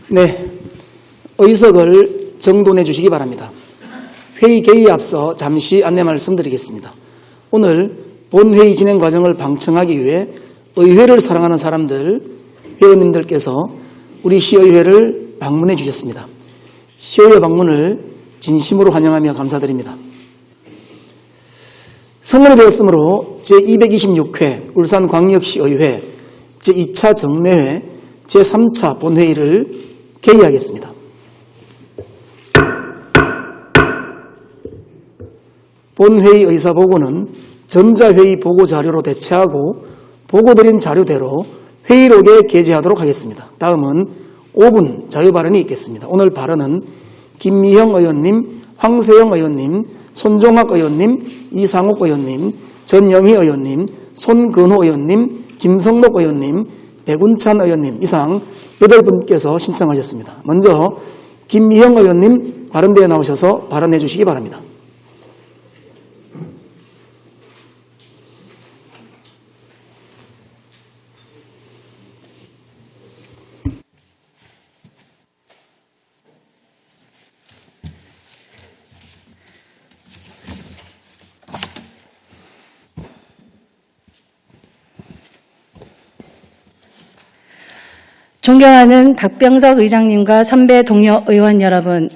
네, 의석을 정돈해 주시기 바랍니다. 회의 개의에 앞서 잠시 안내 말씀드리겠습니다. 오늘 본회의 진행 과정을 방청하기 위해 의회를 사랑하는 사람들, 회원님들께서 우리 시의회를 방문해 주셨습니다. 시의회 방문을 진심으로 환영하며 감사드립니다. 선언이 되었으므로 제226회 울산광역시의회 제2차 정례회 제3차 본회의를 개의하겠습니다. 본회의 의사보고는 전자회의 보고자료로 대체하고 보고드린 자료대로 회의록에 게재하도록 하겠습니다. 다음은 5분 자유발언이 있겠습니다. 오늘 발언은 김미형 의원님, 황세영 의원님, 손종학 의원님, 이상욱 의원님, 전영희 의원님, 손근호 의원님, 김성록 의원님, 백운찬 의원님 이상 8분께서 신청하셨습니다. 먼저 김미형 의원님 발언대에 나오셔서 발언해 주시기 바랍니다. 존경하는 박병석 의장님과 선배 동료 의원 여러분,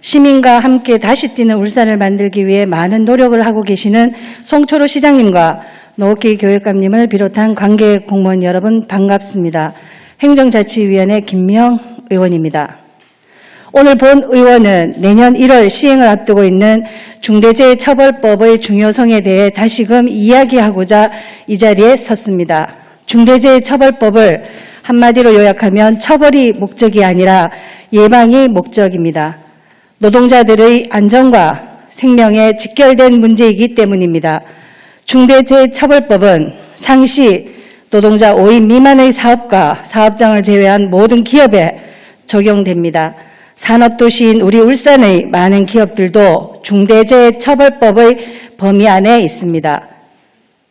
시민과 함께 다시 뛰는 울산을 만들기 위해 많은 노력을 하고 계시는 송초로 시장님과 노옥기 교육감님을 비롯한 관계 공무원 여러분 반갑습니다. 행정자치위원회 김미형 의원입니다. 오늘 본 의원은 내년 1월 시행을 앞두고 있는 중대재해처벌법의 중요성에 대해 다시금 이야기하고자 이 자리에 섰습니다. 중대재해처벌법을 한마디로 요약하면 처벌이 목적이 아니라 예방이 목적입니다. 노동자들의 안전과 생명에 직결된 문제이기 때문입니다. 중대재해처벌법은 상시 노동자 5인 미만의 사업과 사업장을 제외한 모든 기업에 적용됩니다. 산업도시인 우리 울산의 많은 기업들도 중대재해처벌법의 범위 안에 있습니다.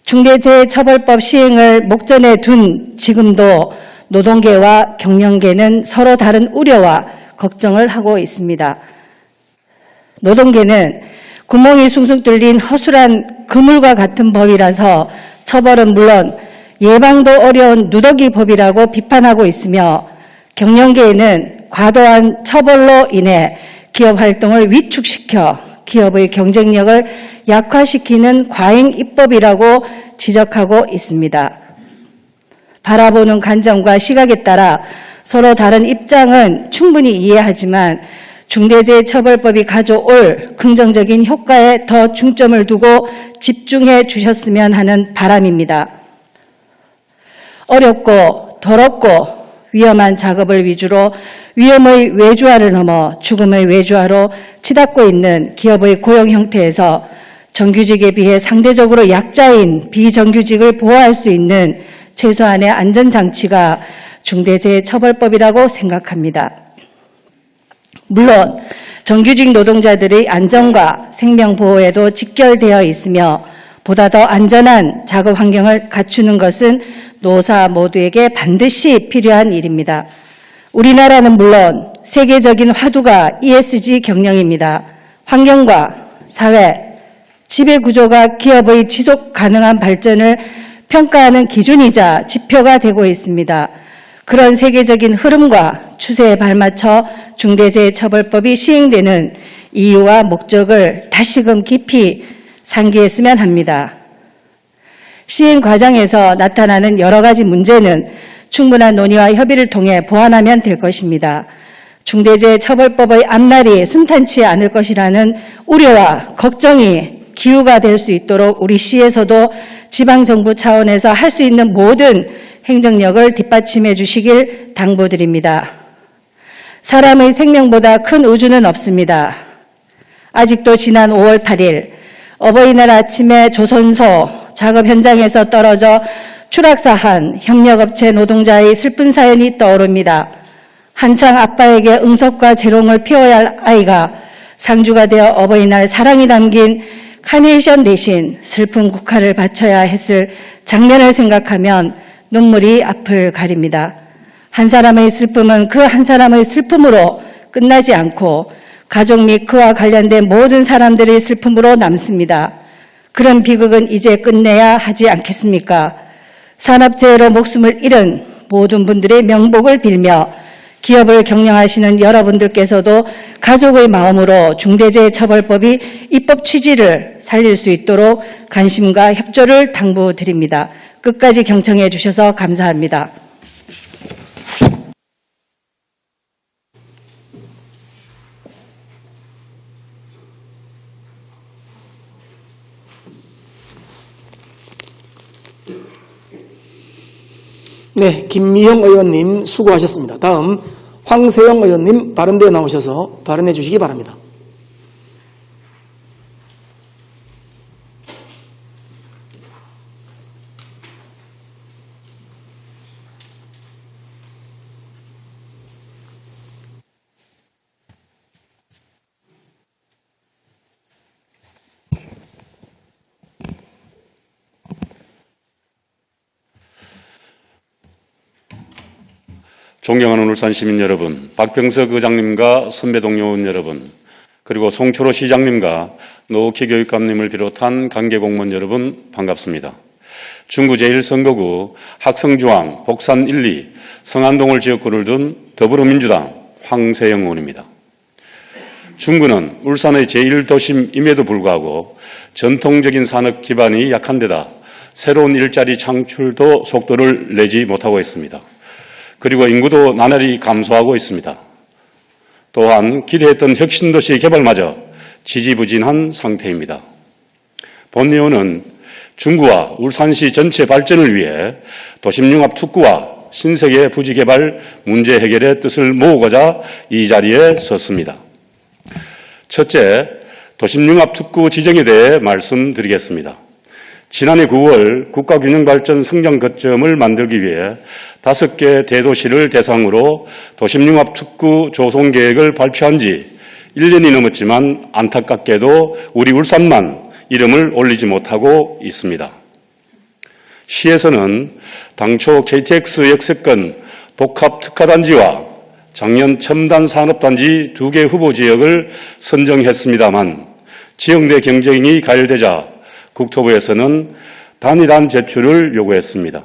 중대재해처벌법 시행을 목전에 둔 지금도 노동계와 경영계는 서로 다른 우려와 걱정을 하고 있습니다. 노동계는 구멍이 숭숭 뚫린 허술한 그물과 같은 법이라서 처벌은 물론 예방도 어려운 누더기 법이라고 비판하고 있으며, 경영계에는 과도한 처벌로 인해 기업 활동을 위축시켜 기업의 경쟁력을 약화시키는 과잉 입법이라고 지적하고 있습니다. 바라보는 관점과 시각에 따라 서로 다른 입장은 충분히 이해하지만 중대재해처벌법이 가져올 긍정적인 효과에 더 중점을 두고 집중해 주셨으면 하는 바람입니다. 어렵고 더럽고 위험한 작업을 위주로 위험의 외주화를 넘어 죽음의 외주화로 치닫고 있는 기업의 고용 형태에서 정규직에 비해 상대적으로 약자인 비정규직을 보호할 수 있는 최소한의 안전장치가 중대재해처벌법이라고 생각합니다. 물론 정규직 노동자들의 안전과 생명보호에도 직결되어 있으며 보다 더 안전한 작업 환경을 갖추는 것은 노사 모두에게 반드시 필요한 일입니다. 우리나라는 물론 세계적인 화두가 ESG 경영입니다. 환경과 사회, 지배구조가 기업의 지속 가능한 발전을 평가하는 기준이자 지표가 되고 있습니다. 그런 세계적인 흐름과 추세에 발맞춰 중대재해처벌법이 시행되는 이유와 목적을 다시금 깊이 상기했으면 합니다. 시행 과정에서 나타나는 여러 가지 문제는 충분한 논의와 협의를 통해 보완하면 될 것입니다. 중대재해처벌법의 앞날이 순탄치 않을 것이라는 우려와 걱정이 기후가 될 수 있도록 우리 시에서도 지방정부 차원에서 할 수 있는 모든 행정력을 뒷받침해 주시길 당부드립니다. 사람의 생명보다 큰 우주는 없습니다. 아직도 지난 5월 8일 어버이날 아침에 조선소 작업 현장에서 떨어져 추락사한 협력업체 노동자의 슬픈 사연이 떠오릅니다. 한창 아빠에게 응석과 재롱을 피워야 할 아이가 상주가 되어 어버이날 사랑이 담긴 카네이션 대신 슬픈 국화를 바쳐야 했을 장면을 생각하면 눈물이 앞을 가립니다. 한 사람의 슬픔은 그 한 사람의 슬픔으로 끝나지 않고 가족 및 그와 관련된 모든 사람들의 슬픔으로 남습니다. 그런 비극은 이제 끝내야 하지 않겠습니까? 산업재해로 목숨을 잃은 모든 분들의 명복을 빌며 기업을 경영하시는 여러분들께서도 가족의 마음으로 중대재해처벌법이 입법 취지를 살릴 수 있도록 관심과 협조를 당부드립니다. 끝까지 경청해 주셔서 감사합니다. 네, 김미형 의원님 수고하셨습니다. 다음 황세영 의원님 발언대에 나오셔서 발언해 주시기 바랍니다. 존경하는 울산 시민 여러분, 박병석 의장님과 선배 동료 의원 여러분, 그리고 송철호 시장님과 노옥희 교육감님을 비롯한 관계공무원 여러분 반갑습니다. 중구 제1선거구 학성중앙, 복산 1, 2, 성안동을 지역구를 둔 더불어민주당 황세영 의원입니다. 중구는 울산의 제1도심임에도 불구하고 전통적인 산업 기반이 약한 데다 새로운 일자리 창출도 속도를 내지 못하고 있습니다. 그리고 인구도 나날이 감소하고 있습니다. 또한 기대했던 혁신도시 개발마저 지지부진한 상태입니다. 본 의원은 중구와 울산시 전체 발전을 위해 도심융합 특구와 신세계 부지 개발 문제 해결의 뜻을 모으고자 이 자리에 섰습니다. 첫째, 도심융합 특구 지정에 대해 말씀드리겠습니다. 지난해 9월 국가균형발전 성장 거점을 만들기 위해 5개 대도시를 대상으로 도심융합 특구 조성 계획을 발표한 지 1년이 넘었지만 안타깝게도 우리 울산만 이름을 올리지 못하고 있습니다. 시에서는 당초 KTX 역세권 복합특화단지와 작년 첨단산업단지 2개 후보 지역을 선정했습니다만 지역 내 경쟁이 가열되자 국토부에서는 단일한 제출을 요구했습니다.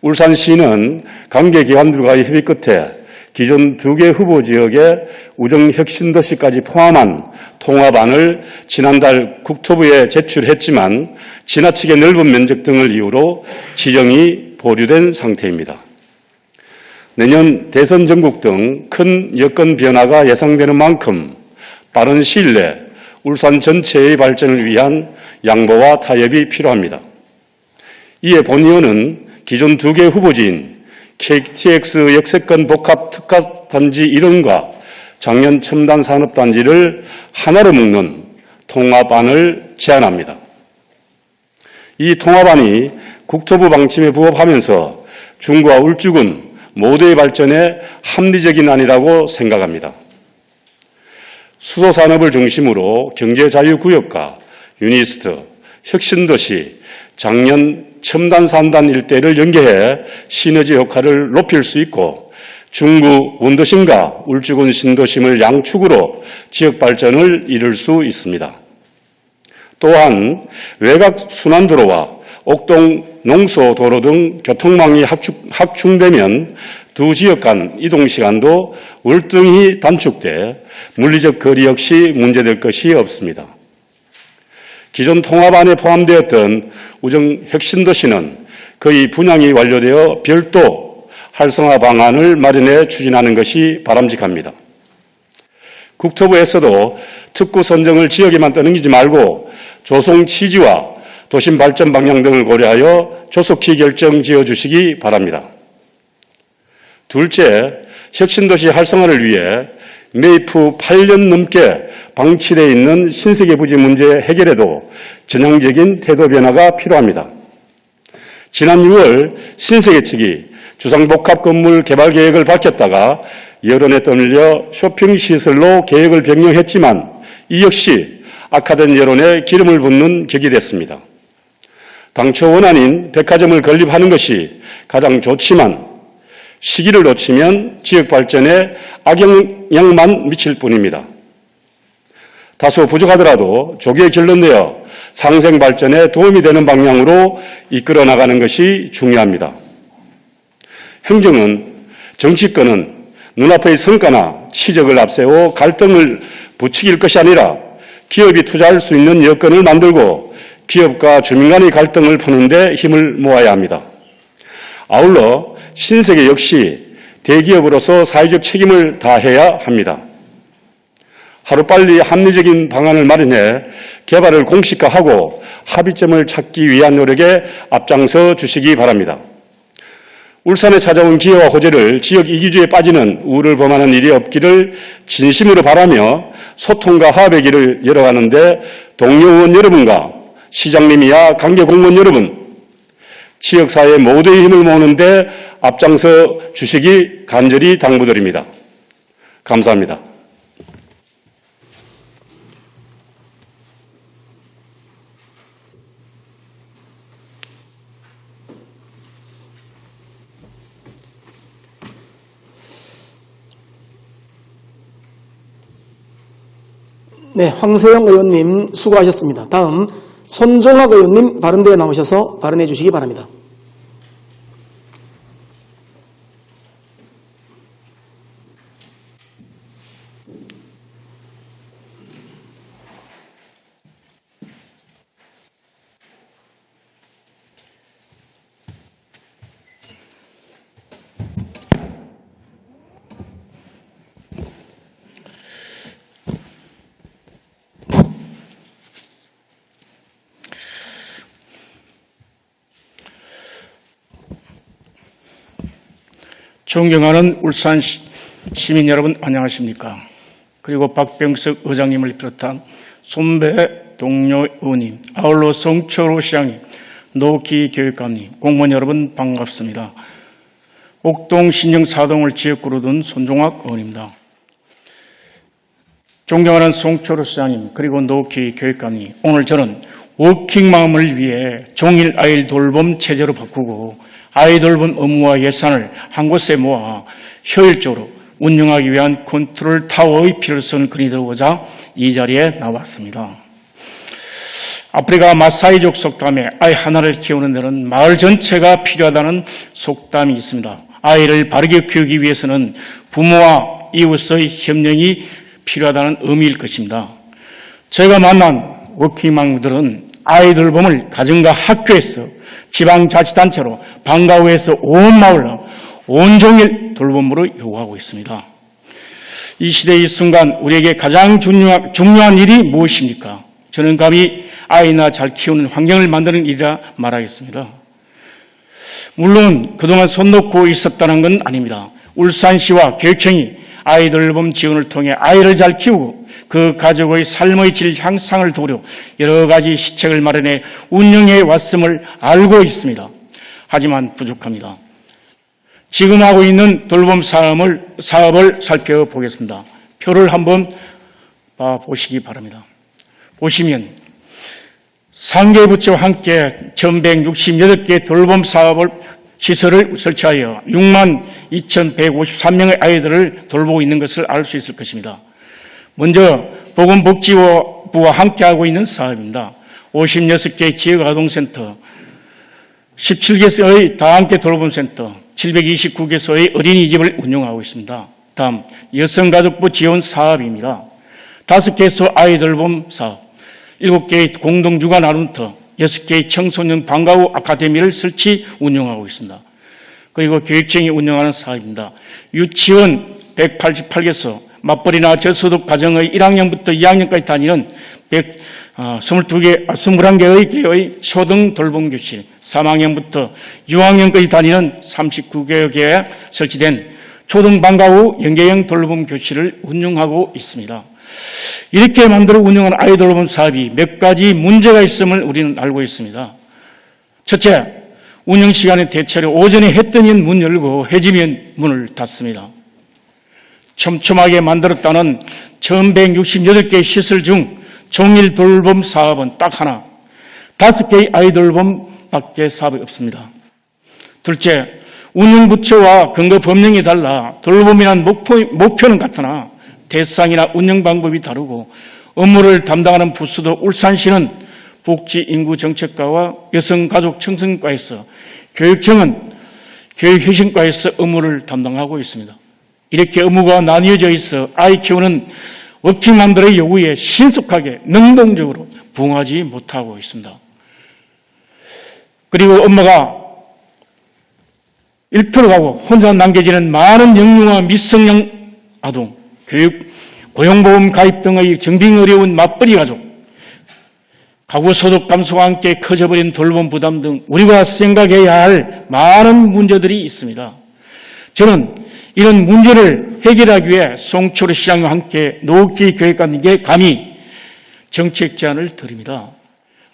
울산시는 관계기관들과의 협의 끝에 기존 2개 후보 지역의 우정혁신도시까지 포함한 통합안을 지난달 국토부에 제출했지만 지나치게 넓은 면적 등을 이유로 지정이 보류된 상태입니다. 내년 대선 전국 등 큰 여건 변화가 예상되는 만큼 빠른 시일 내 울산 전체의 발전을 위한 양보와 타협이 필요합니다. 이에 본 의원은 기존 2개 후보지인 KTX 역세권 복합특화단지 1호과 작년 첨단산업단지를 하나로 묶는 통합안을 제안합니다. 이 통합안이 국토부 방침에 부합하면서 중구와 울주군 모두의 발전에 합리적인 안이라고 생각합니다. 수소산업을 중심으로 경제자유구역과 유니스트, 혁신도시, 작년 첨단산단 일대를 연계해 시너지 효과를 높일 수 있고 중구 원도심과 울주군 신도심을 양축으로 지역 발전을 이룰 수 있습니다. 또한 외곽 순환도로와 옥동 농소도로 등 교통망이 확충되면 두 지역 간 이동시간도 월등히 단축돼 물리적 거리 역시 문제될 것이 없습니다. 기존 통합안에 포함되었던 우정혁신도시는 거의 분양이 완료되어 별도 활성화 방안을 마련해 추진하는 것이 바람직합니다. 국토부에서도 특구 선정을 지역에만 떠넘기지 말고 조성 취지와 도심 발전 방향 등을 고려하여 조속히 결정 지어주시기 바랍니다. 둘째, 혁신도시 활성화를 위해 매입 후 8년 넘게 방치되어 있는 신세계 부지 문제 해결에도 전향적인 태도 변화가 필요합니다. 지난 6월 신세계 측이 주상복합 건물 개발 계획을 밝혔다가 여론에 떠밀려 쇼핑시설로 계획을 변경했지만 이 역시 악화된 여론에 기름을 붓는 격이 됐습니다. 당초 원안인 백화점을 건립하는 것이 가장 좋지만 시기를 놓치면 지역 발전에 악영향만 미칠 뿐입니다. 다소 부족하더라도 조기에 결론내어 상생 발전에 도움이 되는 방향으로 이끌어 나가는 것이 중요합니다. 행정은, 정치권은 눈앞의 성과나 치적을 앞세워 갈등을 부추길 것이 아니라 기업이 투자할 수 있는 여건을 만들고 기업과 주민 간의 갈등을 푸는 데 힘을 모아야 합니다. 아울러 신세계 역시 대기업으로서 사회적 책임을 다해야 합니다. 하루빨리 합리적인 방안을 마련해 개발을 공식화하고 합의점을 찾기 위한 노력에 앞장서 주시기 바랍니다. 울산에 찾아온 기회와 호재를 지역 이기주의에 빠지는 우를 범하는 일이 없기를 진심으로 바라며 소통과 화합의 길을 열어가는데 동료 의원 여러분과 시장님이야 관계 공무원 여러분, 지역사회 모두의 힘을 모으는데 앞장서 주시기 간절히 당부드립니다. 감사합니다. 네, 황세영 의원님 수고하셨습니다. 다음 손종학 의원님 발언대에 나오셔서 발언해 주시기 바랍니다. 존경하는 울산 시민 여러분 안녕하십니까. 그리고 박병석 의장님을 비롯한 손배 동료 의원님, 아울러 송철호 시장님, 노기 교육감님, 공무원 여러분 반갑습니다. 옥동 신정 4동을 지역구로 둔 손종학 의원입니다. 존경하는 송철호 시장님 그리고 노기 교육감님, 오늘 저는 워킹맘을 위해 종일 아이들 돌봄 체제로 바꾸고 아이 돌봄 업무와 예산을 한 곳에 모아 효율적으로 운영하기 위한 컨트롤 타워의 필요성을 그리고자 이 자리에 나왔습니다. 아프리카 마사이족 속담에 아이 하나를 키우는 데는 마을 전체가 필요하다는 속담이 있습니다. 아이를 바르게 키우기 위해서는 부모와 이웃의 협력이 필요하다는 의미일 것입니다. 제가 만난 워킹맘들은 아이 돌봄을 가정과 학교에서 지방자치단체로 방과후에서 온 마을로 온종일 돌봄으로 요구하고 있습니다. 이 시대 이 순간 우리에게 가장 중요한 일이 무엇입니까? 저는 감히 아이나 잘 키우는 환경을 만드는 일이라 말하겠습니다. 물론 그동안 손 놓고 있었다는 건 아닙니다. 울산시와 교육청이 아이 돌봄 지원을 통해 아이를 잘 키우고 그 가족의 삶의 질 향상을 도우려 여러 가지 시책을 마련해 운영해 왔음을 알고 있습니다. 하지만 부족합니다. 지금 하고 있는 돌봄 사업을 살펴보겠습니다. 표를 한번 보시기 바랍니다. 보시면 상계 부처와 함께 1168개 돌봄 사업을 시설을 설치하여 62,153명의 아이들을 돌보고 있는 것을 알 수 있을 것입니다. 먼저 보건복지부와 함께하고 있는 사업입니다. 56개 지역아동센터, 17개소의 다함께 돌봄센터, 729개소의 어린이집을 운영하고 있습니다. 다음 여성가족부 지원 사업입니다. 5개소 아이돌봄 사업, 7개의 공동육아 나눔터, 6개의 청소년 방과후 아카데미를 설치 운영하고 있습니다. 그리고 교육청이 운영하는 사업입니다. 유치원 188개소, 맞벌이나 저소득 가정의 1학년부터 2학년까지 다니는 21개의 초등 돌봄교실, 3학년부터 6학년까지 다니는 39개 개에 설치된 초등 방과후 연계형 돌봄교실을 운영하고 있습니다. 이렇게 만들어 운영하는 아이 돌봄 사업이 몇 가지 문제가 있음을 우리는 알고 있습니다. 첫째, 운영 시간에 대체로 오전에 해 뜨면 문 열고 해지면 문을 닫습니다. 촘촘하게 만들었다는 1168개의 시설 중 종일 돌봄 사업은 딱 하나, 5개의 아이 돌봄밖에 사업이 없습니다. 둘째, 운영부처와 근거 법령이 달라 돌봄이란 목표는 같으나 대상이나 운영 방법이 다르고 업무를 담당하는 부서도 울산시는 복지인구정책과와 여성가족청소년과에서 교육청은 교육혁신과에서 업무를 담당하고 있습니다. 이렇게 업무가 나뉘어져 있어 아이 키우는 워킹맘들의 요구에 신속하게 능동적으로 부응하지 못하고 있습니다. 그리고 엄마가 일터로 가고 혼자 남겨지는 많은 영유아 미성년 아동, 교육, 고용보험 가입 등의 정빙 어려운 맞벌이 가족, 가구 소득 감소와 함께 커져버린 돌봄 부담 등 우리가 생각해야 할 많은 문제들이 있습니다. 저는 이런 문제를 해결하기 위해 송철호 시장과 함께 노키 교육감님께 감히 정책 제안을 드립니다.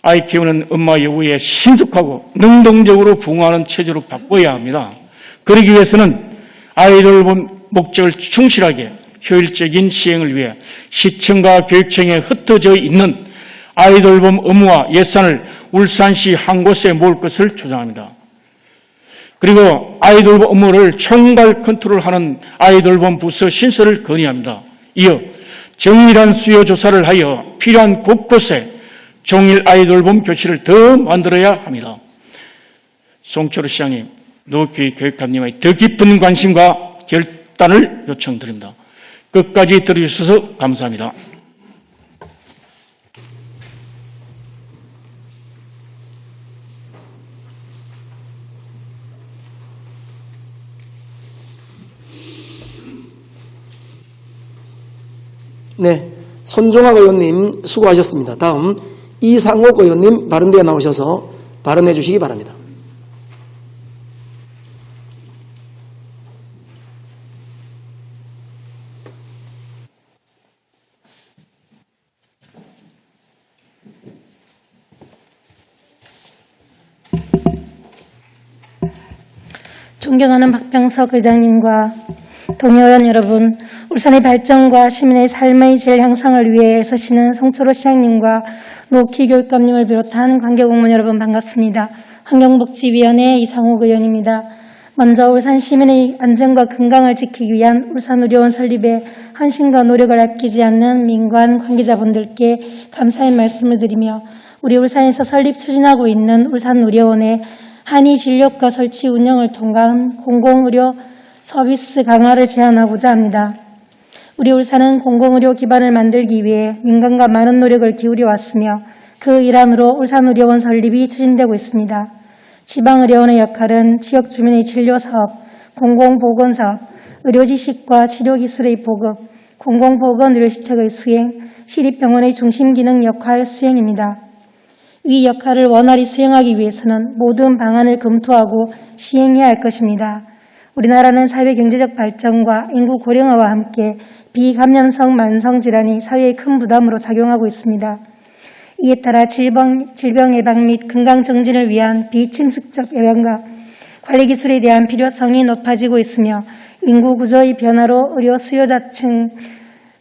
아이 키우는 엄마 요구에 신속하고 능동적으로 부응하는 체제로 바꿔야 합니다. 그러기 위해서는 아이 돌봄 목적을 충실하게 효율적인 시행을 위해 시청과 교육청에 흩어져 있는 아이 돌봄 업무와 예산을 울산시 한 곳에 모을 것을 주장합니다. 그리고 아이 돌봄 업무를 총괄 컨트롤하는 아이 돌봄 부서 신설을 건의합니다. 이어 정밀한 수요 조사를 하여 필요한 곳곳에 종일 아이 돌봄 교실을 더 만들어야 합니다. 송철호 시장님, 노키 교육감님의 더 깊은 관심과 결단을 요청드립니다. 끝까지 들어주셔서 감사합니다. 네, 손종학 의원님 수고하셨습니다. 다음 이상옥 의원님 발언대에 나오셔서 발언해 주시기 바랍니다. 존경하는 박병석 의장님과 동의원 여러분, 울산의 발전과 시민의 삶의 질 향상을 위해 애쓰시는 송철호 시장님과 노키 교육감님을 비롯한 관계공무원 여러분 반갑습니다. 환경복지위원회 이상옥 의원입니다. 먼저 울산 시민의 안전과 건강을 지키기 위한 울산의료원 설립에 헌신과 노력을 아끼지 않는 민관 관계자분들께 감사의 말씀을 드리며 우리 울산에서 설립 추진하고 있는 울산의료원의 한의진료과 설치 운영을 통한 공공의료 서비스 강화를 제안하고자 합니다. 우리 울산은 공공의료 기반을 만들기 위해 민간과 많은 노력을 기울여 왔으며 그 일환으로 울산의료원 설립이 추진되고 있습니다. 지방의료원의 역할은 지역 주민의 진료사업, 공공보건사업, 의료지식과 치료기술의 보급, 공공보건의료시책의 수행, 시립병원의 중심기능 역할 수행입니다. 이 역할을 원활히 수행하기 위해서는 모든 방안을 검토하고 시행해야 할 것입니다. 우리나라는 사회 경제적 발전과 인구 고령화와 함께 비감염성 만성질환이 사회에 큰 부담으로 작용하고 있습니다. 이에 따라 질병 예방 및 건강 정진을 위한 비침습적 예방과 관리기술에 대한 필요성이 높아지고 있으며 인구 구조의 변화로 의료 수요자층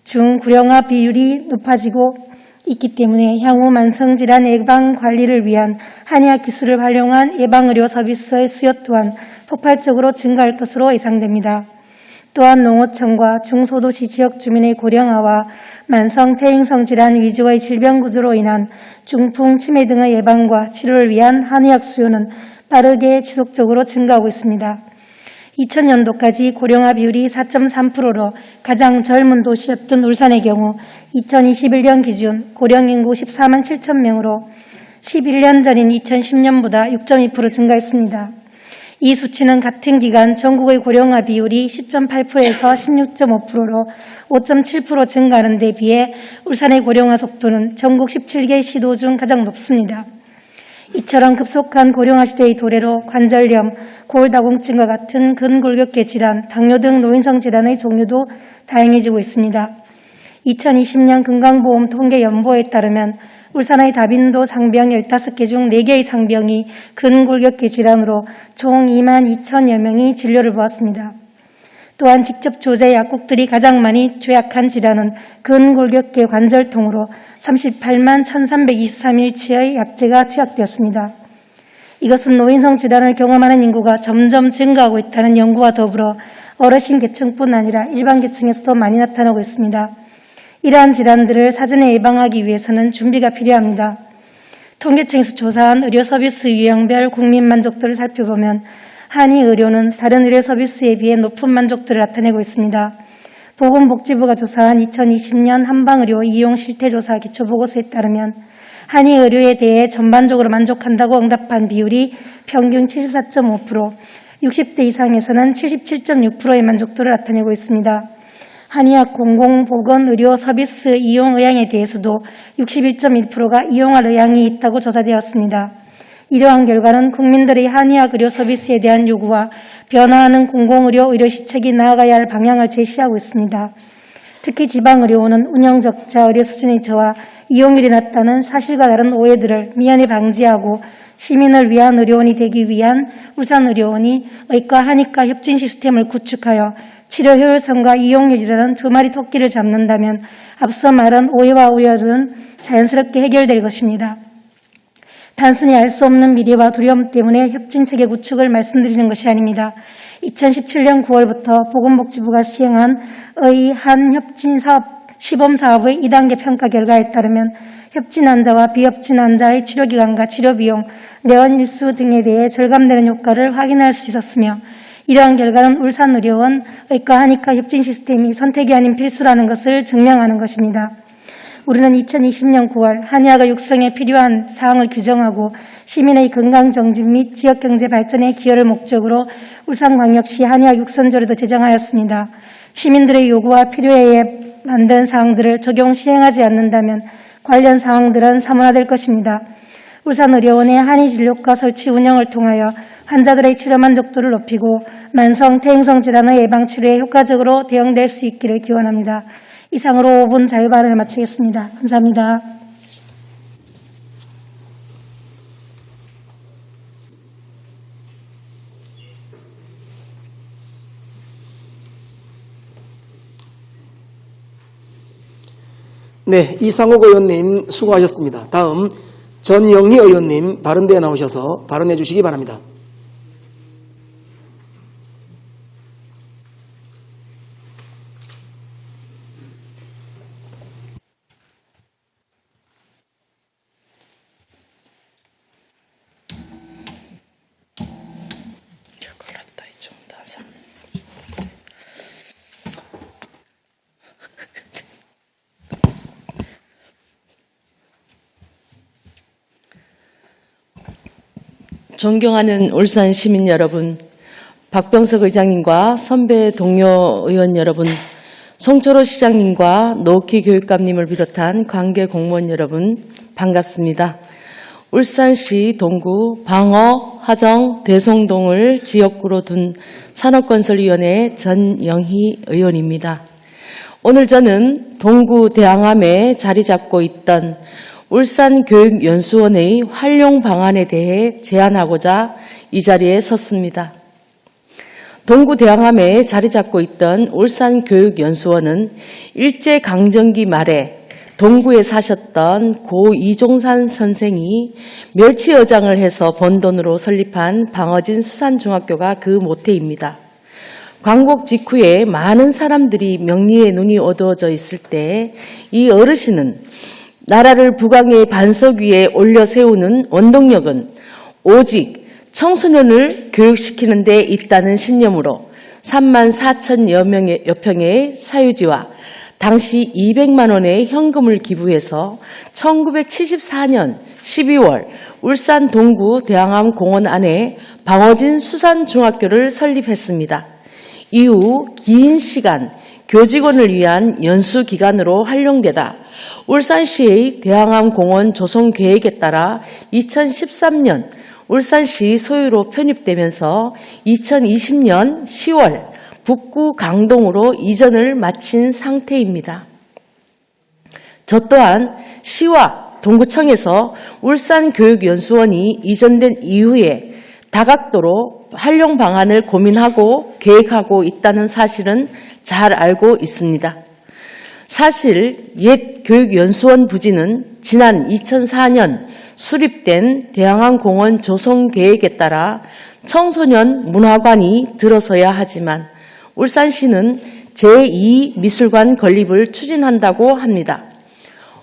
중 고령화 비율이 높아지고 있기 때문에 향후 만성질환 예방 관리를 위한 한의학 기술을 활용한 예방의료 서비스의 수요 또한 폭발적으로 증가할 것으로 예상됩니다. 또한 농어촌과 중소도시 지역 주민의 고령화와 만성 퇴행성 질환 위주의 질병 구조로 인한 중풍, 치매 등의 예방과 치료를 위한 한의학 수요는 빠르게 지속적으로 증가하고 있습니다. 2000년도까지 고령화 비율이 4.3%로 가장 젊은 도시였던 울산의 경우 2021년 기준 고령 인구 14만 7천 명으로 11년 전인 2010년보다 6.2% 증가했습니다. 이 수치는 같은 기간 전국의 고령화 비율이 10.8%에서 16.5%로 5.7% 증가하는 데 비해 울산의 고령화 속도는 전국 17개 시도 중 가장 높습니다. 이처럼 급속한 고령화 시대의 도래로 관절염, 고울다공증과 같은 근골격계 질환, 당뇨 등 노인성 질환의 종류도 다양해지고 있습니다. 2020년 건강보험 통계연보에 따르면 울산의 다빈도 상병 15개 중 4개의 상병이 근골격계 질환으로 총 2만 2천여 명이 진료를 보았습니다. 또한 직접 조제 약국들이 가장 많이 투약한 질환은 근골격계 관절통으로 38만 1,323일치의 약제가 투약되었습니다. 이것은 노인성 질환을 경험하는 인구가 점점 증가하고 있다는 연구와 더불어 어르신 계층뿐 아니라 일반 계층에서도 많이 나타나고 있습니다. 이러한 질환들을 사전에 예방하기 위해서는 준비가 필요합니다. 통계청에서 조사한 의료 서비스 유형별 국민 만족도를 살펴보면 한의 의료는 다른 의료 서비스에 비해 높은 만족도를 나타내고 있습니다. 보건복지부가 조사한 2020년 한방의료 이용 실태조사 기초보고서에 따르면 한의 의료에 대해 전반적으로 만족한다고 응답한 비율이 평균 74.5%, 60대 이상에서는 77.6%의 만족도를 나타내고 있습니다. 한의학 공공보건의료 서비스 이용 의향에 대해서도 61.1%가 이용할 의향이 있다고 조사되었습니다. 이러한 결과는 국민들의 한의학 의료 서비스에 대한 요구와 변화하는 공공의료 의료 시책이 나아가야 할 방향을 제시하고 있습니다. 특히 지방의료원은 운영 적자, 의료 수준의 저하, 이용률이 낮다는 사실과 다른 오해들을 미연에 방지하고 시민을 위한 의료원이 되기 위한 울산의료원이 의과, 한의과 협진 시스템을 구축하여 치료 효율성과 이용률이라는 두 마리 토끼를 잡는다면 앞서 말한 오해와 우려들은 자연스럽게 해결될 것입니다. 단순히 알 수 없는 미래와 두려움 때문에 협진체계 구축을 말씀드리는 것이 아닙니다. 2017년 9월부터 보건복지부가 시행한 의한협진사업 시범사업의 2단계 평가 결과에 따르면 협진 환자와 비협진 환자의 치료기간과 치료비용, 내원 일수 등에 대해 절감되는 효과를 확인할 수 있었으며 이러한 결과는 울산의료원 의과 한의과 협진 시스템이 선택이 아닌 필수라는 것을 증명하는 것입니다. 우리는 2020년 9월 한의학의 육성에 필요한 사항을 규정하고 시민의 건강 정진 및 지역경제 발전에 기여를 목적으로 울산광역시 한의학 육선조례도 제정하였습니다. 시민들의 요구와 필요에 의해 만든 사항들을 적용 시행하지 않는다면 관련 사항들은 사문화될 것입니다. 울산의료원의 한의진료과 설치 운영을 통하여 환자들의 치료 만족도를 높이고 만성 퇴행성 질환의 예방치료에 효과적으로 대응될 수 있기를 기원합니다. 이상으로 5분 자유발언을 마치겠습니다. 감사합니다. 네, 이상욱 의원님 수고하셨습니다. 다음 전영희 의원님 발언대에 나오셔서 발언해 주시기 바랍니다. 존경하는 울산 시민 여러분, 박병석 의장님과 선배 동료 의원 여러분, 송철호 시장님과 노키 교육감님을 비롯한 관계 공무원 여러분 반갑습니다. 울산시 동구 방어, 화정, 대송동을 지역구로 둔 산업건설위원회 전영희 의원입니다. 오늘 저는 동구 대항암에 자리 잡고 있던 울산교육연수원의 활용 방안에 대해 제안하고자 이 자리에 섰습니다. 동구 대항암에 자리 잡고 있던 울산교육연수원은 일제강점기 말에 동구에 사셨던 고 이종산 선생이 멸치여장을 해서 번 돈으로 설립한 방어진 수산중학교가 그 모태입니다. 광복 직후에 많은 사람들이 명리의 눈이 어두워져 있을 때 이 어르신은 나라를 북왕의 반석 위에 올려 세우는 원동력은 오직 청소년을 교육시키는 데 있다는 신념으로 3만 4천여 평의 사유지와 당시 200만 원의 현금을 기부해서 1974년 12월 울산 동구 대항암 공원 안에 방어진 수산중학교를 설립했습니다. 이후 긴 시간 교직원을 위한 연수기관으로 활용되다 울산시의 대항암 공원 조성 계획에 따라 2013년 울산시 소유로 편입되면서 2020년 10월 북구 강동으로 이전을 마친 상태입니다. 저 또한 시와 동구청에서 울산교육연수원이 이전된 이후에 다각도로 활용 방안을 고민하고 계획하고 있다는 사실은 잘 알고 있습니다. 사실 옛 교육연수원 부지는 지난 2004년 수립된 대양항공원 조성 계획에 따라 청소년 문화관이 들어서야 하지만 울산시는 제2미술관 건립을 추진한다고 합니다.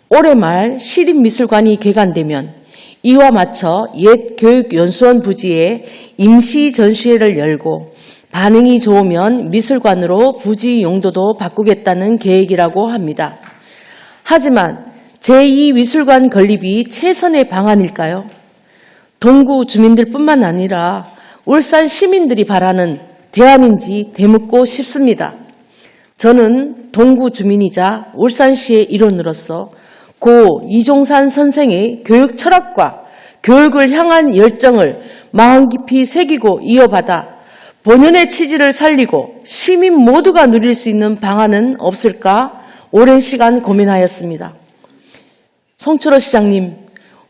올해 말 시립미술관이 개관되면 이와 맞춰 옛 교육연수원 부지에 임시 전시회를 열고 반응이 좋으면 미술관으로 부지 용도도 바꾸겠다는 계획이라고 합니다. 하지만 제2미술관 건립이 최선의 방안일까요? 동구 주민들뿐만 아니라 울산 시민들이 바라는 대안인지 되묻고 싶습니다. 저는 동구 주민이자 울산시의 일원으로서 고 이종산 선생의 교육 철학과 교육을 향한 열정을 마음 깊이 새기고 이어받아 본연의 취지를 살리고 시민 모두가 누릴 수 있는 방안은 없을까 오랜 시간 고민하였습니다. 송철호 시장님,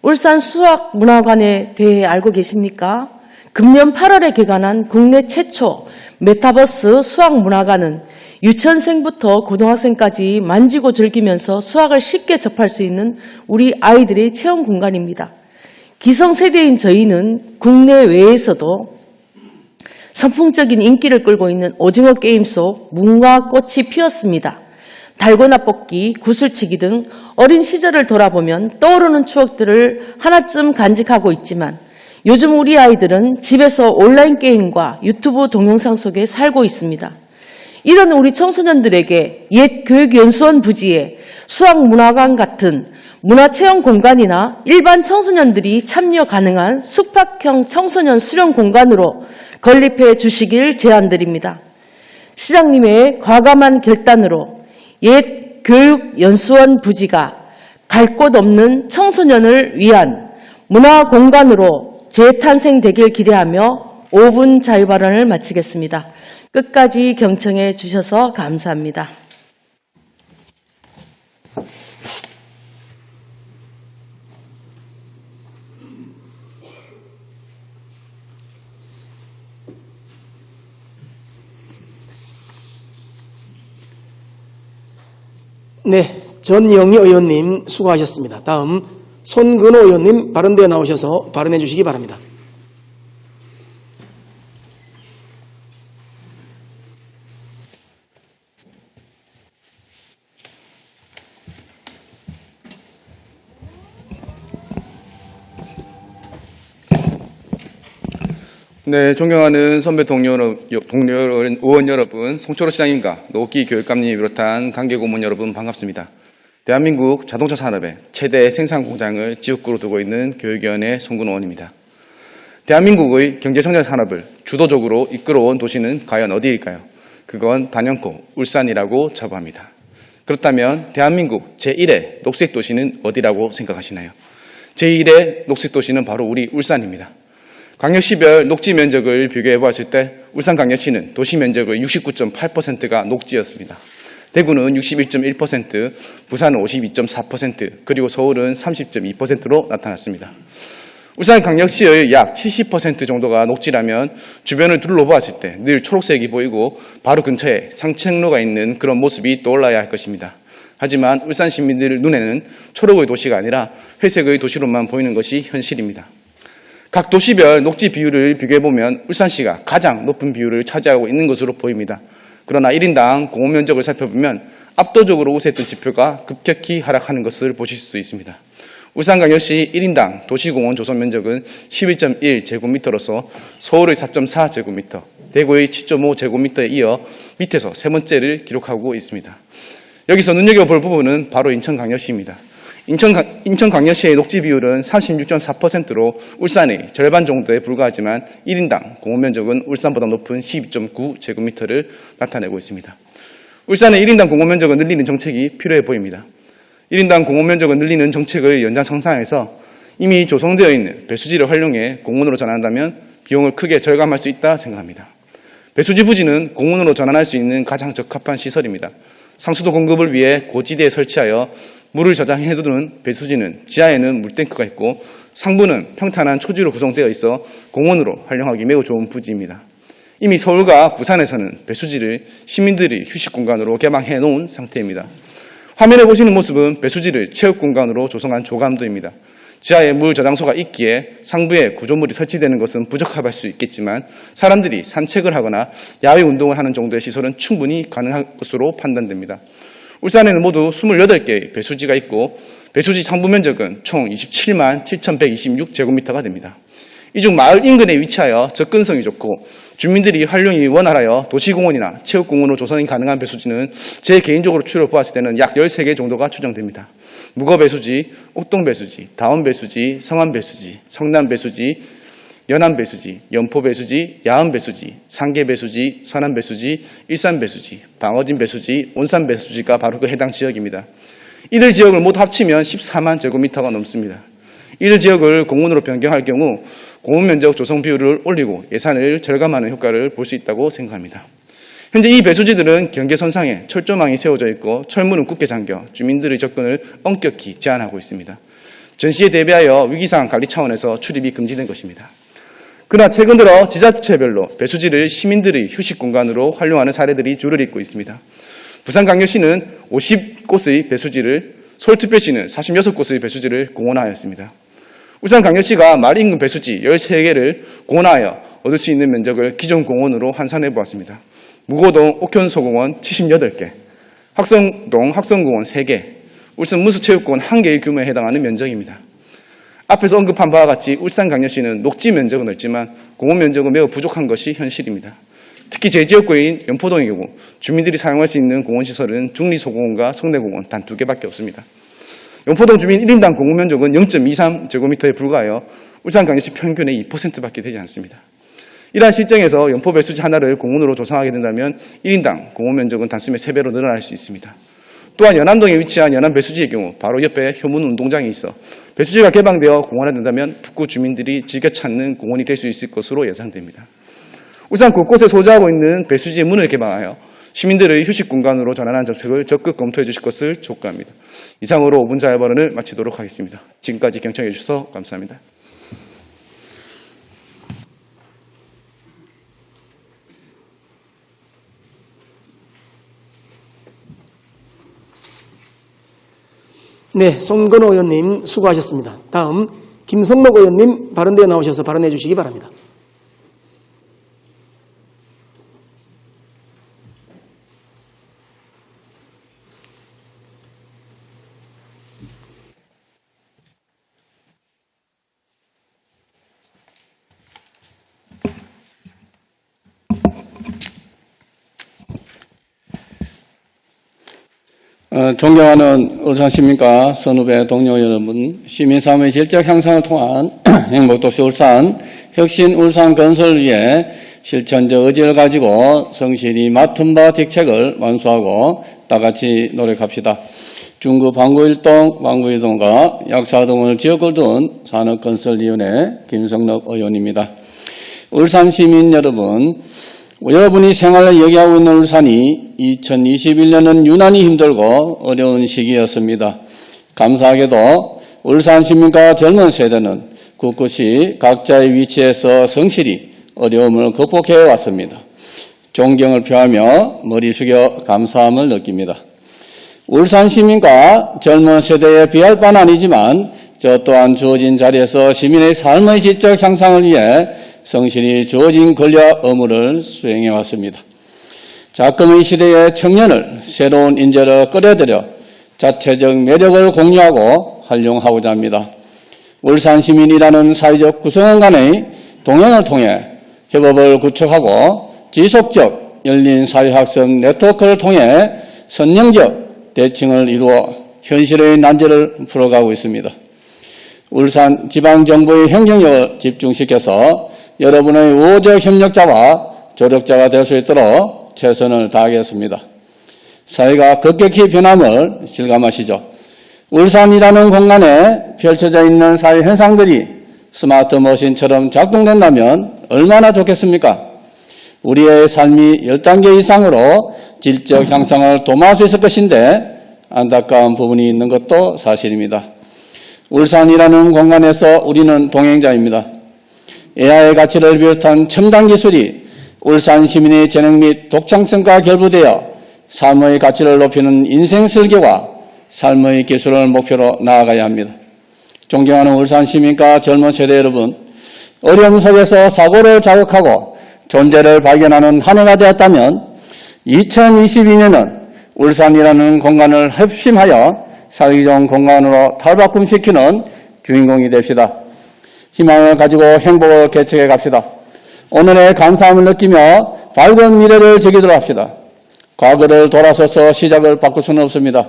울산 수학문화관에 대해 알고 계십니까? 금년 8월에 개관한 국내 최초 메타버스 수학문화관은 유치원생부터 고등학생까지 만지고 즐기면서 수학을 쉽게 접할 수 있는 우리 아이들의 체험 공간입니다. 기성세대인 저희는 국내외에서도 선풍적인 인기를 끌고 있는 오징어 게임 속 무궁화 꽃이 피었습니다. 달고나 뽑기, 구슬치기 등 어린 시절을 돌아보면 떠오르는 추억들을 하나쯤 간직하고 있지만 요즘 우리 아이들은 집에서 온라인 게임과 유튜브 동영상 속에 살고 있습니다. 이런 우리 청소년들에게 옛 교육연수원 부지에 수학문화관 같은 문화체험 공간이나 일반 청소년들이 참여 가능한 숙박형 청소년 수련 공간으로 건립해 주시길 제안드립니다. 시장님의 과감한 결단으로 옛 교육연수원 부지가 갈 곳 없는 청소년을 위한 문화공간으로 재탄생되길 기대하며 5분 자유발언을 마치겠습니다. 끝까지 경청해 주셔서 감사합니다. 네, 전영희 의원님 수고하셨습니다. 다음 손근호 의원님 발언대에 나오셔서 발언해 주시기 바랍니다. 네, 존경하는 선배 동료 의원 여러분, 송철호 시장님과 노기 교육감님을 비롯한 관계 고문 여러분 반갑습니다. 대한민국 자동차 산업의 최대 생산 공장을 지역구로 두고 있는 교육위원회 송근호 의원입니다. 대한민국의 경제성장 산업을 주도적으로 이끌어온 도시는 과연 어디일까요? 그건 단연코 울산이라고 자부합니다. 그렇다면 대한민국 제1의 녹색도시는 어디라고 생각하시나요? 제1의 녹색도시는 바로 우리 울산입니다. 광역시별 녹지 면적을 비교해 보았을 때 울산광역시는 도시 면적의 69.8%가 녹지였습니다. 대구는 61.1%, 부산은 52.4%, 그리고 서울은 30.2%로 나타났습니다. 울산광역시의 약 70% 정도가 녹지라면 주변을 둘러보았을 때 늘 초록색이 보이고 바로 근처에 상책로가 있는 그런 모습이 떠올라야 할 것입니다. 하지만 울산 시민들 눈에는 초록의 도시가 아니라 회색의 도시로만 보이는 것이 현실입니다. 각 도시별 녹지 비율을 비교해보면 울산시가 가장 높은 비율을 차지하고 있는 것으로 보입니다. 그러나 1인당 공원 면적을 살펴보면 압도적으로 우세했던 지표가 급격히 하락하는 것을 보실 수 있습니다. 울산광역시 1인당 도시공원 조성 면적은 11.1제곱미터로서 서울의 4.4제곱미터, 대구의 7.5제곱미터에 이어 밑에서 세 번째를 기록하고 있습니다. 여기서 눈여겨볼 부분은 바로 인천광역시입니다. 인천광역시의 녹지 비율은 36.4%로 울산의 절반 정도에 불과하지만 1인당 공원 면적은 울산보다 높은 12.9제곱미터를 나타내고 있습니다. 울산의 1인당 공원 면적을 늘리는 정책이 필요해 보입니다. 1인당 공원 면적을 늘리는 정책의 연장선상에서 이미 조성되어 있는 배수지를 활용해 공원으로 전환한다면 비용을 크게 절감할 수 있다 생각합니다. 배수지 부지는 공원으로 전환할 수 있는 가장 적합한 시설입니다. 상수도 공급을 위해 고지대에 설치하여 물을 저장해두는 배수지는 지하에는 물탱크가 있고 상부는 평탄한 초지로 구성되어 있어 공원으로 활용하기 매우 좋은 부지입니다. 이미 서울과 부산에서는 배수지를 시민들이 휴식 공간으로 개방해 놓은 상태입니다. 화면에 보시는 모습은 배수지를 체육 공간으로 조성한 조감도입니다. 지하에 물 저장소가 있기에 상부에 구조물이 설치되는 것은 부적합할 수 있겠지만 사람들이 산책을 하거나 야외 운동을 하는 정도의 시설은 충분히 가능할 것으로 판단됩니다. 울산에는 모두 28개의 배수지가 있고 배수지 상부 면적은 총 27만 7,126제곱미터가 됩니다. 이 중 마을 인근에 위치하여 접근성이 좋고 주민들이 활용이 원활하여 도시공원이나 체육공원으로 조성이 가능한 배수지는 제 개인적으로 추려 보았을 때는 약 13개 정도가 추정됩니다. 무거배수지, 옥동배수지, 다원배수지, 성안배수지, 성남배수지, 연안배수지, 연포배수지, 야은배수지, 상계배수지, 선안배수지, 일산배수지, 방어진배수지, 온산배수지가 바로 그 해당 지역입니다. 이들 지역을 모두 합치면 14만 제곱미터가 넘습니다. 이들 지역을 공원으로 변경할 경우 공원면적 조성 비율을 올리고 예산을 절감하는 효과를 볼 수 있다고 생각합니다. 현재 이 배수지들은 경계선상에 철조망이 세워져 있고 철문은 굳게 잠겨 주민들의 접근을 엄격히 제한하고 있습니다. 전시에 대비하여 위기상 관리 차원에서 출입이 금지된 것입니다. 그러나 최근 들어 지자체별로 배수지를 시민들의 휴식 공간으로 활용하는 사례들이 줄을 잇고 있습니다. 부산광역시는 50곳의 배수지를, 서울특별시는 46곳의 배수지를 공원화하였습니다. 울산광역시가 마을 인근 배수지 13개를 공원화하여 얻을 수 있는 면적을 기존 공원으로 환산해 보았습니다. 무고동 옥현소공원 78개, 학성동 학성공원 3개, 울산 문수체육공원 1개의 규모에 해당하는 면적입니다. 앞에서 언급한 바와 같이 울산광역시는 녹지 면적은 넓지만 공원 면적은 매우 부족한 것이 현실입니다. 특히 제 지역구인 연포동의 경우 주민들이 사용할 수 있는 공원시설은 중리소공원과 성내공원 단 2개밖에 없습니다. 연포동 주민 1인당 공원 면적은 0.23제곱미터에 불과하여 울산광역시 평균의 2%밖에 되지 않습니다. 이러한 실정에서 연포 배수지 하나를 공원으로 조성하게 된다면 1인당 공원 면적은 단숨에 3배로 늘어날 수 있습니다. 또한 연암동에 위치한 연암 배수지의 경우 바로 옆에 효문 운동장이 있어 배수지가 개방되어 공원화된다면 북구 주민들이 즐겨 찾는 공원이 될 수 있을 것으로 예상됩니다. 울산 곳곳에 소재하고 있는 배수지의 문을 개방하여 시민들의 휴식 공간으로 전환하는 정책을 적극 검토해 주실 것을 촉구합니다. 이상으로 5분 자유 발언을 마치도록 하겠습니다. 지금까지 경청해 주셔서 감사합니다. 네, 송건호 의원님 수고하셨습니다. 다음 김성록 의원님 발언대에 나오셔서 발언해 주시기 바랍니다. 존경하는 울산시민과 선후배 동료 여러분, 시민사회의 질적 향상을 통한 행복도시 울산, 혁신 울산 건설을 위해 실천적 의지를 가지고 성실히 맡은 바 직책을 완수하고 다같이 노력합시다. 중구 방구일동, 방구일동과 약사동을 지역을 둔 산업건설위원회 김성록 의원입니다. 울산 시민 여러분, 여러분이 생활을 여기하고 있는 울산이 2021년은 유난히 힘들고 어려운 시기였습니다. 감사하게도 울산 시민과 젊은 세대는 곳곳이 각자의 위치에서 성실히 어려움을 극복해 왔습니다. 존경을 표하며 머리 숙여 감사함을 느낍니다. 울산 시민과 젊은 세대에 비할 바는 아니지만 저 또한 주어진 자리에서 시민의 삶의 질적 향상을 위해 성실히 주어진 권력 의무를 수행해 왔습니다. 작금의 시대의 청년을 새로운 인재로 끌어들여 자체적 매력을 공유하고 활용하고자 합니다. 울산 시민이라는 사회적 구성원 간의 동행을 통해 협업을 구축하고 지속적 열린 사회학습 네트워크를 통해 선량적 대칭을 이루어 현실의 난제를 풀어가고 있습니다. 울산 지방정부의 행정력을 집중시켜서 여러분의 우호적 협력자와 조력자가 될 수 있도록 최선을 다하겠습니다. 사회가 급격히 변함을 실감하시죠. 울산이라는 공간에 펼쳐져 있는 사회 현상들이 스마트 머신처럼 작동된다면 얼마나 좋겠습니까? 우리의 삶이 10단계 이상으로 질적 향상을 도모할 수 있을 것인데 안타까운 부분이 있는 것도 사실입니다. 울산이라는 공간에서 우리는 동행자입니다. AI의 가치를 비롯한 첨단 기술이 울산 시민의 재능 및 독창성과 결부되어 삶의 가치를 높이는 인생 설계와 삶의 기술을 목표로 나아가야 합니다. 존경하는 울산 시민과 젊은 세대 여러분, 어려움 속에서 사고를 자극하고 존재를 발견하는 한 해가 되었다면 2022년은 울산이라는 공간을 협심하여 살기 좋은 공간으로 탈바꿈시키는 주인공이 됩시다. 희망을 가지고 행복을 개척해 갑시다. 오늘의 감사함을 느끼며 밝은 미래를 즐기도록 합시다. 과거를 돌아서서 시작을 바꿀 수는 없습니다.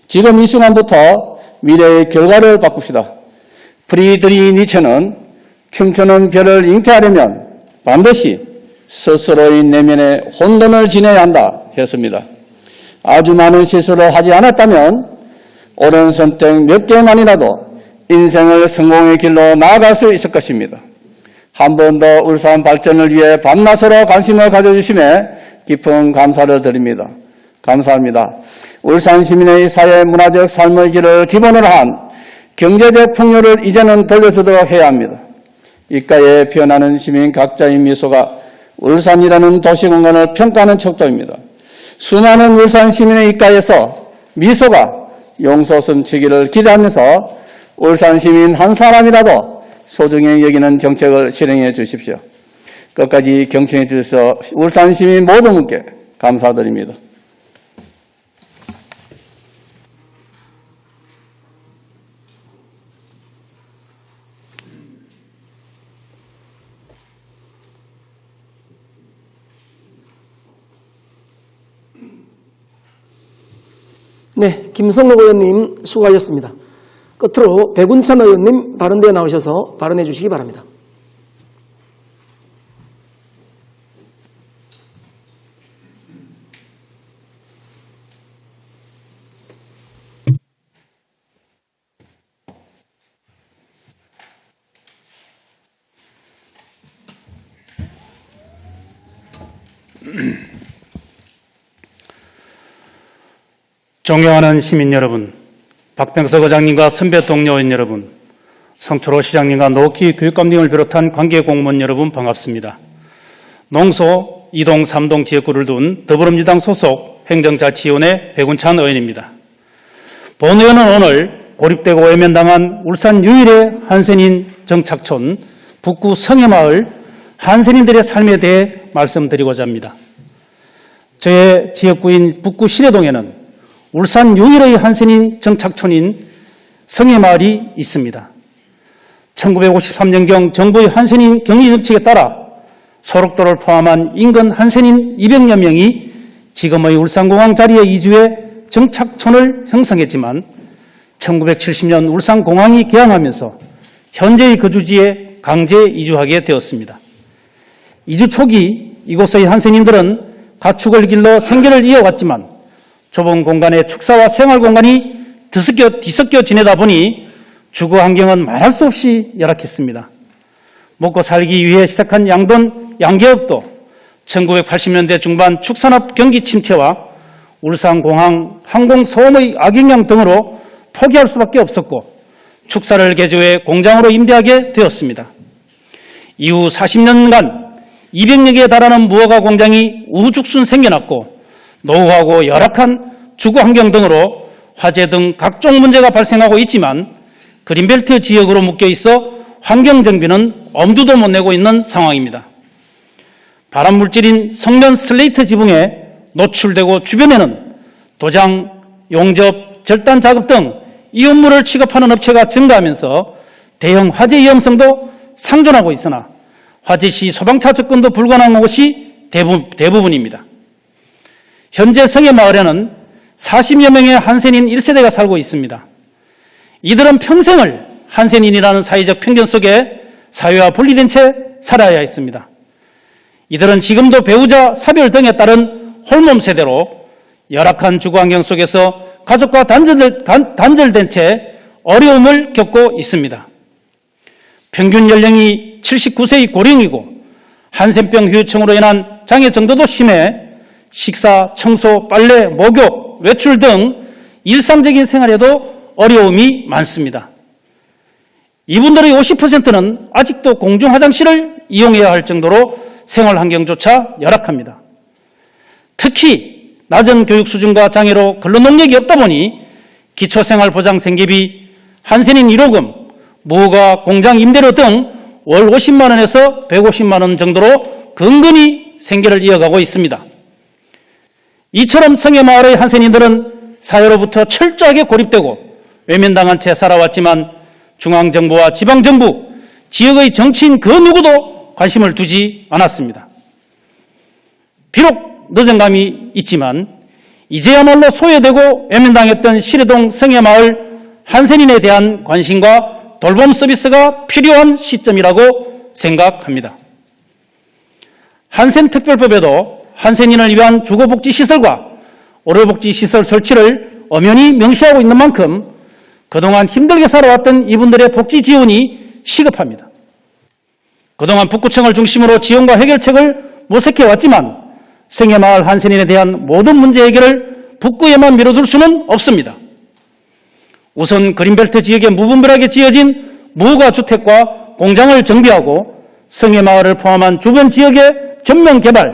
지금 이 순간부터 미래의 결과를 바꿉시다. 프리드리 니체는 춤추는 별을 잉태하려면 반드시 스스로의 내면에 혼돈을 지내야 한다 했습니다. 아주 많은 실수를 하지 않았다면 옳은 선택 몇 개만이라도 인생을 성공의 길로 나아갈 수 있을 것입니다. 한 번 더 울산 발전을 위해 밤낮으로 관심을 가져주심에 깊은 감사를 드립니다. 감사합니다. 울산 시민의 사회 문화적 삶의 질을 기본으로 한 경제적 풍요를 이제는 돌려주도록 해야 합니다. 입가에 피어나는 시민 각자의 미소가 울산이라는 도시공간을 평가하는 척도입니다. 수많은 울산 시민의 입가에서 미소가 용서 숨치기를 기대하면서 울산 시민 한 사람이라도 소중히 여기는 정책을 실행해 주십시오. 끝까지 경청해 주셔서 울산 시민 모든 분께 감사드립니다. 네, 김성록 의원님 수고하셨습니다. 끝으로 백운찬 의원님 발언대에 나오셔서 발언해 주시기 바랍니다. 존경하는 시민 여러분, 박병석 의장님과 선배 동료 의원 여러분, 성초로 시장님과 노키 교육감님을 비롯한 관계 공무원 여러분 반갑습니다. 농소 2동, 3동 지역구를 둔 더불어민주당 소속 행정자치위원회 백운찬 의원입니다. 본 의원은 오늘 고립되고 외면당한 울산 유일의 한센인 정착촌 북구 성해마을 한센인들의 삶에 대해 말씀드리고자 합니다. 저의 지역구인 북구 시래동에는 울산 유일의 한센인 정착촌인 성해마을이 있습니다. 1953년경 정부의 한센인 격리 정책에 따라 소록도를 포함한 인근 한센인 200여 명이 지금의 울산공항 자리에 이주해 정착촌을 형성했지만 1970년 울산공항이 개항하면서 현재의 거주지에 강제 이주하게 되었습니다. 이주 초기 이곳의 한센인들은 가축을 길러 생계를 이어왔지만 좁은 공간에 축사와 생활 공간이 뒤섞여 지내다 보니 주거 환경은 말할 수 없이 열악했습니다. 먹고 살기 위해 시작한 양개업도 1980년대 중반 축산업 경기 침체와 울산공항 항공소음의 악영향 등으로 포기할 수밖에 없었고 축사를 개조해 공장으로 임대하게 되었습니다. 이후 40년간 200여 개에 달하는 무허가 공장이 우후죽순 생겨났고 노후하고 열악한 주거 환경 등으로 화재 등 각종 문제가 발생하고 있지만 그린벨트 지역으로 묶여 있어 환경 정비는 엄두도 못 내고 있는 상황입니다. 발암물질인 성면 슬레이트 지붕에 노출되고 주변에는 도장, 용접, 절단 작업 등 이온물을 취급하는 업체가 증가하면서 대형 화재 위험성도 상존하고 있으나 화재 시 소방차 접근도 불가능한 곳이 대부분입니다. 현재 성해마을에는 40여 명의 한센인 1세대가 살고 있습니다. 이들은 평생을 한센인이라는 사회적 편견 속에 사회와 분리된 채 살아야 했습니다. 이들은 지금도 배우자 사별 등에 따른 홀몸 세대로 열악한 주거 환경 속에서 가족과 단절된 채 어려움을 겪고 있습니다. 평균 연령이 79세의 고령이고 한센병 후유증으로 인한 장애 정도도 심해 식사, 청소, 빨래, 목욕, 외출 등 일상적인 생활에도 어려움이 많습니다. 이분들의 50%는 아직도 공중 화장실을 이용해야 할 정도로 생활 환경조차 열악합니다. 특히 낮은 교육 수준과 장애로 근로 능력이 없다 보니 기초생활보장생계비, 한센인 1호금, 무허가 공장 임대료 등 월 50만 원에서 150만 원 정도로 근근히 생계를 이어가고 있습니다. 이처럼 성해마을의 한센인들은 사회로부터 철저하게 고립되고 외면당한 채 살아왔지만 중앙정부와 지방정부, 지역의 정치인 그 누구도 관심을 두지 않았습니다. 비록 늦은 감이 있지만 이제야말로 소외되고 외면당했던 시래동 성해마을 한센인에 대한 관심과 돌봄 서비스가 필요한 시점이라고 생각합니다. 한센특별법에도 한센인을 위한 주거복지시설과 의료복지시설 설치를 엄연히 명시하고 있는 만큼 그동안 힘들게 살아왔던 이분들의 복지 지원이 시급합니다. 그동안 북구청을 중심으로 지원과 해결책을 모색해왔지만 성해마을 한센인에 대한 모든 문제 해결을 북구에만 미뤄둘 수는 없습니다. 우선 그린벨트 지역에 무분별하게 지어진 무허가 주택과 공장을 정비하고 성해마을을 포함한 주변 지역의 전면 개발,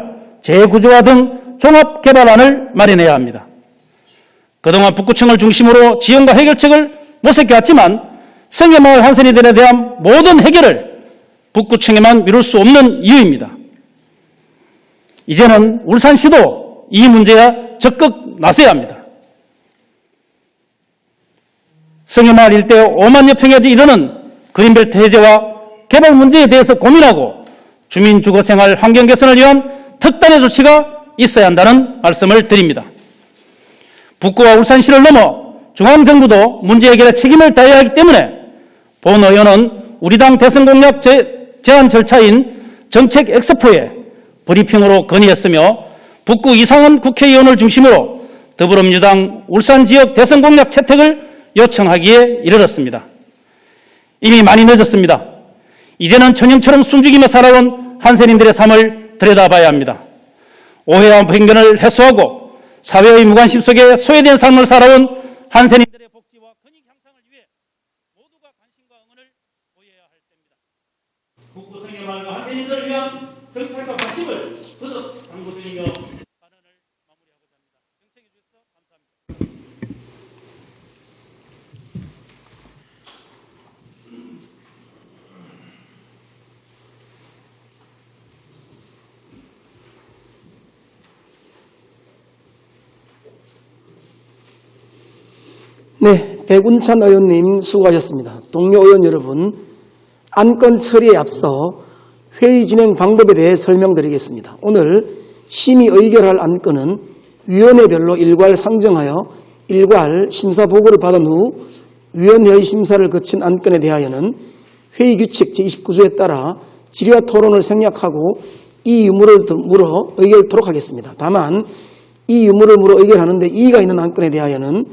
재구조화 등 종합 개발안을 마련해야 합니다. 그동안 북구청을 중심으로 지원과 해결책을 모색해왔지만 성해마을 한센인들에 대한 모든 해결을 북구청에만 미룰 수 없는 이유입니다. 이제는 울산시도 이 문제에 적극 나서야 합니다. 성해마을 일대 5만여 평에 이르는 그린벨트 해제와 개발 문제에 대해서 고민하고 주민 주거생활 환경 개선을 위한 특단의 조치가 있어야 한다는 말씀을 드립니다. 북구와 울산시를 넘어 중앙정부도 문제 해결에 책임을 다해야 하기 때문에 본 의원은 우리 당 대선 공약 제안 절차인 정책 엑스포에 브리핑으로 건의했으며 북구 이상은 국회의원을 중심으로 더불어민주당 울산 지역 대선 공약 채택을 요청하기에 이르렀습니다. 이미 많이 늦었습니다. 이제는 천형처럼 숨죽이며 살아온 한센인들의 삶을 들여다봐야 합니다. 오해와 편견을 해소하고 사회의 무관심 속에 소외된 삶을 살아온 한센인들의 복지와 권익 향상을 위해 모두가 관심과 응원을 보여야 할 때입니다. 북구 성해마을과 한센인들을 위한 정책과 관심을 거듭 당부드리며 발언을 마무리하고자 합니다. 정책해 주셔서 감사합니다. 네, 백운찬 의원님 수고하셨습니다. 동료 의원 여러분, 안건 처리에 앞서 회의 진행 방법에 대해 설명드리겠습니다. 오늘 심의 의결할 안건은 위원회별로 일괄 상정하여 일괄 심사 보고를 받은 후 위원회의 심사를 거친 안건에 대하여는 회의 규칙 제29조에 따라 질의와 토론을 생략하고 이 유무를 물어 의결토록 하겠습니다. 다만 이 유무를 물어 의결하는데 이의가 있는 안건에 대하여는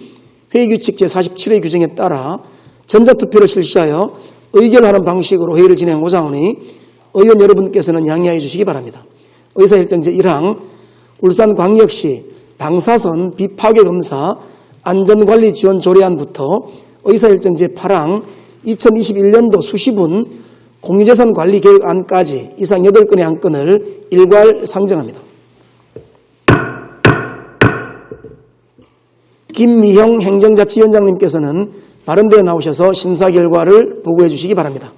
회의규칙 제47의 규정에 따라 전자투표를 실시하여 의결하는 방식으로 회의를 진행하고자 하오니 의원 여러분께서는 양해해 주시기 바랍니다. 의사일정 제1항 울산광역시 방사선 비파괴 검사 안전관리 지원 조례안부터 의사일정 제8항 2021년도 수시분 공유재산 관리 계획안까지 이상 8건의 안건을 일괄 상정합니다. 김미형 행정자치위원장님께서는 발언대에 나오셔서 심사 결과를 보고해 주시기 바랍니다.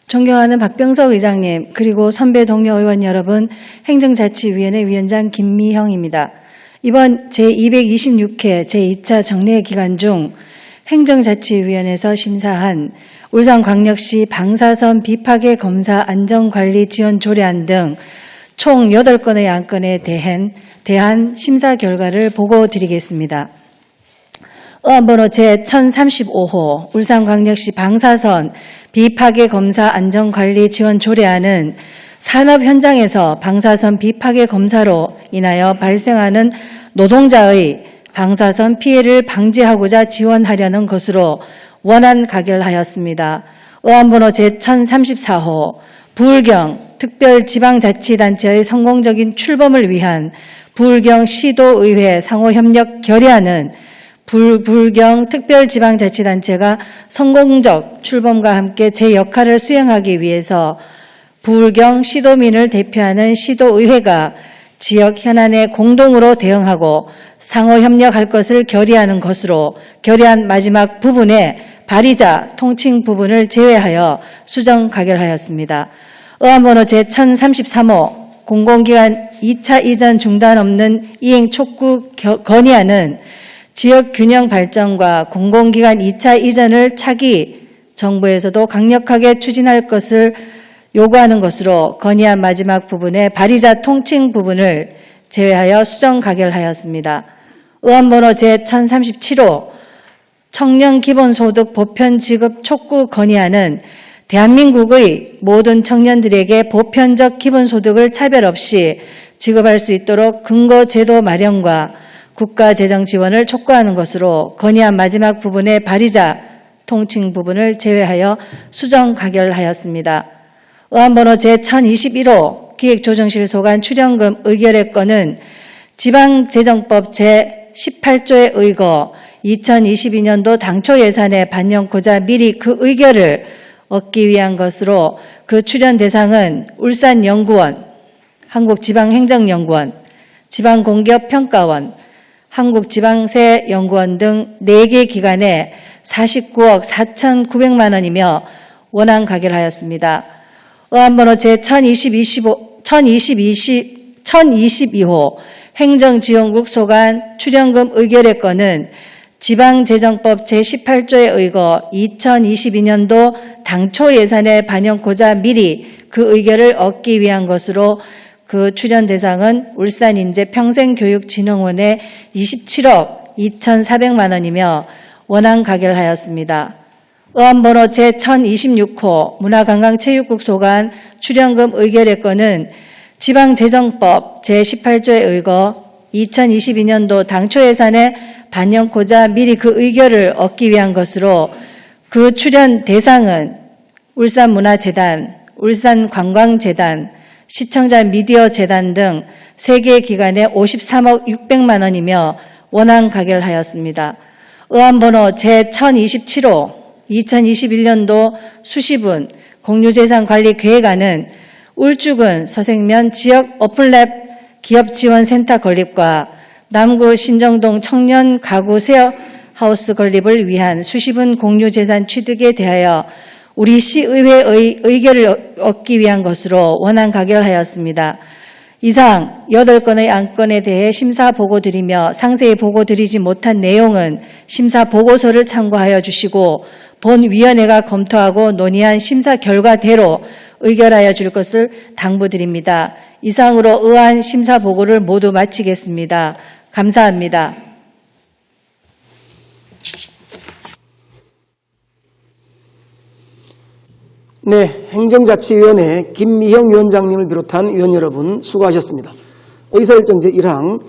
존경하는 박병석 의장님, 그리고 선배 동료 의원 여러분, 행정자치위원회 위원장 김미형입니다. 이번 제226회 제2차 정례 기간 중 행정자치위원회에서 심사한 울산광역시 방사선 비파괴 검사 안전관리 지원 조례안 등 총 8건의 안건에 대한 심사 결과를 보고 드리겠습니다. 의안번호 제1035호 울산광역시 방사선 비파괴 검사 안전관리 지원 조례안은 산업 현장에서 방사선 비파괴 검사로 인하여 발생하는 노동자의 방사선 피해를 방지하고자 지원하려는 것으로 원안 가결하였습니다. 의안번호 제1034호 부울경 특별지방자치단체의 성공적인 출범을 위한 부울경 시도의회 상호협력 결의안은 부울경 특별지방자치단체가 성공적 출범과 함께 제 역할을 수행하기 위해서 부울경 시도민을 대표하는 시도의회가 지역 현안에 공동으로 대응하고 상호협력할 것을 결의하는 것으로 결의안 마지막 부분에 발의자 통칭 부분을 제외하여 수정 가결하였습니다. 의안번호 제1033호 공공기관 2차 이전 중단 없는 이행 촉구 건의안은 지역 균형 발전과 공공기관 2차 이전을 차기 정부에서도 강력하게 추진할 것을 요구하는 것으로 건의안 마지막 부분에 발의자 통칭 부분을 제외하여 수정 가결하였습니다. 의안번호 제1037호 청년 기본소득 보편 지급 촉구 건의안은 대한민국의 모든 청년들에게 보편적 기본소득을 차별 없이 지급할 수 있도록 근거 제도 마련과 국가 재정 지원을 촉구하는 것으로 건의안 마지막 부분의 발의자 통칭 부분을 제외하여 수정 가결하였습니다. 의안번호 제1021호 기획조정실 소관 출연금 의결의 건은 지방재정법 제18조에 의거 2022년도 당초 예산에 반영코자 미리 그 의결을 얻기 위한 것으로 그 출연 대상은 울산연구원, 한국지방행정연구원, 지방공기업평가원, 한국지방세연구원 등 4개 기관에 49억 4,900만 원이며 원안 가결하였습니다. 의안번호 제1022호 행정지원국 소관 출연금 의결의 건은 지방재정법 제18조에 의거 2022년도 당초 예산에 반영코자 미리 그 의결을 얻기 위한 것으로 그 출연 대상은 울산인재평생교육진흥원의 27억 2,400만 원이며 원안 가결하였습니다. 의안번호 제1026호 문화관광체육국 소관 출연금 의결의 건은 지방재정법 제18조에 의거 2022년도 당초 예산에 반영코자 미리 그 의결을 얻기 위한 것으로 그 출연 대상은 울산문화재단, 울산관광재단, 시청자 미디어재단 등 3개 기관에 53억 600만 원이며 원안 가결하였습니다. 의안번호 제1027호 2021년도 수시분 공유재산관리계획안은 울주군 서생면 지역 오픈랩 기업지원센터 건립과 남구 신정동 청년 가구 쉐어하우스 건립을 위한 수시분 공유재산 취득에 대하여 우리 시의회의 의결을 얻기 위한 것으로 원안 가결하였습니다. 이상 8건의 안건에 대해 심사 보고 드리며 상세히 보고 드리지 못한 내용은 심사 보고서를 참고하여 주시고 본위원회가 검토하고 논의한 심사 결과대로 의결하여 줄 것을 당부드립니다. 이상으로 의안 심사 보고를 모두 마치겠습니다. 감사합니다. 네, 행정자치위원회 김미형 위원장님을 비롯한 위원 여러분 수고하셨습니다. 의사일정 제1항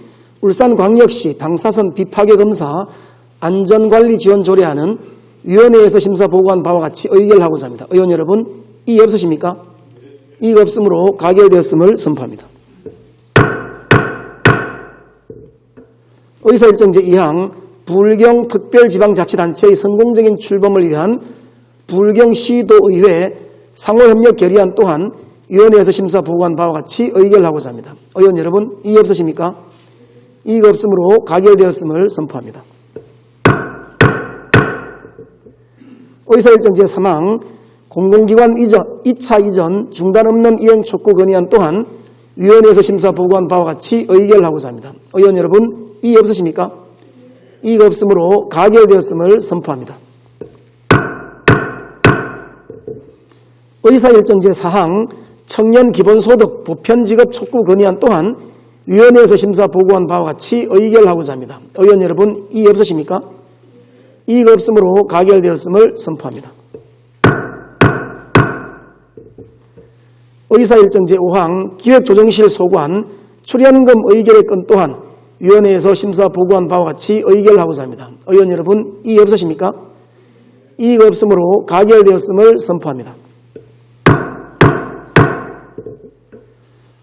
울산광역시 방사선 비파괴 검사 안전관리 지원 조례안은 위원회에서 심사 보고한 바와 같이 의결하고자 합니다. 의원 여러분, 이의 없으십니까? 이의 없으므로 가결되었음을 선포합니다. 의사일정 제2항 부울경 특별지방자치단체의 성공적인 출범을 위한 부울경 시도의회 상호협력 결의안 또한 위원회에서 심사 보고한 바와 같이 의결하고자 합니다. 의원 여러분, 이의 없으십니까? 이의가 없으므로 가결되었음을 선포합니다. 의사일정 제3항 공공기관 이전, 2차 이전 중단 없는 이행 촉구 건의안 또한 위원회에서 심사 보고한 바와 같이 의결하고자 합니다. 의원 여러분, 이의 없으십니까? 이의가 없으므로 가결되었음을 선포합니다. 의사일정 제4항 청년 기본소득 보편지급 촉구 건의안 또한 위원회에서 심사 보고한 바와 같이 의결하고자 합니다. 의원 여러분, 이의 없으십니까? 이의가 없으므로 가결되었음을 선포합니다. 의사일정 제5항 기획조정실 소관 출연금 의결의 건 또한 위원회에서 심사 보고한 바와 같이 의결하고자 합니다. 의원 여러분, 이의 없으십니까? 이의가 없으므로 가결되었음을 선포합니다.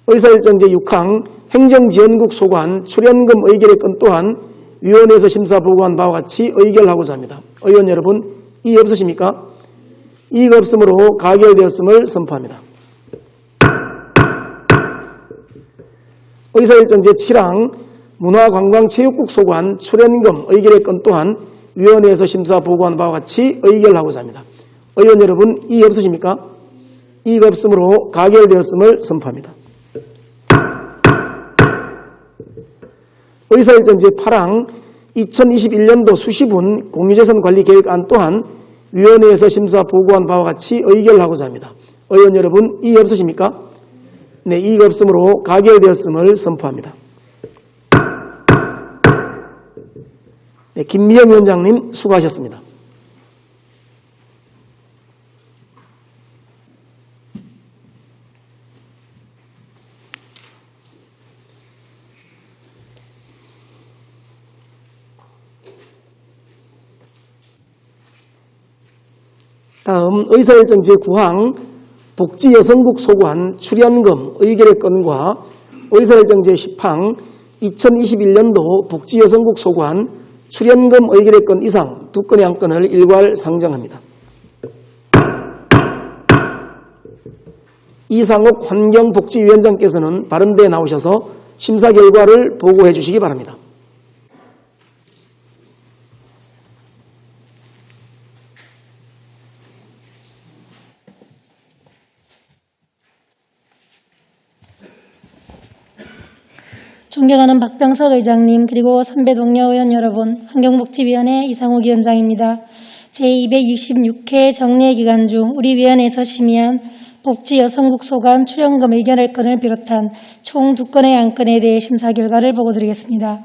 의사일정제 6항 행정지원국 소관 출연금 의결의 건 또한 위원회에서 심사 보고한 바와 같이 의결하고자 합니다. 의원 여러분, 이의 없으십니까? 이의가 없으므로 가결되었음을 선포합니다. 의사일정제 7항 문화관광체육국 소관 출연금 의결의 건 또한 위원회에서 심사 보고한 바와 같이 의결하고자 합니다. 의원 여러분, 이의 없으십니까? 이의가 없으므로 가결되었음을 선포합니다. 의사일정제 8항 2021년도 수시분 공유재산 관리 계획안 또한 위원회에서 심사 보고한 바와 같이 의결하고자 합니다. 의원 여러분, 이의 없으십니까? 네, 이의가 없으므로 가결되었음을 선포합니다. 네, 김미영 위원장님 수고하셨습니다. 다음 의사일정 제9항 복지여성국 소관 출연금 의결의 건과 의사일정 제10항 2021년도 복지여성국 소관 출연금 의결의 건 이상 두 건의 한 건을 일괄 상정합니다. 이상옥 환경복지위원장께서는 발언대에 나오셔서 심사 결과를 보고해 주시기 바랍니다. 존경하는 박병석 의장님, 그리고 선배 동료 의원 여러분, 환경복지위원회 이상욱 위원장입니다. 제266회 정례 기간 중 우리 위원회에서 심의한 복지여성국 소관 출연금 의결의 건을 비롯한 총 2건의 안건에 대해 심사 결과를 보고드리겠습니다.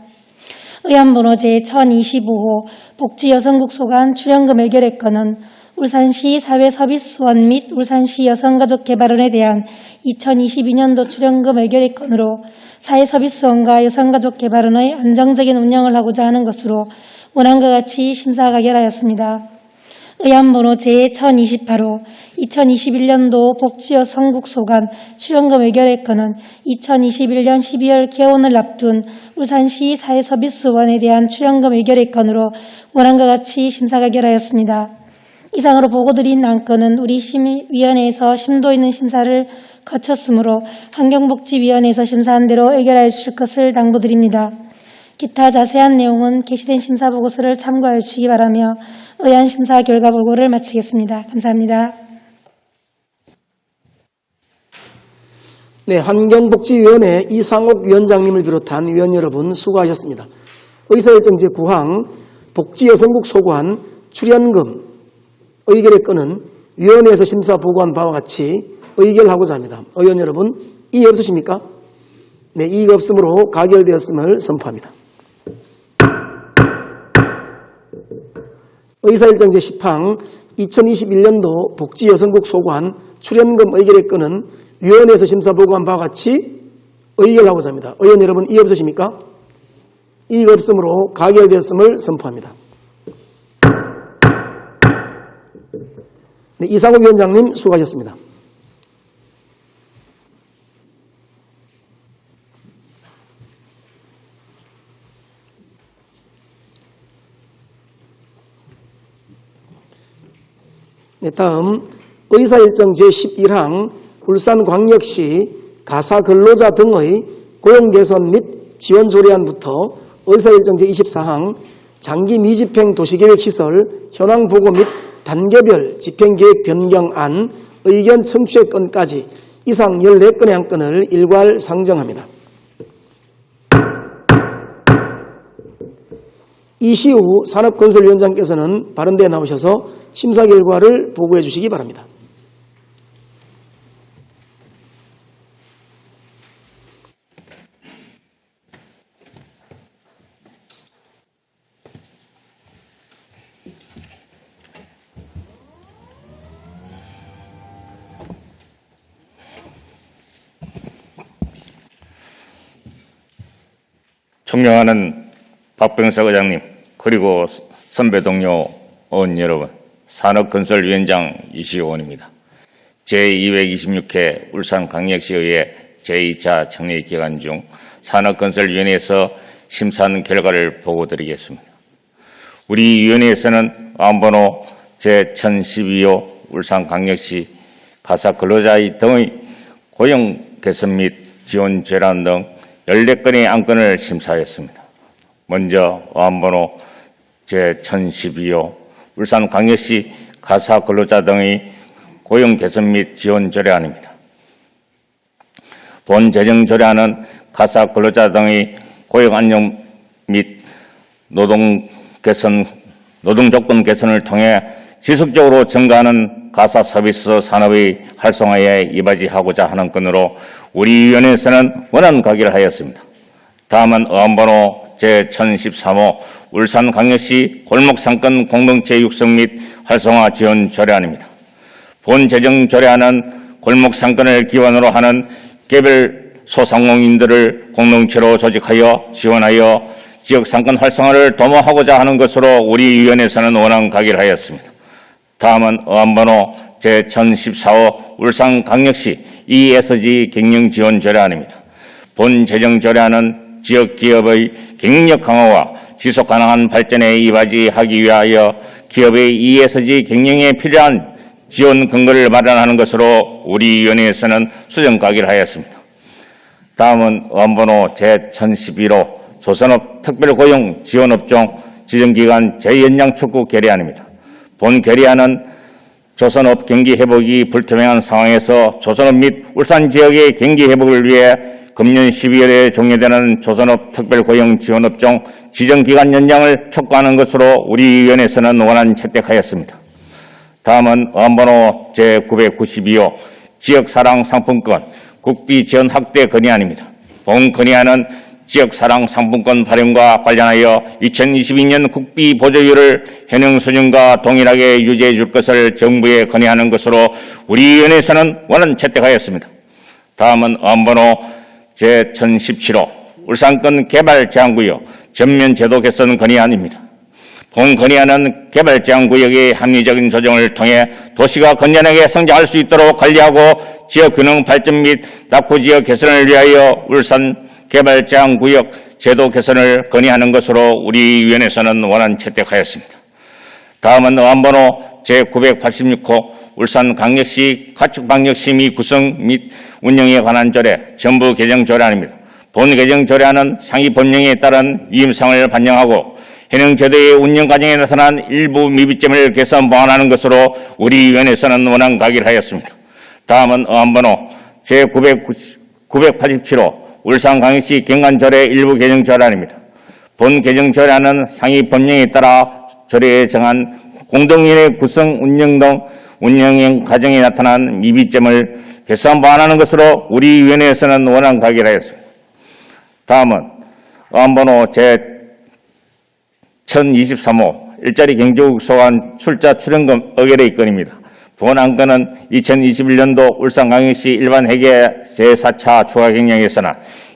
의안번호 제1025호 복지여성국 소관 출연금 의결의 건은 울산시 사회서비스원 및 울산시 여성가족개발원에 대한 2022년도 출연금 의결의 건으로 사회서비스원과 여성가족개발원의 안정적인 운영을 하고자 하는 것으로 원안과 같이 심사 가결하였습니다. 의안번호 제1028호 2021년도 복지여성국 소관 출연금 의결의 건은 2021년 12월 개원을 앞둔 울산시 사회서비스원에 대한 출연금 의결의 건으로 원안과 같이 심사 가결하였습니다. 이상으로 보고드린 안건은 우리 심의위원회에서 심도 있는 심사를 거쳤으므로 환경복지위원회에서 심사한 대로 의결하여 주실 것을 당부드립니다. 기타 자세한 내용은 게시된 심사보고서를 참고하여 주시기 바라며 의안 심사 결과 보고를 마치겠습니다. 감사합니다. 네, 환경복지위원회 이상옥 위원장님을 비롯한 위원 여러분 수고하셨습니다. 의사일정 제9항 복지여성국 소관 출연금 의결의 건은 위원회에서 심사 보고한 바와 같이 의결하고자 합니다. 의원 여러분, 이의 없으십니까? 네, 이의가 없으므로 가결되었음을 선포합니다. 의사일정 제10항 2021년도 복지여성국 소관 출연금 의결의 건은 위원회에서 심사 보고한 바와 같이 의결하고자 합니다. 의원 여러분, 이의 없으십니까? 이의가 없으므로 가결되었음을 선포합니다. 네, 이상욱 위원장님 수고하셨습니다. 네, 다음 의사일정 제11항 울산광역시 가사근로자 등의 고용개선 및 지원 조례안부터 의사일정 제24항 장기 미집행 도시계획시설 현황보고 및 단계별 집행계획 변경안 의견 청취의 건까지 이상 14건의 한 건을 일괄 상정합니다. 이시우 산업건설위원장께서는 발언대에 나오셔서 심사 결과를 보고해 주시기 바랍니다. 존경하는 박병석 의장님, 그리고 선배 동료 의원 여러분, 산업건설위원장 이시원입니다. 제226회 울산광역시의회 제2차 청리 기간 중 산업건설위원회에서 심사한 결과를 보고드리겠습니다. 우리 위원회에서는 안번호 제1012호 울산광역시 가사근로자 등의 고용 개선 및 지원 제란 등 14건의 안건을 심사했습니다. 먼저 안번호 제1012호 울산광역시 가사근로자 등의 고용 개선 및 지원 조례안입니다. 본 재정 조례안은 가사근로자 등의 고용 안녕 및 노동 조건 개선을 통해 지속적으로 증가하는 가사 서비스 산업의 활성화에 이바지하고자 하는 건으로 우리 위원회에서는 원안 가기를 하였습니다. 다음은 의안번호 제1013호 울산광역시 골목상권 공동체 육성 및 활성화 지원 조례안입니다. 본 재정 조례안은 골목상권을 기반으로 하는 개별 소상공인들을 공동체로 조직하여 지원하여 지역상권 활성화를 도모하고자 하는 것으로 우리 위원회에서는 원안 가기를 하였습니다. 다음은 의안번호 제1014호 울산광역시 ESG 경영 지원 조례안입니다. 본 재정 조례안은 지역 기업의 경영력 강화와 지속 가능한 발전에 이바지하기 위하여 기업의 ESG 경영에 필요한 지원 근거를 마련하는 것으로 우리 위원회에서는 수정 가기를 하였습니다. 다음은 의안번호 제1011호 조선업 특별고용 지원업종 지정기간 재연장 촉구 결의안입니다. 본 결의안은 조선업 경기 회복이 불투명한 상황에서 조선업 및 울산 지역의 경기 회복을 위해 금년 12월에 종료되는 조선업 특별고용 지원업종 지정기간 연장을 촉구하는 것으로 우리 위원회에서는 원안 채택하였습니다. 다음은 의안번호 제992호 지역사랑 상품권 국비 지원 확대 건의안입니다. 본 건의안은 지역사랑 상품권 발행과 관련하여 2022년 국비 보조율을 현행 수준과 동일하게 유지해 줄 것을 정부에 건의하는 것으로 우리 위원회에서는 원안 채택하였습니다. 다음은 의안번호 제1017호 울산권 개발 제한구역 전면 제도 개선 건의안입니다. 본 건의안은 개발 제한구역의 합리적인 조정을 통해 도시가 건전하게 성장할 수 있도록 관리하고 지역 균형 발전 및 낙후 지역 개선을 위하여 울산 개발 제한구역 제도 개선을 건의하는 것으로 우리 위원회에서는 원안 채택하였습니다. 다음은 의안번호 제986호 울산광역시 가축방역심의 구성 및 운영에 관한 조례 전부 개정 조례안입니다. 본 개정 조례안은 상위 법령에 따른 위임상을 반영하고 현행 제도의 운영 과정에 나타난 일부 미비점을 개선 보완하는 것으로 우리 위원회에서는 원안 가기를 하였습니다. 다음은 의안번호 제987호 울산광역시 경관조례 일부 개정 조례안입니다. 본 개정 조례안은 상위 법령에 따라 조례에 정한 공동위원회 구성 운영 등 운영 과정에 나타난 미비점을 개선 보완하는 것으로 우리 위원회에서는 원안 가기를 하였습니다. 다음은 의안번호 제1023호 일자리 경제국 소관 출자 출연금 의결의 건입니다. 본 안건은 2021년도 울산광역시 일반회계 제4차 추가경영 예산안,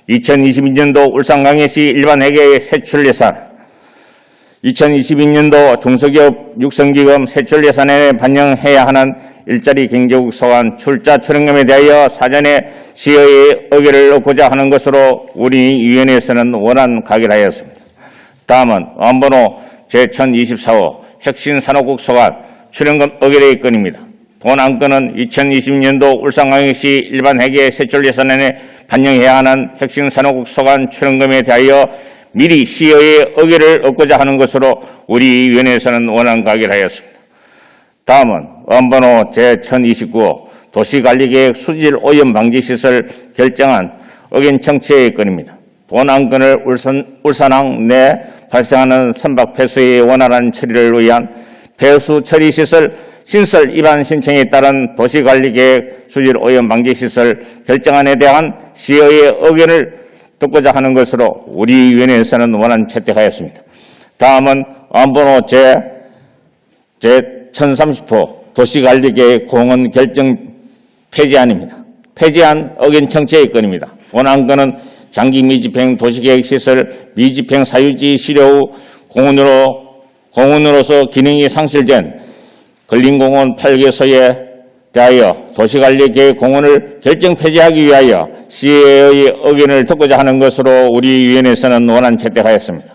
2022년도 울산광역시 일반회계 세출 예산, 2022년도 중소기업 육성기금 세출 예산에 반영해야 하는 일자리 경제국 소관 출자 출연금에 대하여 사전에 시의회 의결을 얻고자 하는 것으로 우리 위원회에서는 원안 가기를 하였습니다. 다음은 의안번호 제1024호 혁신산업국 소관 출연금 의결의 건입니다. 본 안건은 2020년도 울산광역시 일반회계 세출 예산안에 반영해야 하는 혁신산업국 소관 출연금에 대하여 미리 시의회 의결을 얻고자 하는 것으로 우리 위원회에서는 원안 가기를 하였습니다. 다음은 의안번호 제1029호 도시관리계획 수질 오염 방지시설 결정안 의견 청취의 건입니다. 본 안건을 울산항 내 발생하는 선박 폐수의 원활한 처리를 위한 폐수 처리 시설 신설 입안 신청에 따른 도시관리계획 수질 오염 방지시설 결정안에 대한 시의회 의견을 듣고자 하는 것으로 우리 위원회에서는 원안 채택하였습니다. 다음은 의안번호 제1030호 도시관리계획 공원 결정 폐지안입니다. 폐지안 의견 청취의 건입니다. 본 안건은 장기 미집행 도시계획시설 미집행 사유지 실효 후 공원으로서 기능이 상실된 근린공원 8개소에 대하여 도시관리계획공원을 결정 폐지하기 위하여 시의회의 의견을 듣고자 하는 것으로 우리 위원회에서는 원안 채택하였습니다.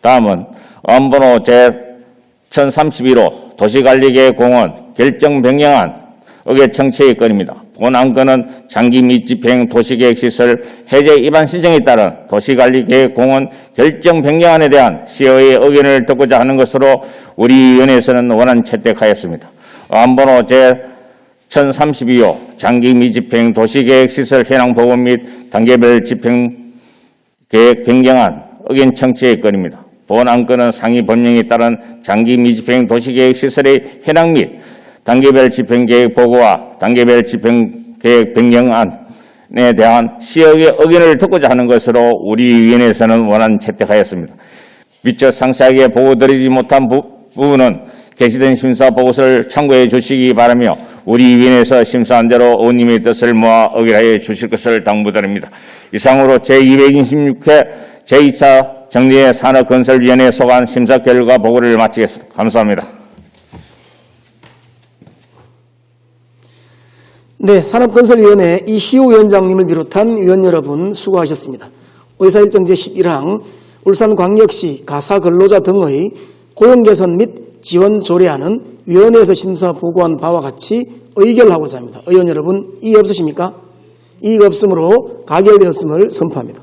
다음은 안번호 제1032호 도시관리계획공원 결정 변경안 의결 청취의 건입니다. 본 안건은 장기 및 집행 도시계획시설 해제 위반 신청에 따른 도시관리계획공원 결정 변경안에 대한 시의회의 의견을 듣고자 하는 것으로 우리 위원회에서는 원안 채택하였습니다. 안번호 제1032호 장기 미집행 도시계획시설 현황 보고 및 단계별 집행계획 변경안 의견 청취의 건입니다. 본 안건은 상위 법령에 따른 장기 미집행 도시계획시설의 현황 및 단계별 집행계획 보고와 단계별 집행계획 변경안에 대한 시의회의 의견을 듣고자 하는 것으로 우리 위원회에서는 원안 채택하였습니다. 미처 상세하게 보고드리지 못한 부분은 게시된 심사 보고서를 참고해 주시기 바라며 우리 위원회에서 심사한 대로 의원님의 뜻을 모아 의결하여 주실 것을 당부드립니다. 이상으로 제226회 제2차 정리의 산업건설위원회 소관 심사 결과 보고를 마치겠습니다. 감사합니다. 네, 산업건설위원회 이시우 위원장님을 비롯한 위원 여러분 수고하셨습니다. 의사일정 제11항 울산광역시 가사근로자 등의 고용개선 및 지원 조례안은 위원회에서 심사 보고한 바와 같이 의결하고자 합니다. 의원 여러분, 이의 없으십니까? 이의가 없으므로 가결되었음을 선포합니다.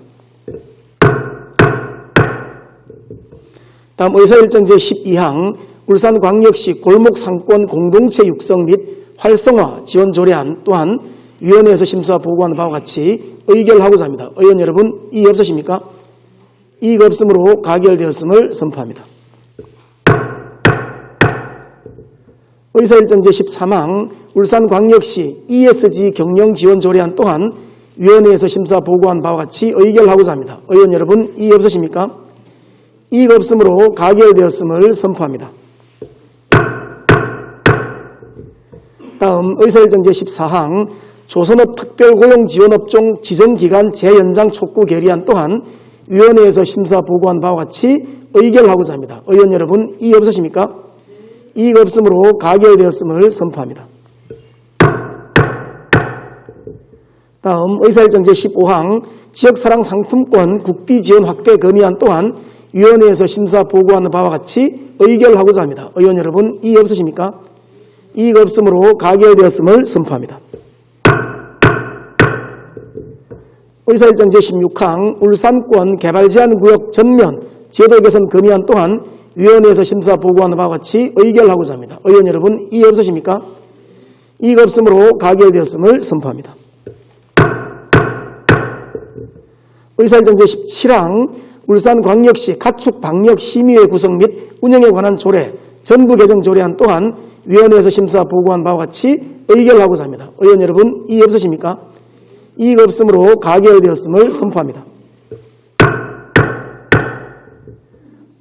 다음 의사일정 제12항 울산광역시 골목상권 공동체 육성 및 활성화 지원 조례안 또한 위원회에서 심사 보고한 바와 같이 의결하고자 합니다. 의원 여러분, 이의 없으십니까? 이의가 없으므로 가결되었음을 선포합니다. 의사일정 제13항 울산광역시 ESG 경영 지원 조례안 또한 위원회에서 심사 보고한 바와 같이 의결하고자 합니다. 의원 여러분, 이의 없으십니까? 이의가 없으므로 가결되었음을 선포합니다. 다음 의사일정 제14항 조선업 특별고용지원업종 지정기간 재연장 촉구 결의안 또한 위원회에서 심사 보고한 바와 같이 의결하고자 합니다. 의원 여러분, 이의 없으십니까? 이의가 없으므로 가결되었음을 선포합니다. 다음 의사일정 제15항 지역사랑 상품권 국비 지원 확대 건의안 또한 위원회에서 심사 보고하는 바와 같이 의결하고자 합니다. 의원 여러분, 이의 없으십니까? 이의가 없으므로 가결되었음을 선포합니다. 의사일정 제16항 울산권 개발제한구역 전면 제도 개선 건의안 또한 위원회에서 심사 보고하는 바와 같이 의결하고자 합니다. 의원 여러분, 이의 없으십니까? 이의가 없으므로 가결되었음을 선포합니다. 의사일정 제17항 울산광역시 가축 방역 심의회 구성 및 운영에 관한 조례 전부 개정 조례안 또한 위원회에서 심사 보고한 바와 같이 의결하고자 합니다. 의원 여러분, 이의 없으십니까? 이의가 없으므로 가결되었음을 선포합니다.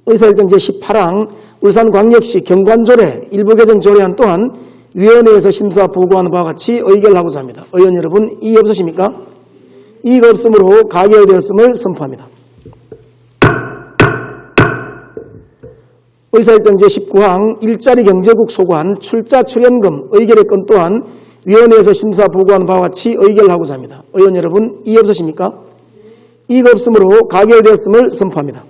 의사일정 제18항 울산광역시 경관조례 일부 개정 조례안 또한 위원회에서 심사 보고하는 바와 같이 의결하고자 합니다. 의원 여러분, 이의 없으십니까? 이의가 없으므로 가결되었음을 선포합니다. 의사일정 제19항 일자리 경제국 소관 출자 출연금 의결의 건 또한 위원회에서 심사 보고하는 바와 같이 의결하고자 합니다. 의원 여러분, 이의 없으십니까? 이의가 없으므로 가결되었음을 선포합니다.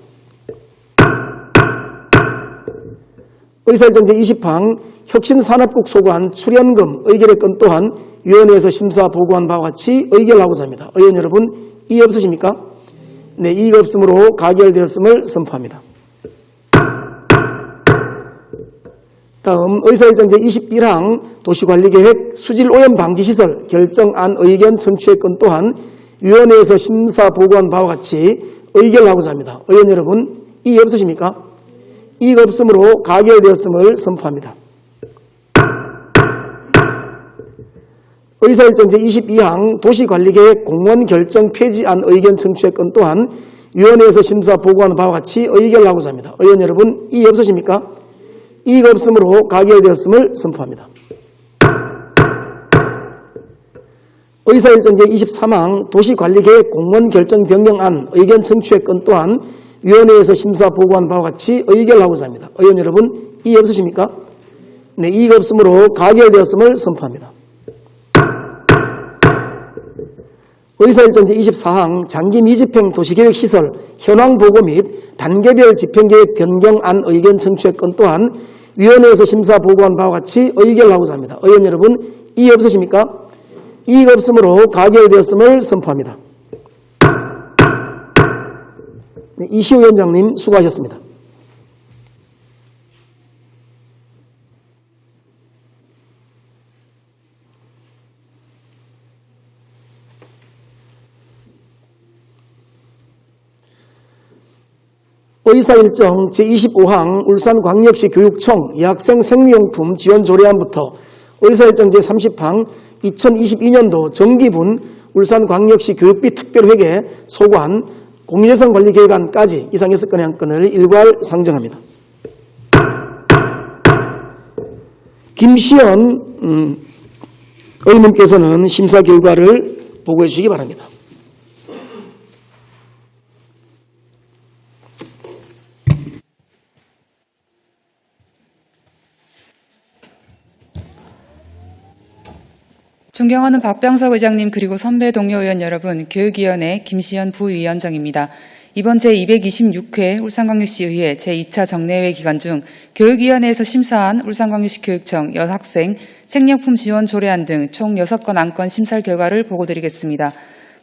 의사일정 제20항 혁신산업국 소관 출연금 의결의 건 또한 위원회에서 심사 보고한 바와 같이 의결하고자 합니다. 의원 여러분, 이의 없으십니까? 네, 이의가 없으므로 가결되었음을 선포합니다. 다음 의사일정 제21항 도시관리계획 수질오염 방지시설 결정안 의견 청취의 건 또한 위원회에서 심사 보고한 바와 같이 의결하고자 합니다. 의원 여러분, 이의 없으십니까? 이의가 없으므로 가결되었음을 선포합니다. 의사일정 제22항 도시관리계획 공무원 결정 폐지안 의견 청취의 건 또한 위원회에서 심사 보고하는 바와 같이 의결하고자 합니다. 의원 여러분, 이의 없으십니까? 이의가 없으므로 가결되었음을 선포합니다. 의사일정 제23항 도시관리계획 공무원 결정 변경안 의견 청취의 건 또한 위원회에서 심사 보고한 바와 같이 의결하고자 합니다. 의원 여러분, 이의 없으십니까? 네, 이의가 없으므로 가결되었음을 선포합니다. 의사일정 제24항 장기 미집행 도시계획시설 현황보고 및 단계별 집행계획 변경안 의견 청취의 건 또한 위원회에서 심사 보고한 바와 같이 의결하고자 합니다. 의원 여러분, 이의 없으십니까? 이의가 없으므로 가결되었음을 선포합니다. 네, 이시호 위원장님 수고하셨습니다. 의사일정 제25항 울산광역시 교육청 여학생 생리용품 지원 조례안부터 의사일정 제30항 2022년도 정기분 울산광역시 교육비 특별회계 소관 공유재산관리계획안까지 이상 6건의 안건을 일괄 상정합니다. 김시연 의원님께서는 심사 결과를 보고해 주시기 바랍니다. 존경하는 박병석 의장님 그리고 선배 동료 의원 여러분, 교육위원회 김시연 부위원장입니다. 이번 제226회 울산광역시의회 제2차 정례회 기간 중 교육위원회에서 심사한 울산광역시 교육청 여학생 생리용품 지원 조례안 등 총 6건 안건 심사 결과를 보고드리겠습니다.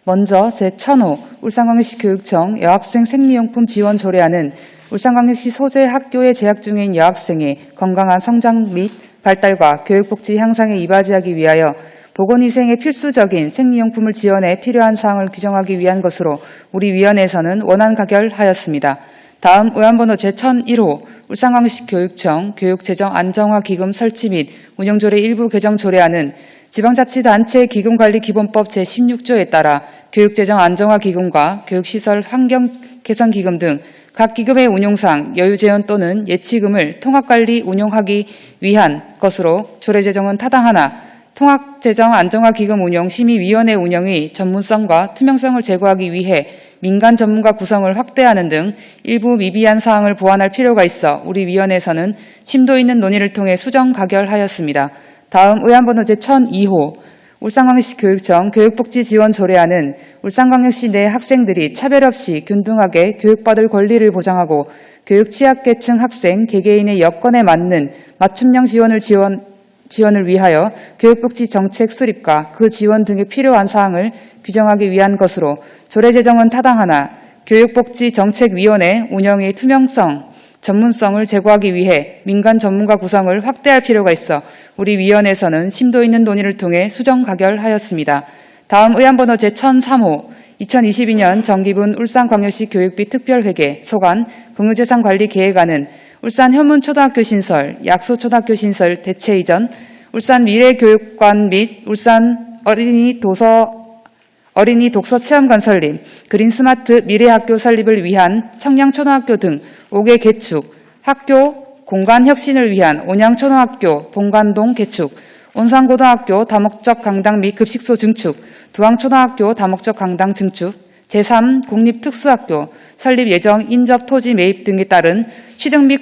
먼저 제1005 울산광역시 교육청 여학생 생리용품 지원 조례안은 울산광역시 소재 학교에 재학 중인 여학생의 건강한 성장 및 발달과 교육복지 향상에 이바지하기 위하여 보건위생에 필수적인 생리용품을 지원해 필요한 사항을 규정하기 위한 것으로 우리 위원회에서는 원안 가결하였습니다. 다음 의안번호 제1001호 울산광역시 교육청 교육재정안정화기금 설치 및 운영조례 일부 개정 조례안은 지방자치단체 기금관리기본법 제16조에 따라 교육재정안정화기금과 교육시설 환경개선기금 등 각 기금의 운용상 여유재원 또는 예치금을 통합관리 운용하기 위한 것으로 조례 제정은 타당하나 통합재정안정화기금 운영심의위원회 운영의 전문성과 투명성을 제고하기 위해 민간 전문가 구성을 확대하는 등 일부 미비한 사항을 보완할 필요가 있어 우리 위원회에서는 심도 있는 논의를 통해 수정 가결하였습니다. 다음 의안번호 제1002호 울산광역시 교육청 교육복지지원조례안은 울산광역시 내 학생들이 차별 없이 균등하게 교육받을 권리를 보장하고 교육 취약계층 학생 개개인의 여건에 맞는 맞춤형 지원을 위하여 교육복지 정책 수립과 그 지원 등에 필요한 사항을 규정하기 위한 것으로 조례 제정은 타당하나 교육복지정책위원회 운영의 투명성, 전문성을 제고하기 위해 민간 전문가 구성을 확대할 필요가 있어 우리 위원회에서는 심도 있는 논의를 통해 수정 가결하였습니다. 다음 의안번호 제1003호 2022년 정기분 울산광역시 교육비 특별회계 소관 공유재산관리계획안은 울산 현문초등학교 신설, 약소초등학교 신설 대체 이전, 울산 미래교육관 및 울산 어린이 독서 체험관 설립, 그린스마트 미래학교 설립을 위한 청량초등학교 등 5개 개축, 학교 공간 혁신을 위한 온양초등학교 본관동 개축, 온산고등학교 다목적 강당 및 급식소 증축, 두항초등학교 다목적 강당 증축, 제3 공립특수학교 설립 예정 인접 토지 매입 등에 따른 취득 및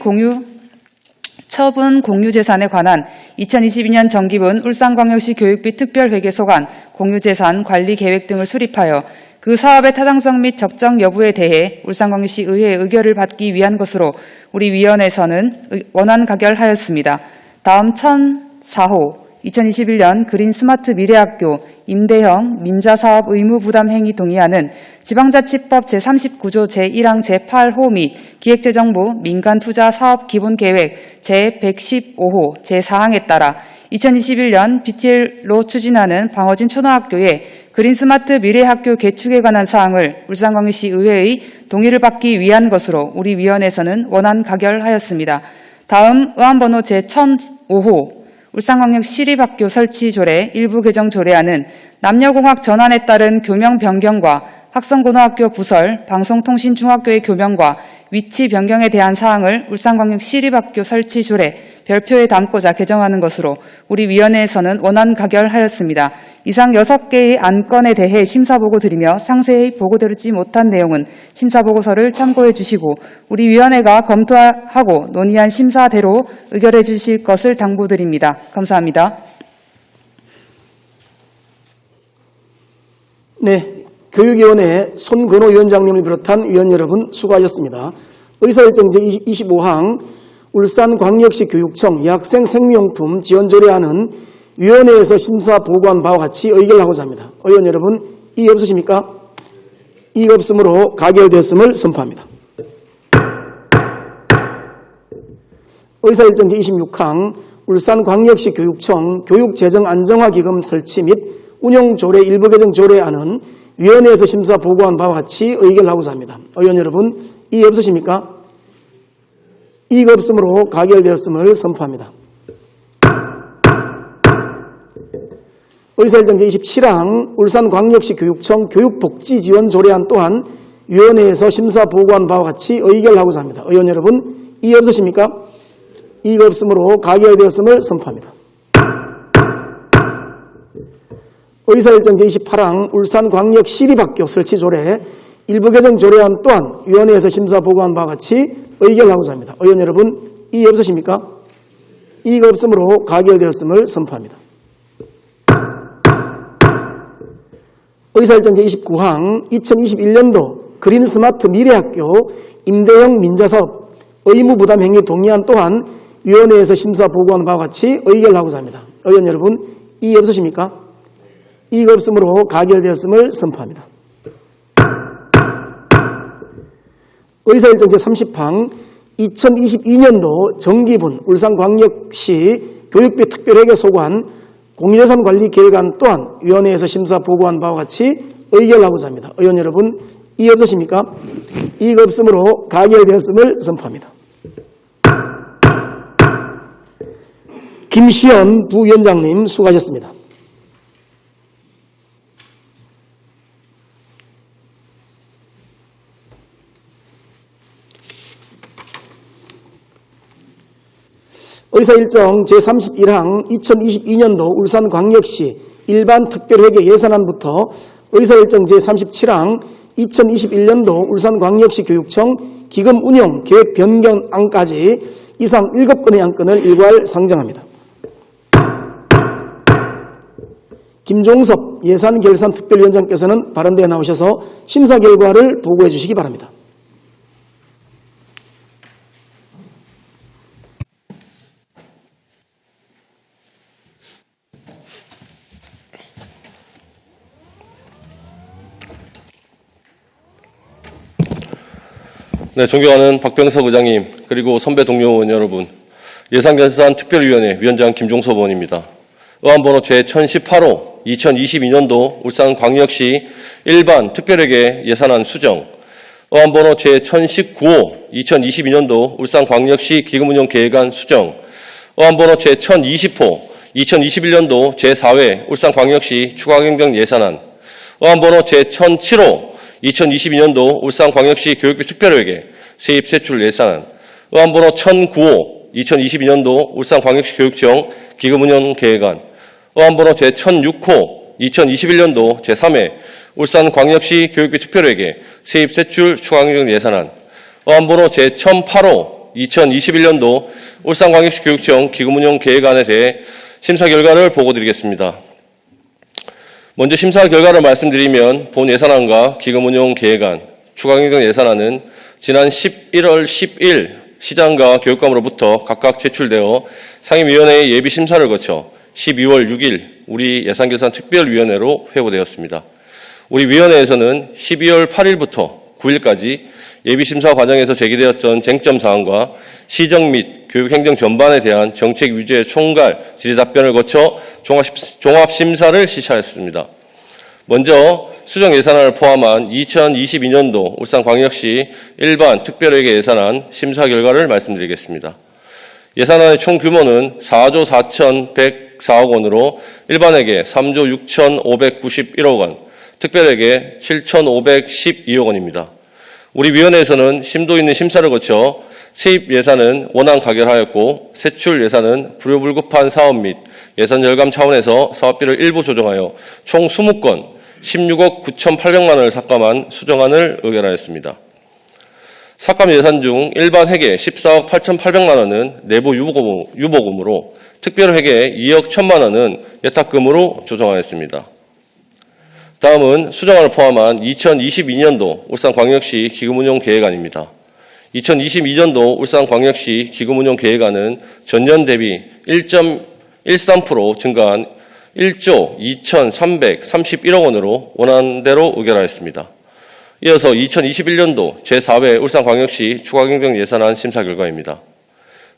처분 공유재산에 관한 2022년 정기분 울산광역시 교육비 특별회계 소관 공유재산 관리 계획 등을 수립하여 그 사업의 타당성 및 적정 여부에 대해 울산광역시 의회의 의결을 받기 위한 것으로 우리 위원회에서는 원안 가결하였습니다. 다음 1004호 2021년 그린스마트 미래학교 임대형 민자사업 의무부담 행위 동의안은 지방자치법 제39조 제1항 제8호 및 기획재정부 민간투자사업기본계획 제115호 제4항에 따라 2021년 BTL로 추진하는 방어진 초등학교의 그린스마트 미래학교 개축에 관한 사항을 울산광역시 의회의 동의를 받기 위한 것으로 우리 위원회에서는 원안 가결하였습니다. 다음 의안번호 제1005호 울산광역 시립학교 설치 조례 일부 개정 조례안은 남녀공학 전환에 따른 교명 변경과 학성고등학교 부설, 방송통신중학교의 교명과 위치 변경에 대한 사항을 울산광역 시립학교 설치 조례 별표에 담고자 개정하는 것으로 우리 위원회에서는 원안 가결하였습니다. 이상 6개의 안건에 대해 심사보고 드리며 상세히 보고드리지 못한 내용은 심사보고서를 참고해 주시고 우리 위원회가 검토하고 논의한 심사대로 의결해 주실 것을 당부드립니다. 감사합니다. 네, 교육위원회 손건호 위원장님을 비롯한 위원 여러분 수고하셨습니다. 의사일정 제25항 울산광역시 교육청 여학생 생리용품 지원 조례안은 위원회에서 심사 보고한 바와 같이 의결하고자 합니다. 의원 여러분, 이의 없으십니까? 이의 없으므로 가결되었음을 선포합니다. 의사일정 제26항 울산광역시 교육청 교육재정안정화기금 설치 및 운용조례 일부 개정 조례안은 위원회에서 심사 보고한 바와 같이 의결하고자 합니다. 의원 여러분, 이의 없으십니까? 이의가 없으므로 가결되었음을 선포합니다. 의사일정 제27항 울산광역시 교육청 교육복지지원 조례안 또한 위원회에서 심사 보고한 바와 같이 의결하고자 합니다. 의원 여러분, 이의 없으십니까? 이의가 없으므로 가결되었음을 선포합니다. 의사일정 제28항 울산광역 시립학교 설치 조례 일부 개정 조례안 또한 위원회에서 심사 보고한 바와 같이 의결하고자 합니다. 의원 여러분, 이의 없으십니까? 이의가 없으므로 가결되었음을 선포합니다. 의사일정 제29항 2021년도 그린 스마트 미래학교 임대형 민자사업 의무부담 행위 동의안 또한 위원회에서 심사 보고한 바와 같이 의결하고자 합니다. 의원 여러분, 이의 없으십니까? 이의가 없으므로 가결되었음을 선포합니다. 의사일정 제30항 2022년도 정기분 울산광역시 교육비 특별회계 소관 공유재산관리 계획안 또한 위원회에서 심사 보고한 바와 같이 의결하고자 합니다. 의원 여러분, 이의 없으십니까? 이의가 없으므로 가결되었음을 선포합니다. 김시연 부위원장님 수고하셨습니다. 의사일정 제31항 2022년도 울산광역시 일반특별회계 예산안부터 의사일정 제37항 2021년도 울산광역시 교육청 기금 운영 계획 변경안까지 이상 7건의 안건을 일괄 상정합니다. 김종섭 예산결산특별위원장께서는 발언대에 나오셔서 심사 결과를 보고해 주시기 바랍니다. 네, 존경하는 박병석 의장님, 그리고 선배 동료 의원 여러분, 예산결산특별위원회 위원장 김종섭 의원입니다. 의안번호 제1018호 2022년도 울산광역시 일반 특별회계 예산안 수정, 의안번호 제1019호 2022년도 울산광역시 기금운용 계획안 수정, 의안번호 제1020호 2021년도 제4회 울산광역시 추가경정 예산안, 의안번호 제1007호 2022년도 울산광역시 교육비 특별회계 세입 세출 예산안, 의안번호 1009호 2022년도 울산광역시 교육청 기금운용 계획안, 의안번호 제1006호 2021년도 제3회 울산광역시 교육비 특별회계 세입 세출 추가경정 예산안, 의안번호 제1008호 2021년도 울산광역시 교육청 기금운용 계획안에 대해 심사 결과를 보고드리겠습니다. 먼저 심사 결과를 말씀드리면 본 예산안과 기금운용 계획안, 추가경정 예산안은 지난 11월 10일 시장과 교육감으로부터 각각 제출되어 상임위원회의 예비심사를 거쳐 12월 6일 우리 예산결산특별위원회로 회부되었습니다. 우리 위원회에서는 12월 8일부터 9일까지 예비심사 과정에서 제기되었던 쟁점사항과 시정 및 교육행정 전반에 대한 정책 위주의 총괄 질의답변을 거쳐 종합심사를 실시하였습니다. 먼저 수정 예산안을 포함한 2022년도 울산광역시 일반 특별회계 예산안 심사 결과를 말씀드리겠습니다. 예산안의 총 규모는 4조 4,104억 원으로 일반회계 3조 6,591억 원, 특별회계 7,512억 원입니다. 우리 위원회에서는 심도 있는 심사를 거쳐 세입 예산은 원안 가결하였고 세출 예산은 불효불급한 사업 및 예산 절감 차원에서 사업비를 일부 조정하여 총 20건 16억 9,800만 원을 삭감한 수정안을 의결하였습니다. 삭감 예산 중 일반 회계 14억 8,800만 원은 내부 유보금으로 특별 회계 2억 1,000만 원은 예탁금으로 조정하였습니다. 다음은 수정안을 포함한 2022년도 울산광역시 기금운용 계획안입니다. 2022년도 울산광역시 기금운용 계획안은 전년 대비 1.13% 증가한 1조 2,331억 원으로 원안대로 의결하였습니다. 이어서 2021년도 제4회 울산광역시 추가경정 예산안 심사 결과입니다.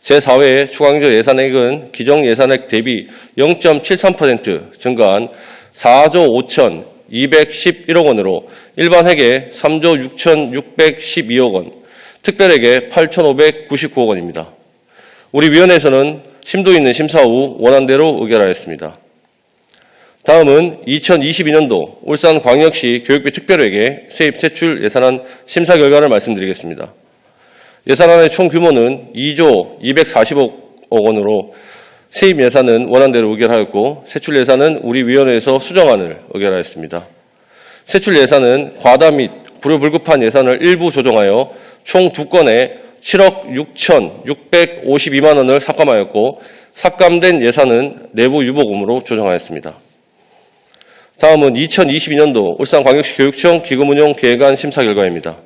제4회 추가경정 예산액은 기정 예산액 대비 0.73% 증가한 4조 5,211억 원으로 일반 회계 3조 6,612억 원, 특별회계 8,599억 원입니다. 우리 위원회에서는 심도 있는 심사 후 원안대로 의결하였습니다. 다음은 2022년도 울산광역시 교육비 특별회계 세입 세출 예산안 심사 결과를 말씀드리겠습니다. 예산안의 총 규모는 2조 240억 원으로 세입 예산은 원안대로 의결하였고 세출 예산은 우리 위원회에서 수정안을 의결하였습니다. 세출 예산은 과다 및 불효불급한 예산을 일부 조정하여 총 2건에 7억 6,652만 원을 삭감하였고 삭감된 예산은 내부 유보금으로 조정하였습니다. 다음은 2022년도 울산광역시 교육청 기금운용 계획안 심사 결과입니다.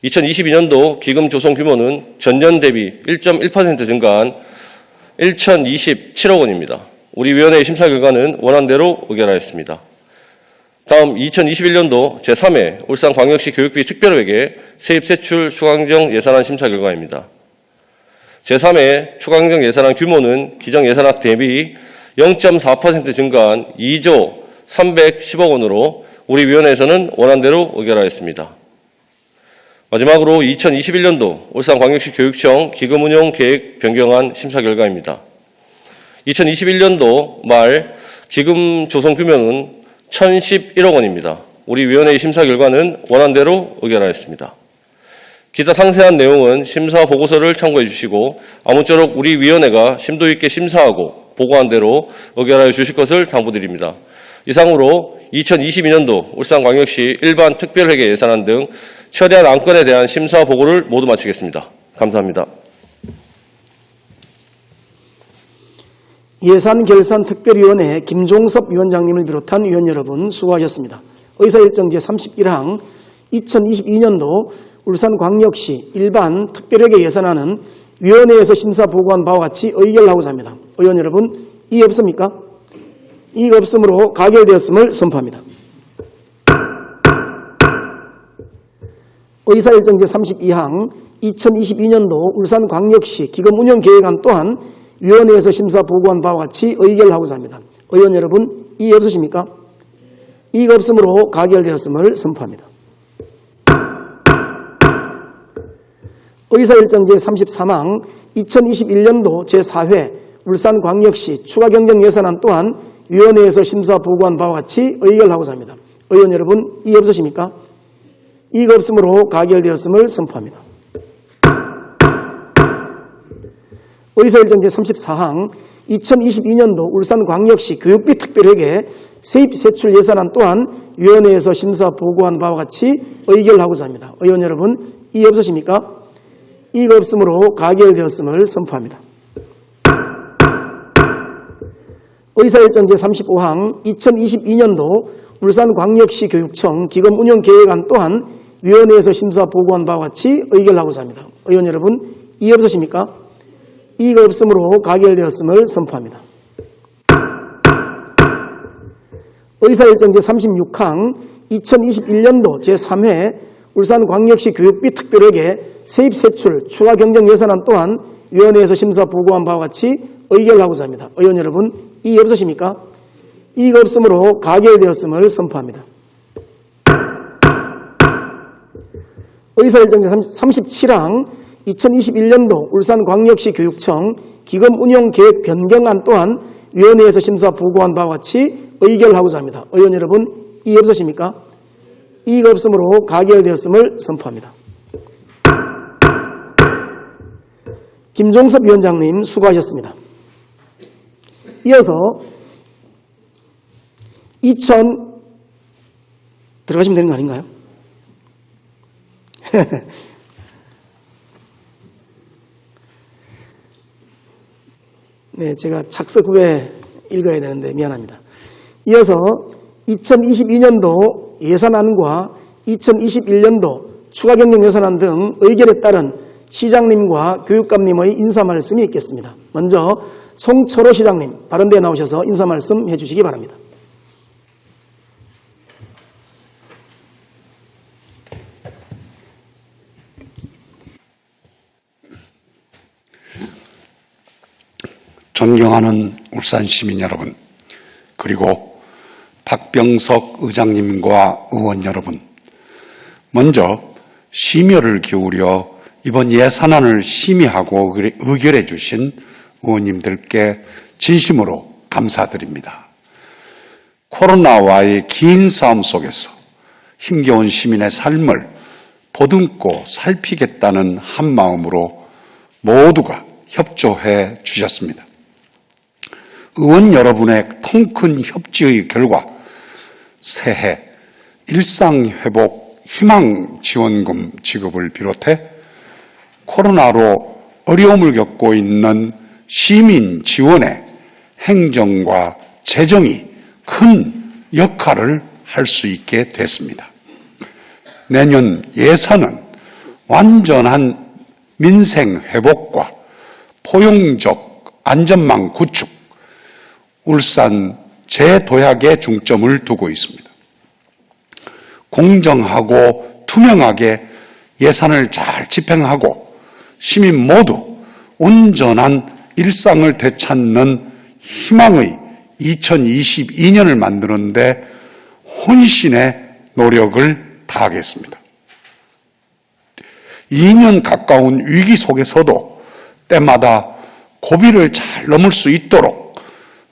2022년도 기금 조성 규모는 전년 대비 1.1% 증가한 1,027억 원입니다. 우리 위원회의 심사 결과는 원안대로 의결하였습니다. 다음 2021년도 제3회 울산광역시 교육비 특별회계 세입세출 추가경정 예산안 심사 결과입니다. 제3회 추가경정 예산안 규모는 기정 예산액 대비 0.4% 증가한 2조 310억 원으로 우리 위원회에서는 원안대로 의결하였습니다. 마지막으로 2021년도 울산광역시 교육청 기금운용 계획 변경안 심사 결과입니다. 2021년도 말 기금 조성 규모는 1,011억 원입니다. 우리 위원회의 심사 결과는 원안대로 의결하였습니다. 기타 상세한 내용은 심사 보고서를 참고해 주시고 아무쪼록 우리 위원회가 심도 있게 심사하고 보고한 대로 의결하여 주실 것을 당부드립니다. 이상으로 2022년도 울산광역시 일반 특별회계 예산안 등 처리한 안건에 대한 심사 보고를 모두 마치겠습니다. 감사합니다. 예산결산특별위원회 김종섭 위원장님을 비롯한 위원 여러분 수고하셨습니다. 의사일정 제31항 2022년도 울산광역시 일반 특별회계 예산안은 위원회에서 심사 보고한 바와 같이 의결하고자 합니다. 의원 여러분, 이의 없습니까? 이의가 없으므로 가결되었음을 선포합니다. 의사일정 제32항 2022년도 울산광역시 기금운용계획안 또한 위원회에서 심사 보고한 바와 같이 의결하고자 합니다. 의원 여러분, 이의 없으십니까? 이의가 없으므로 가결되었음을 선포합니다. 의사일정 제33항 2021년도 제4회 울산광역시 추가경정 예산안 또한 위원회에서 심사 보고한 바와 같이 의결하고자 합니다. 의원 여러분, 이의 없으십니까? 이의가 없으므로 가결되었음을 선포합니다. 의사일정 제34항 2022년도 울산광역시 교육비 특별회계 세입세출 예산안 또한 위원회에서 심사 보고한 바와 같이 의결하고자 합니다. 의원 여러분, 이의 없으십니까? 이의가 없으므로 가결되었음을 선포합니다. 의사일정 제35항 2022년도 울산광역시 교육청 기금운용계획안 또한 위원회에서 심사 보고한 바와 같이 의결하고자 합니다. 의원 여러분, 이의 없으십니까? 이의가 없으므로 가결되었음을 선포합니다. 의사일정 제36항 2021년도 제3회 울산광역시 교육비 특별회계 세입세출 추가경정 예산안 또한 위원회에서 심사 보고한 바와 같이 의결하고자 합니다. 의원 여러분, 이의 없으십니까? 이의가 없으므로 가결되었음을 선포합니다. 의사일정 제37항 2021년도 울산광역시 교육청 기금운용계획 변경안 또한 위원회에서 심사 보고한 바와 같이 의결하고자 합니다. 의원 여러분, 이의 없으십니까? 이의가 없으므로 가결되었음을 선포합니다. 김종섭 위원장님 수고하셨습니다. 이어서 들어가시면 되는 거 아닌가요? 네, 제가 착석 후에 읽어야 되는데 미안합니다. 이어서 2022년도 예산안과 2021년도 추가 경정 예산안 등 의결에 따른 시장님과 교육감님의 인사 말씀이 있겠습니다. 먼저 송철호 시장님 바른대에 나오셔서 인사 말씀 해주시기 바랍니다. 존경하는 울산 시민 여러분, 그리고 박병석 의장님과 의원 여러분, 먼저 심혈을 기울여 이번 예산안을 심의하고 의결해 주신 의원님들께 진심으로 감사드립니다. 코로나와의 긴 싸움 속에서 힘겨운 시민의 삶을 보듬고 살피겠다는 한마음으로 모두가 협조해 주셨습니다. 의원 여러분의 통큰 협치의 결과 새해 일상회복 희망지원금 지급을 비롯해 코로나로 어려움을 겪고 있는 시민 지원에 행정과 재정이 큰 역할을 할 수 있게 됐습니다. 내년 예산은 완전한 민생 회복과 포용적 안전망 구축, 울산 재도약에 중점을 두고 있습니다. 공정하고 투명하게 예산을 잘 집행하고 시민 모두 온전한 일상을 되찾는 희망의 2022년을 만드는 데 혼신의 노력을 다하겠습니다. 2년 가까운 위기 속에서도 때마다 고비를 잘 넘을 수 있도록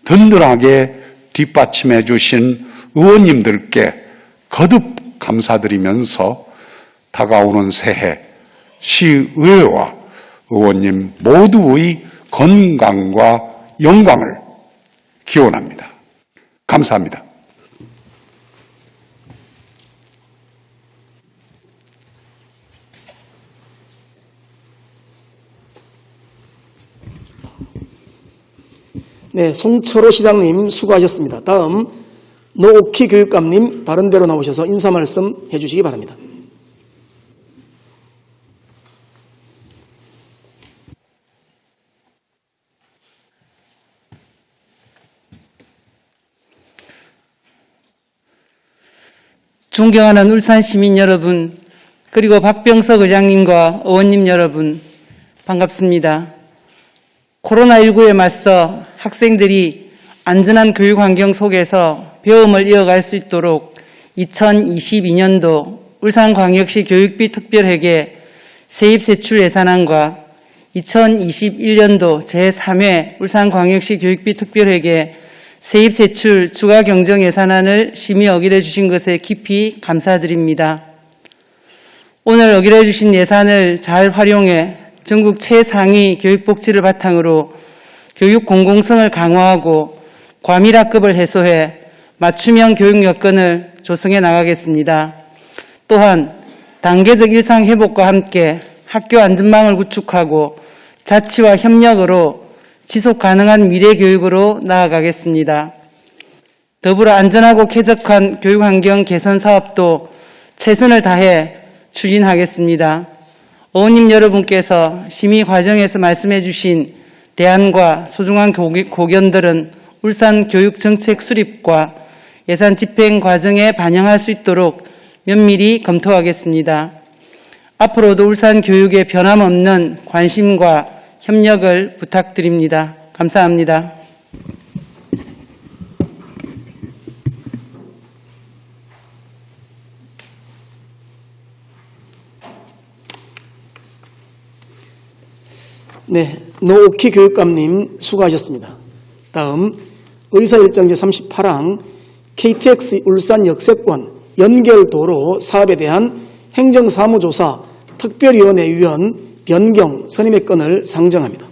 든든하게 뒷받침해 주신 의원님들께 거듭 감사드리면서 다가오는 새해 시의회와 의원님 모두의 건강과 영광을 기원합니다. 감사합니다. 네, 송철호 시장님 수고하셨습니다. 다음 노옥희 교육감님 바른대로 나오셔서 인사 말씀 해주시기 바랍니다. 존경하는 울산 시민 여러분, 그리고 박병석 의장님과 의원님 여러분, 반갑습니다. 코로나19에 맞서 학생들이 안전한 교육 환경 속에서 배움을 이어갈 수 있도록 2022년도 울산광역시 교육비 특별회계 세입세출 예산안과 2021년도 제3회 울산광역시 교육비 특별회계 세입세출 추가 경정 예산안을 심의 의결해 주신 것에 깊이 감사드립니다. 오늘 의결해 주신 예산을 잘 활용해 전국 최상위 교육복지를 바탕으로 교육 공공성을 강화하고 과밀학급을 해소해 맞춤형 교육 여건을 조성해 나가겠습니다. 또한 단계적 일상 회복과 함께 학교 안전망을 구축하고 자치와 협력으로 지속 가능한 미래 교육으로 나아가겠습니다. 더불어 안전하고 쾌적한 교육 환경 개선 사업도 최선을 다해 추진하겠습니다. 의원님 여러분께서 심의 과정에서 말씀해 주신 대안과 소중한 고견들은 울산 교육정책 수립과 예산 집행 과정에 반영할 수 있도록 면밀히 검토하겠습니다. 앞으로도 울산 교육에 변함없는 관심과 협력을 부탁드립니다. 감사합니다. 네, 노옥희 교육감님 수고하셨습니다. 다음 의사일정 제38항 KTX 울산 역세권 연결도로 사업에 대한 행정사무조사 특별위원회 위원 변경, 선임의 건을 상정합니다.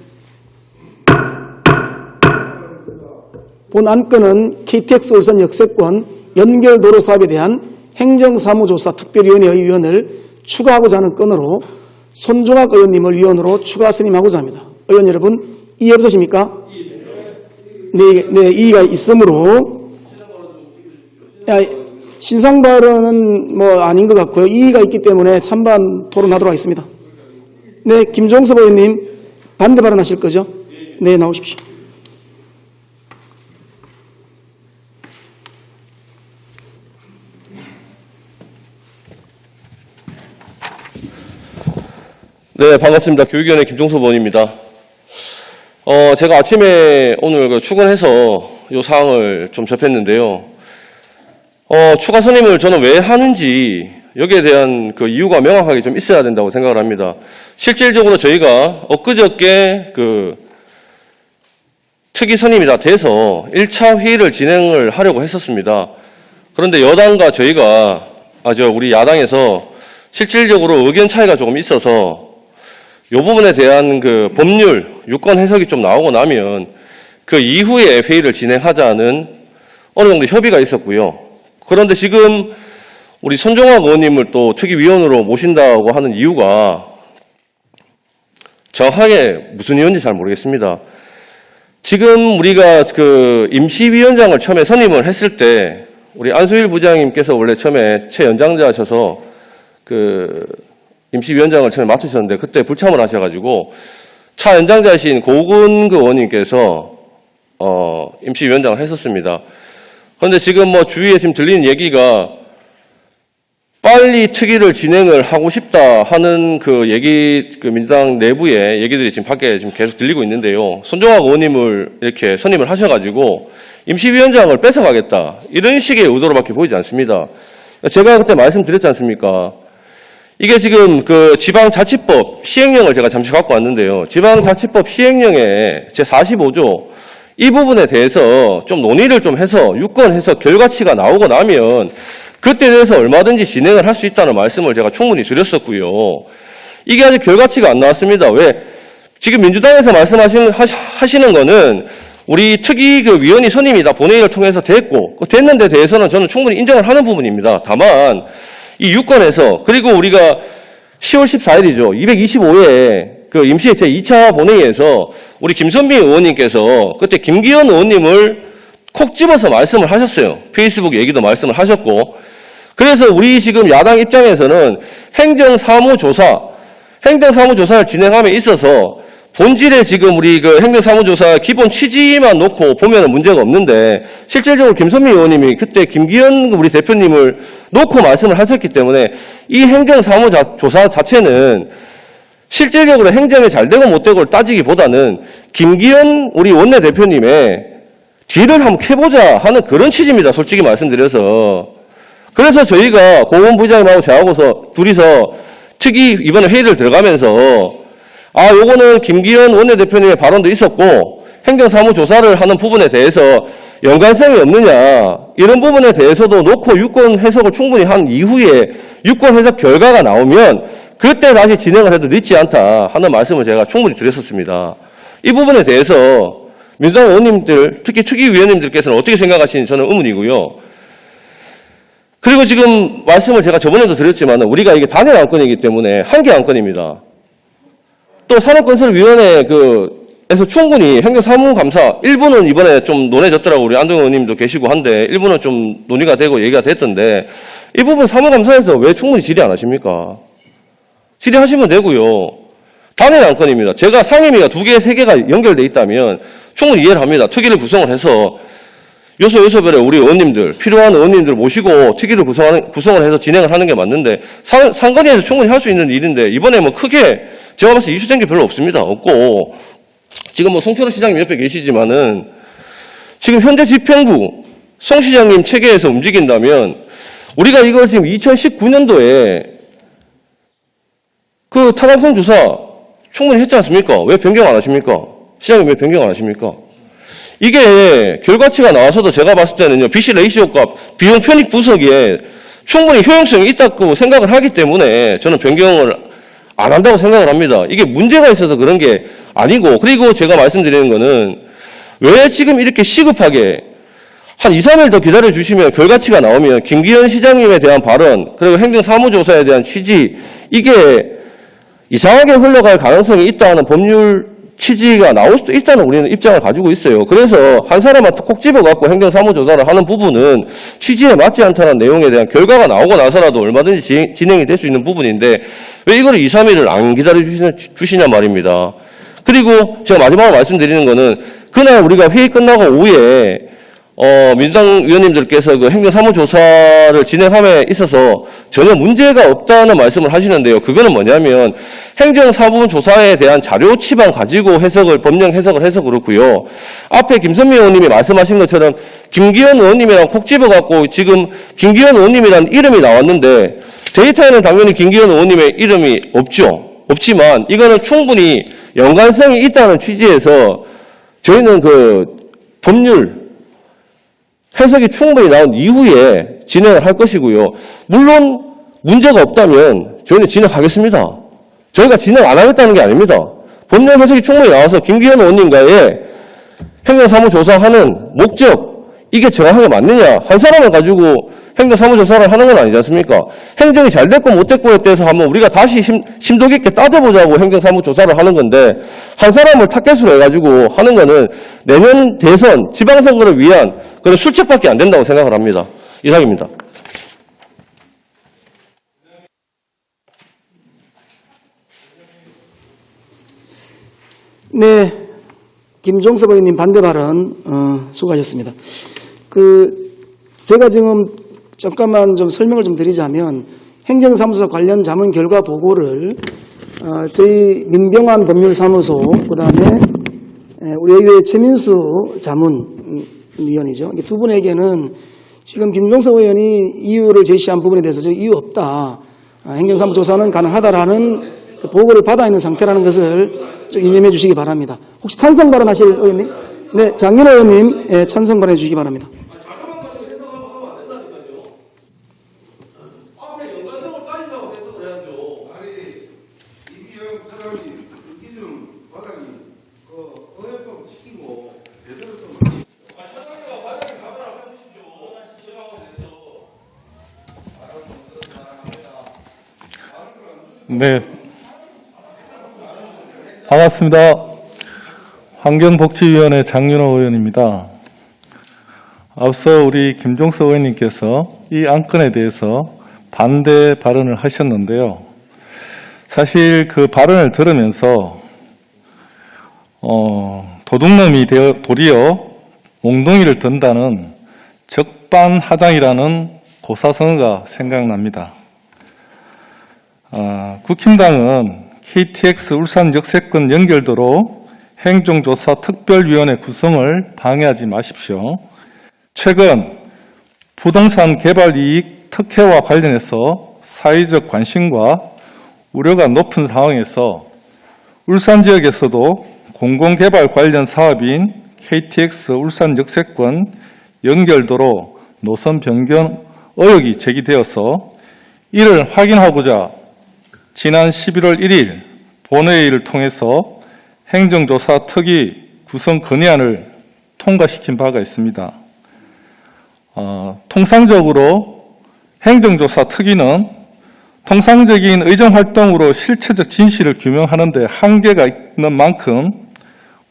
본 안건은 KTX 울산 역세권 연결도로 사업에 대한 행정사무조사 특별위원회의 위원을 추가하고자 하는 건으로 손종학 의원님을 위원으로 추가 선임하고자 합니다. 의원 여러분, 이의 없으십니까? 네, 이의가 있으므로 신상 발언은 아닌 것 같고요. 이의가 있기 때문에 찬반 토론하도록 하겠습니다. 네, 김종섭 의원님 반대 발언하실 거죠? 네, 나오십시오. 네, 반갑습니다. 교육위원회 김종섭 의원입니다. 제가 아침에 오늘 출근해서 이 사항을 좀 접했는데요. 추가 선임을 저는 왜 하는지 여기에 대한 그 이유가 명확하게 좀 있어야 된다고 생각을 합니다. 실질적으로 저희가 엊그저께 특위 선임이 다 돼서 1차 회의를 진행을 하려고 했었습니다. 그런데 여당과 저희가, 우리 야당에서 실질적으로 의견 차이가 조금 있어서 이 부분에 대한 그 법률, 유권 해석이 좀 나오고 나면 그 이후에 회의를 진행하자는 어느 정도 협의가 있었고요. 그런데 지금 우리 손종학 의원님을 또 특위위원으로 모신다고 하는 이유가 정확하게 무슨 이유인지 잘 모르겠습니다. 지금 우리가 그 임시위원장을 처음에 선임을 했을 때 우리 안수일 부장님께서 원래 처음에 최연장자셔서 임시위원장을 처음에 맡으셨는데 그때 불참을 하셔가지고 차연장자이신 고근그 의원님께서 임시위원장을 했었습니다. 그런데 지금 주위에 지금 들리는 얘기가 빨리 특위를 진행을 하고 싶다 하는 민주당 내부의 얘기들이 지금 밖에 지금 계속 들리고 있는데요. 손종학 의원님을 이렇게 선임을 하셔가지고 임시위원장을 뺏어가겠다 이런 식의 의도로밖에 보이지 않습니다. 제가 그때 말씀드렸지 않습니까? 이게 지금 지방자치법 시행령을 제가 잠시 갖고 왔는데요. 지방자치법 시행령의 제45조 이 부분에 대해서 좀 논의를 좀 해서 유권해서 결과치가 나오고 나면 그때 대해서 얼마든지 진행을 할 수 있다는 말씀을 제가 충분히 드렸었고요. 이게 아직 결과치가 안 나왔습니다. 왜? 지금 민주당에서 말씀하시는 거는 우리 특위 위원이 선임이 다 본회의를 통해서 됐고 됐는 데 대해서는 저는 충분히 인정을 하는 부분입니다. 다만 이 유권에서 그리고 우리가 10월 14일이죠. 225회 임시 제2차 본회의에서 우리 김선미 의원님께서 그때 김기현 의원님을 콕 집어서 말씀을 하셨어요. 페이스북 얘기도 말씀을 하셨고 그래서 우리 지금 야당 입장에서는 행정사무조사를 진행함에 있어서 본질에 지금 우리 행정사무조사 기본 취지만 놓고 보면 문제가 없는데 실질적으로 김선미 의원님이 그때 김기현 우리 대표님을 놓고 말씀을 하셨기 때문에 이 행정사무조사 자체는 실질적으로 행정이 잘 되고 못 되고를 따지기보다는 김기현 우리 원내대표님의 뒤를 한번 캐보자 하는 그런 취지입니다. 솔직히 말씀드려서. 그래서 저희가 고은 부장님하고 저하고서 둘이서 특위 이번에 회의를 들어가면서 요거는 김기현 원내대표님의 발언도 있었고 행정사무조사를 하는 부분에 대해서 연관성이 없느냐 이런 부분에 대해서도 놓고 유권 해석을 충분히 한 이후에 유권 해석 결과가 나오면 그때 다시 진행을 해도 늦지 않다 하는 말씀을 제가 충분히 드렸었습니다. 이 부분에 대해서 민주당 의원님들 특히 특위위원님들께서는 어떻게 생각하시는지 저는 의문이고요. 그리고 지금 말씀을 제가 저번에도 드렸지만 우리가 이게 단일 안건이기 때문에 한 개 안건입니다. 또 산업건설위원회에서 충분히 행정사무감사 일부는 이번에 좀 논해졌더라고 우리 안동 의원님도 계시고 한데 일부는 좀 논의가 되고 얘기가 됐던데 이 부분 사무감사에서 왜 충분히 질의 안 하십니까? 질의하시면 되고요. 단일 안건입니다. 제가 상임위가 2개, 3개가 연결돼 있다면 충분히 이해를 합니다. 특위를 구성을 해서 요소별에 우리 의원님들, 필요한 의원님들 모시고 특위를 구성을 해서 진행을 하는 게 맞는데 상건위에서 충분히 할 수 있는 일인데 이번에 크게 제가 봤을 때 이슈된 게 별로 없습니다. 없고 지금 송철호 시장님 옆에 계시지만은 지금 현재 집행부 송 시장님 체계에서 움직인다면 우리가 이걸 지금 2019년도에 타당성 조사 충분히 했지 않습니까? 왜 변경 안 하십니까? 시장님 왜 변경 안 하십니까? 이게 결과치가 나와서도 제가 봤을 때는요, BC 레이시오 값, 비용 편익 분석에 충분히 효용성이 있다고 생각을 하기 때문에 저는 변경을 안 한다고 생각을 합니다. 이게 문제가 있어서 그런 게 아니고, 그리고 제가 말씀드리는 거는 왜 지금 이렇게 시급하게 한 2, 3일 더 기다려 주시면 결과치가 나오면 김기현 시장님에 대한 발언, 그리고 행정사무조사에 대한 취지, 이게 이상하게 흘러갈 가능성이 있다는 법률 취지가 나올 수도 있다는 우리는 입장을 가지고 있어요. 그래서 한 사람한테 콕 집어갖고 행정사무조사를 하는 부분은 취지에 맞지 않다는 내용에 대한 결과가 나오고 나서라도 얼마든지 진행이 될 수 있는 부분인데 왜 이걸 2, 3일을 안 기다려 주시냐 말입니다. 그리고 제가 마지막으로 말씀드리는 거는 그날 우리가 회의 끝나고 오후에 민주당 의원님들께서 그 행정사무조사를 진행함에 있어서 전혀 문제가 없다는 말씀을 하시는데요. 그거는 뭐냐면 행정사무조사에 대한 자료치만 가지고 법령 해석을 해서 그렇고요. 앞에 김선미 의원님이 말씀하신 것처럼 김기현 의원님이랑 콕 집어갖고 지금 김기현 의원님이라는 이름이 나왔는데 데이터에는 당연히 김기현 의원님의 이름이 없지만 이거는 충분히 연관성이 있다는 취지에서 저희는 그 법률 해석이 충분히 나온 이후에 진행을 할 것이고요. 물론 문제가 없다면 저희는 진행하겠습니다. 저희가 진행 안 하겠다는 게 아닙니다. 법령 해석이 충분히 나와서 김기현 의원님과의 행정사무조사하는 목적, 이게 정확하게 맞느냐, 한 사람을 가지고 행정사무조사를 하는 건 아니지 않습니까? 행정이 잘 됐고 못 됐고에 대해서 한번 우리가 다시 심도 깊게 따져보자고 행정사무조사를 하는 건데 한 사람을 타겟으로 해가지고 하는 거는 내년 대선 지방선거를 위한 그런 술책밖에 안 된다고 생각을 합니다. 이상입니다. 네, 김종섭 의원님 반대 발언 수고하셨습니다. 제가 지금 잠깐만 좀 설명을 좀 드리자면 행정사무소 관련 자문 결과 보고를 저희 민병환 법률사무소 그다음에 우리 의회 최민수 자문위원이죠. 두 분에게는 지금 김종석 의원이 이유를 제시한 부분에 대해서 저 이유 없다. 행정사무조사는 가능하다라는 그 보고를 받아 있는 상태라는 것을 좀 유념해 주시기 바랍니다. 혹시 찬성 발언하실 의원님? 네, 장윤호 의원님 찬성 발언해 주시기 바랍니다. 네, 반갑습니다. 환경복지위원회 장윤호 의원입니다. 앞서 우리 김종석 의원님께서 이 안건에 대해서 반대 발언을 하셨는데요. 사실 그 발언을 들으면서 도둑놈이 도리어 몽둥이를 든다는 적반하장이라는 고사성어가 생각납니다. 국힘당은 KTX 울산 역세권 연결도로 행정조사 특별위원회 구성을 방해하지 마십시오. 최근 부동산 개발 이익 특혜와 관련해서 사회적 관심과 우려가 높은 상황에서 울산 지역에서도 공공개발 관련 사업인 KTX 울산 역세권 연결도로 노선 변경 의혹이 제기되어서 이를 확인하고자 지난 11월 1일 본회의를 통해서 행정조사 특위 구성 건의안을 통과시킨 바가 있습니다. 통상적으로 행정조사 특위는 통상적인 의정활동으로 실체적 진실을 규명하는 데 한계가 있는 만큼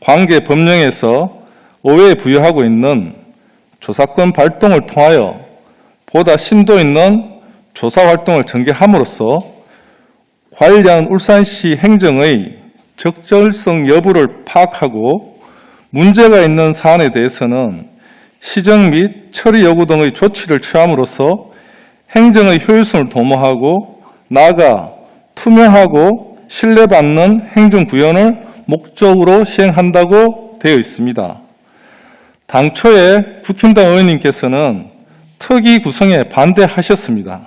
관계 법령에서 의회에 부여하고 있는 조사권 발동을 통하여 보다 심도 있는 조사활동을 전개함으로써 관련 울산시 행정의 적절성 여부를 파악하고 문제가 있는 사안에 대해서는 시정 및 처리 여부 등의 조치를 취함으로써 행정의 효율성을 도모하고 나아가 투명하고 신뢰받는 행정구현을 목적으로 시행한다고 되어 있습니다. 당초에 국힘당 의원님께서는 특위 구성에 반대하셨습니다.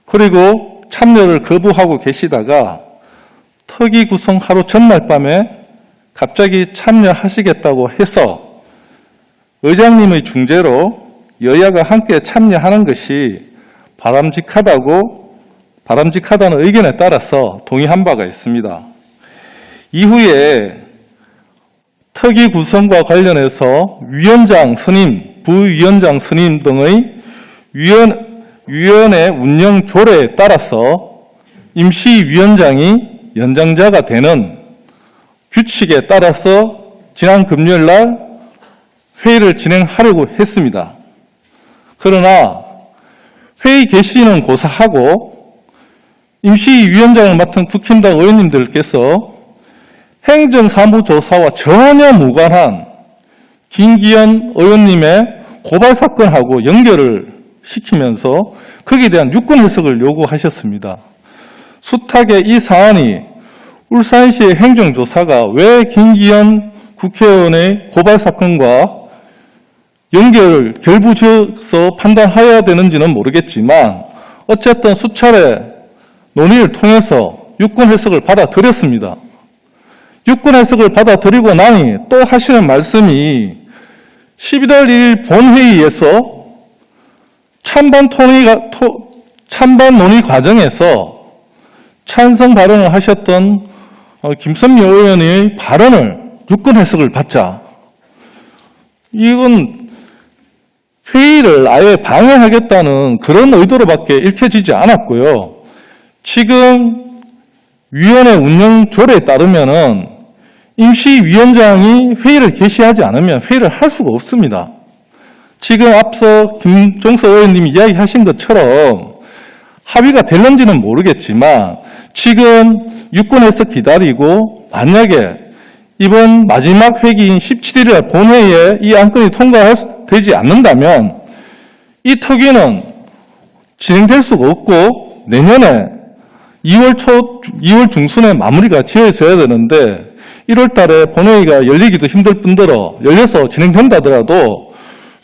그리고 참여를 거부하고 계시다가 특위 구성 하루 전날 밤에 갑자기 참여하시겠다고 해서 의장님의 중재로 여야가 함께 참여하는 것이 바람직하다고 바람직하다는 의견에 따라서 동의한 바가 있습니다. 이후에 특위 구성과 관련해서 위원장 선임, 부위원장 선임 등의 위원회 운영 조례에 따라서 임시위원장이 연장자가 되는 규칙에 따라서 지난 금요일 날 회의를 진행하려고 했습니다. 그러나 회의 개시는 고사하고 임시위원장을 맡은 국힘당 의원님들께서 행정사무조사와 전혀 무관한 김기현 의원님의 고발 사건하고 연결을 시키면서 거기에 대한 유권 해석을 요구하셨습니다. 숫하게 이 사안이 울산시의 행정조사가 왜 김기현 국회의원의 고발 사건과 연결을 결부지어서 판단해야 되는지는 모르겠지만 어쨌든 수차례 논의를 통해서 유권 해석을 받아들였습니다. 유권 해석을 받아들이고 나니 또 하시는 말씀이 11월 1일 본회의에서 찬반 논의 과정에서 찬성 발언을 하셨던 김선미 의원의 발언을 유권 해석을 받자. 이건 회의를 아예 방해하겠다는 그런 의도로밖에 읽혀지지 않았고요. 지금 위원회 운영 조례에 따르면은 임시위원장이 회의를 개시하지 않으면 회의를 할 수가 없습니다. 지금 앞서 김종서 의원님이 이야기하신 것처럼 합의가 될는지는 모르겠지만 지금 유권 해석 기다리고 만약에 이번 마지막 회기인 17일에 본회의에 이 안건이 통과되지 않는다면 이 특위는 진행될 수가 없고 내년에 2월 중순에 마무리가 지어져야 되는데 1월 달에 본회의가 열리기도 힘들 뿐더러 열려서 진행된다더라도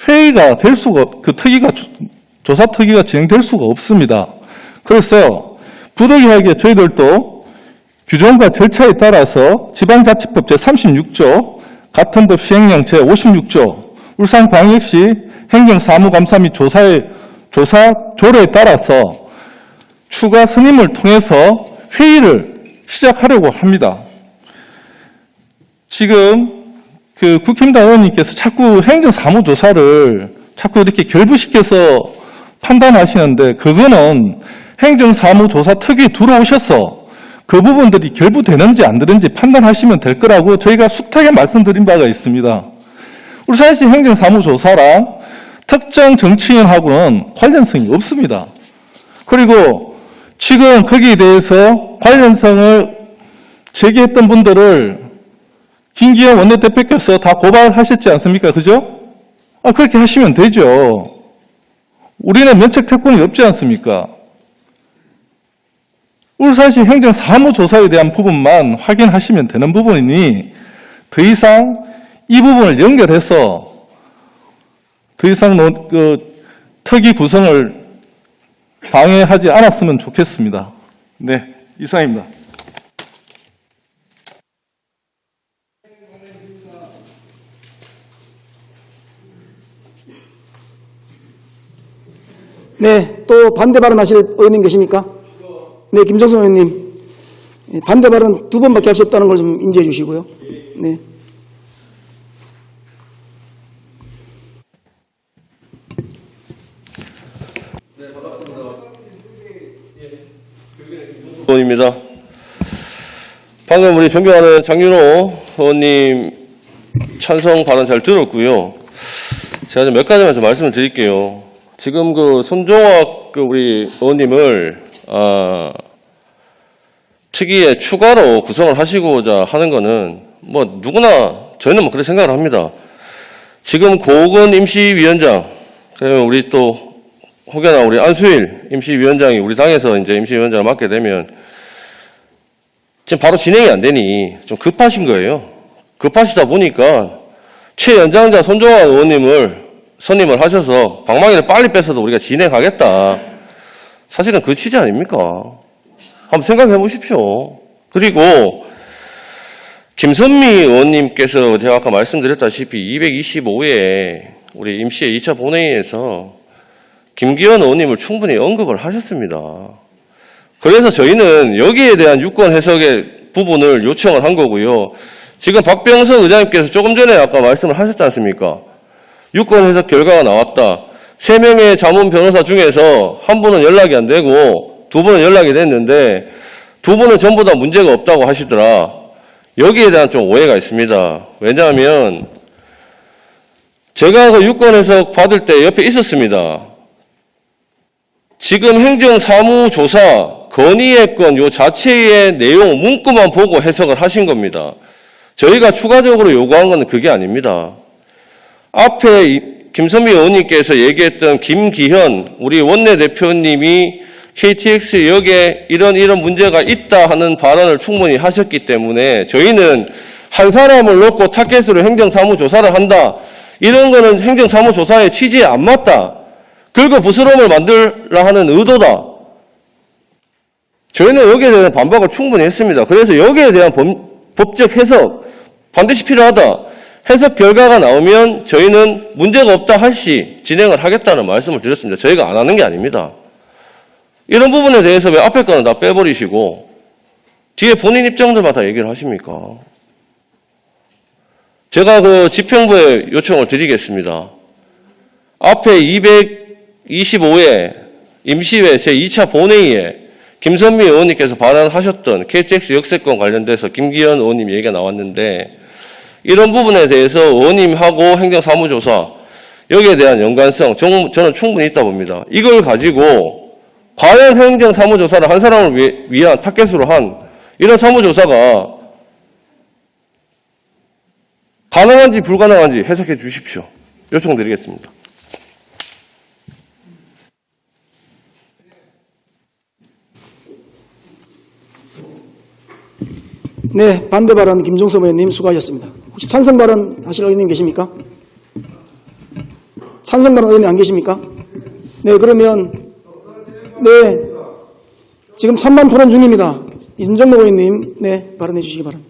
회의가 될 수가, 조사 특위가 진행될 수가 없습니다. 그래서 부득이하게 저희들도 규정과 절차에 따라서 지방자치법 제36조, 같은 법 시행령 제56조, 울산광역시 행정사무감사 및 조사 조례에 따라서 추가 선임을 통해서 회의를 시작하려고 합니다. 지금 국힘당 의원님께서 자꾸 행정사무조사를 자꾸 이렇게 결부시켜서 판단하시는데 그거는 행정사무조사 특위에 들어오셔서 그 부분들이 결부되는지 안 되는지 판단하시면 될 거라고 저희가 숱하게 말씀드린 바가 있습니다. 울산시 행정사무조사랑 특정 정치인하고는 관련성이 없습니다. 그리고 지금 거기에 대해서 관련성을 제기했던 분들을 김기현 원내대표께서 다 고발하셨지 않습니까? 그죠? 그렇게 하시면 되죠. 우리는 면책특권이 없지 않습니까? 울산시 행정사무조사에 대한 부분만 확인하시면 되는 부분이니 더 이상 이 부분을 연결해서 더 이상 특위 구성을 방해하지 않았으면 좋겠습니다. 네, 이상입니다. 네, 또 반대 발언하실 의원님 계십니까? 네, 김정선 의원님. 반대 발언 2번밖에 할 수 없다는 걸 좀 인지해 주시고요. 네. 의원입니다. 방금 우리 존경하는 장윤호 의원님 찬성 발언 잘 들었고요. 제가 좀 몇 가지만 좀 말씀을 드릴게요. 지금 손종학 우리 의원님을 특위에 추가로 구성을 하시고자 하는 거는 뭐 누구나 저희는 뭐 그렇게 생각을 합니다. 지금 고은 임시위원장, 그러면 우리 또 혹여나 우리 안수일 임시위원장이 우리 당에서 이제 임시위원장을 맡게 되면 지금 바로 진행이 안 되니 좀 급하신 거예요. 급하시다 보니까 최연장자 손종학 의원님을 선임을 하셔서 방망이를 빨리 뺏어도 우리가 진행하겠다. 사실은 그 취지 아닙니까? 한번 생각해 보십시오. 그리고 김선미 의원님께서 제가 아까 말씀드렸다시피 225회 우리 임시회 2차 본회의에서 김기현 의원님을 충분히 언급을 하셨습니다. 그래서 저희는 여기에 대한 유권 해석의 부분을 요청을 한 거고요. 지금 박병석 의장님께서 조금 전에 아까 말씀을 하셨지 않습니까? 유권 해석 결과가 나왔다. 3명의 자문 변호사 중에서 한 분은 연락이 안 되고 2분은 연락이 됐는데 2분은 전부 다 문제가 없다고 하시더라. 여기에 대한 좀 오해가 있습니다. 왜냐하면 제가 그 유권 해석 받을 때 옆에 있었습니다. 지금 행정사무조사 건의의 건 요 자체의 내용 문구만 보고 해석을 하신 겁니다. 저희가 추가적으로 요구한 건 그게 아닙니다. 앞에 김선미 의원님께서 얘기했던 김기현 우리 원내대표님이 KTX 역에 이런 문제가 있다 하는 발언을 충분히 하셨기 때문에 저희는 한 사람을 놓고 타겟으로 행정사무조사를 한다. 이런 거는 행정사무조사의 취지에 안 맞다. 긁어 부스럼을 만들라 하는 의도다. 저희는 여기에 대한 반박을 충분히 했습니다. 그래서 여기에 대한 법적 해석 반드시 필요하다. 해석 결과가 나오면 저희는 문제가 없다 할 시 진행을 하겠다는 말씀을 드렸습니다. 저희가 안 하는 게 아닙니다. 이런 부분에 대해서 왜 앞에 거는 다 빼버리시고 뒤에 본인 입장들만 다 얘기를 하십니까? 제가 그 집행부에 요청을 드리겠습니다. 앞에 225회 임시회 제2차 본회의에 김선미 의원님께서 발언하셨던 KTX 역세권 관련돼서 김기현 의원님 얘기가 나왔는데 이런 부분에 대해서 의원님하고 행정사무조사 여기에 대한 연관성 저는 충분히 있다 봅니다. 이걸 가지고 과연 행정사무조사를 한 사람을 위한 타겟으로 한 이런 사무조사가 가능한지 불가능한지 해석해 주십시오. 요청드리겠습니다. 네, 반대 발언 김종섭 의원님 수고하셨습니다. 혹시 찬성 발언 하실 의원님 계십니까? 찬성 발언 의원님 안 계십니까? 네, 그러면 네, 지금 찬반 토론 중입니다. 윤정록 의원님, 네, 발언해 주시기 바랍니다.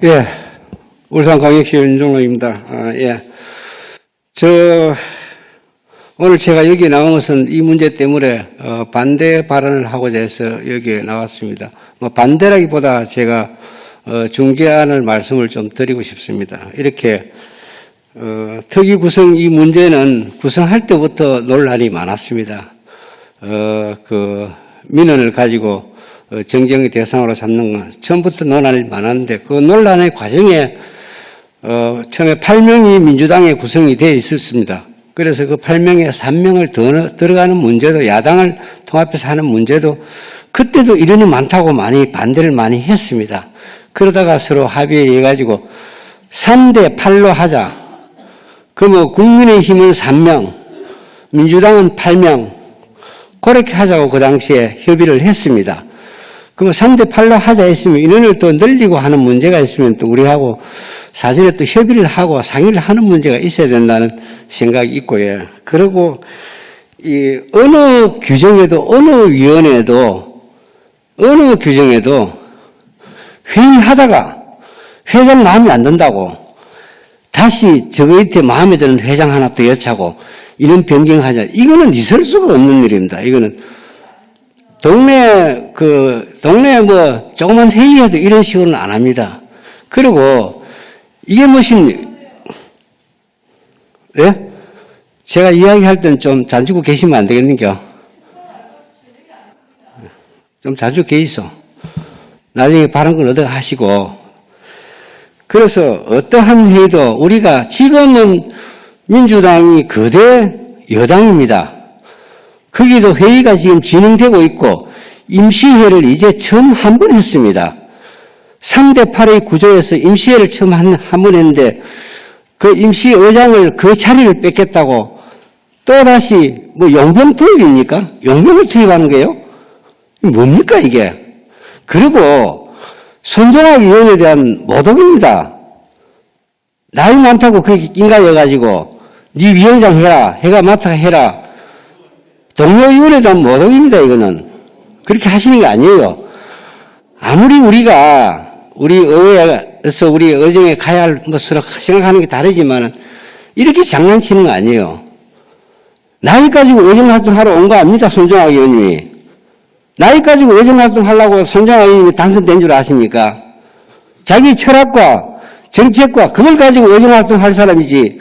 예, 울산광역시 윤종로입니다. 예. 오늘 제가 여기 나온 것은 이 문제 때문에, 반대 발언을 하고자 해서 여기에 나왔습니다. 반대라기보다 제가, 중재안을 말씀을 좀 드리고 싶습니다. 이렇게, 특위 구성 이 문제는 구성할 때부터 논란이 많았습니다. 민원을 가지고 정쟁의 대상으로 삼는 건 처음부터 논란이 많았는데 그 논란의 과정에 처음에 8명이 민주당에 구성이 되어 있었습니다. 그래서 그 8명에 3명을 더 들어가는 문제도 야당을 통합해서 하는 문제도 그때도 이론이 많다고 많이 반대를 많이 했습니다. 그러다가 서로 합의해 가지고 3대 8로 하자. 국민의힘은 3명, 민주당은 8명 그렇게 하자고 그 당시에 협의를 했습니다. 3대 8로 하자 했으면 인원을 또 늘리고 하는 문제가 있으면 또 우리하고 사전에 또 협의를 하고 상의를 하는 문제가 있어야 된다는 생각이 있고요. 그리고 어느 규정에도 어느 위원회도 어느 규정에도 회의하다가 회장 마음에 안 든다고 다시 저거한테 마음에 드는 회장 하나 더 여차고 인원 변경하자. 이거는 있을 수가 없는 일입니다. 이거는 동네 조그만 회의해도 이런 식으로는 안 합니다. 그리고 이게 예? 제가 이야기할 땐 좀 자주고 계시면 안 되겠는겨? 좀 자주 계시소. 나중에 바른 걸 얻어 하시고. 그래서 어떠한 회의도 우리가 지금은 민주당이 거대 여당입니다. 거기도 회의가 지금 진행되고 있고 임시회를 이제 처음 한 번 했습니다. 3대 8의 구조에서 임시회를 처음 한 번 했는데 그 임시의장을 그 자리를 뺏겠다고 또다시 용병 투입입니까? 용병을 투입하는 거예요? 뭡니까 이게? 그리고 손정학 의원에 대한 모독입니다. 나이 많다고 그렇게 낑가여가지고 네 위원장 해라, 해가 맡아 해라. 동료위원회도 모독입니다. 이거는 그렇게 하시는 게 아니에요. 아무리 우리가 우리 의회에서 우리 의정에 가야 할 것으로 생각하는 게 다르지만은 이렇게 장난치는 거 아니에요. 나이 가지고 의정활동 하러 온 거 압니다. 손정학 의원님이. 나이 가지고 의정활동 하려고 손정학 의원님이 당선된 줄 아십니까? 자기 철학과 정책과 그걸 가지고 의정활동 할 사람이지.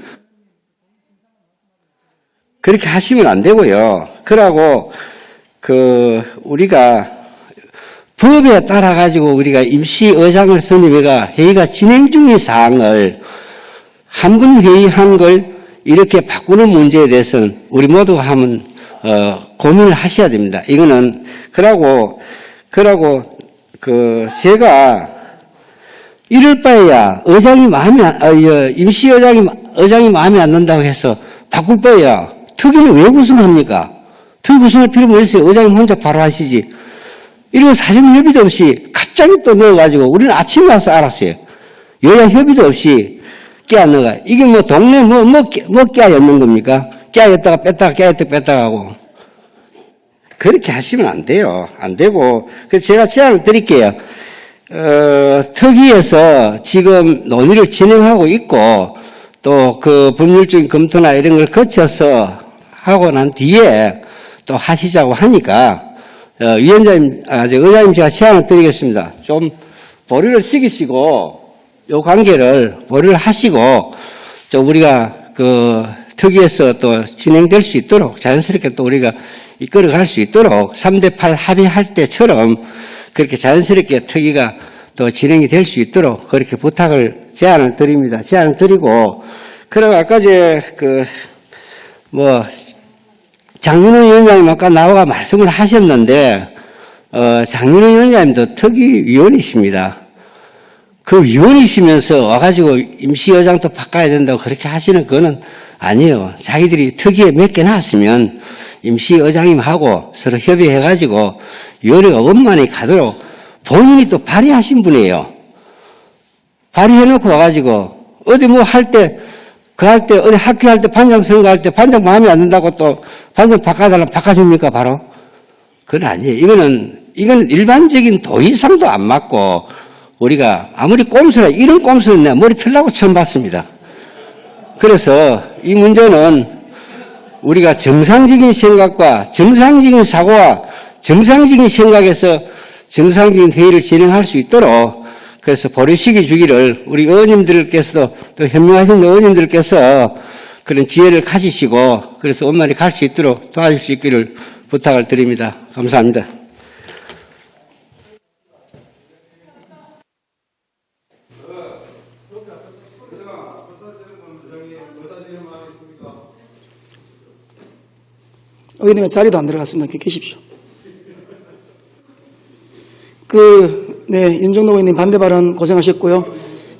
그렇게 하시면 안 되고요. 그러고 우리가 법에 따라 가지고 우리가 임시의장을 선임해가 회의가 진행 중인 사항을 한 번 회의한 걸 이렇게 바꾸는 문제에 대해서는 우리 모두가 한번 고민을 하셔야 됩니다. 이거는 그러고 제가 이럴 바에야 임시의장이 마음에 안 든다고 해서 바꿀 바에야 특위는 왜 구성합니까? 특위 구성할 필요 뭐 있어요? 의장님 혼자 바로 하시지. 이런 사전 협의도 없이 갑자기 또 넣어가지고 우리는 아침에 와서 알았어요. 여야 협의도 없이 깨어 넣어가. 이게 뭐 동네 깨어였는 겁니까? 깨어였다가 뺐다가 하고. 그렇게 하시면 안 돼요. 안 되고. 그래서 제가 제안을 드릴게요. 특위에서 지금 논의를 진행하고 있고 또 그 법률적인 검토나 이런 걸 거쳐서 하고 난 뒤에 또 하시자고 하니까 의장님 제가 제안을 드리겠습니다. 좀 보류를 시키시고 요 관계를 보류를 하시고 좀 우리가 특위에서 또 진행될 수 있도록 자연스럽게 또 우리가 이끌어갈 수 있도록 3대8 합의할 때처럼 그렇게 자연스럽게 특위가 또 진행이 될 수 있도록 그렇게 제안을 드립니다. 제안을 드리고, 그리고 아까 장윤호 위원장님 아까 나와가 말씀을 하셨는데, 장윤호 위원장님도 특위위원이십니다. 그 위원이시면서 와가지고 임시의장도 바꿔야 된다고 그렇게 하시는 그거는 아니에요. 자기들이 특위에 맡겨놨으면 임시의장님하고 서로 협의해가지고 위원회가 원만히 가도록 본인이 또 발의하신 분이에요. 발의해놓고 와가지고 어디 어디 학교 할 때 반장 선거할 때 반장 마음에 안 든다고 또 반장 바꿔달라면 바꿔줍니까 바로? 그건 아니에요. 이거는 일반적인 도의상도 안 맞고 우리가 아무리 이런 꼼수는 내가 머리 틀라고 처음 봤습니다. 그래서 이 문제는 우리가 정상적인 생각과 정상적인 사고와 정상적인 생각에서 정상적인 회의를 진행할 수 있도록 그래서 보류시켜 주기를 우리 의원님들께서도 또 현명하신 의원님들께서 그런 지혜를 가지시고 그래서 원만히 갈 수 있도록 도와줄 수 있기를 부탁을 드립니다. 감사합니다. 의원님의 자리도 안 들어갔습니다. 계십시오. 윤정노 의원님 반대 발언 고생하셨고요.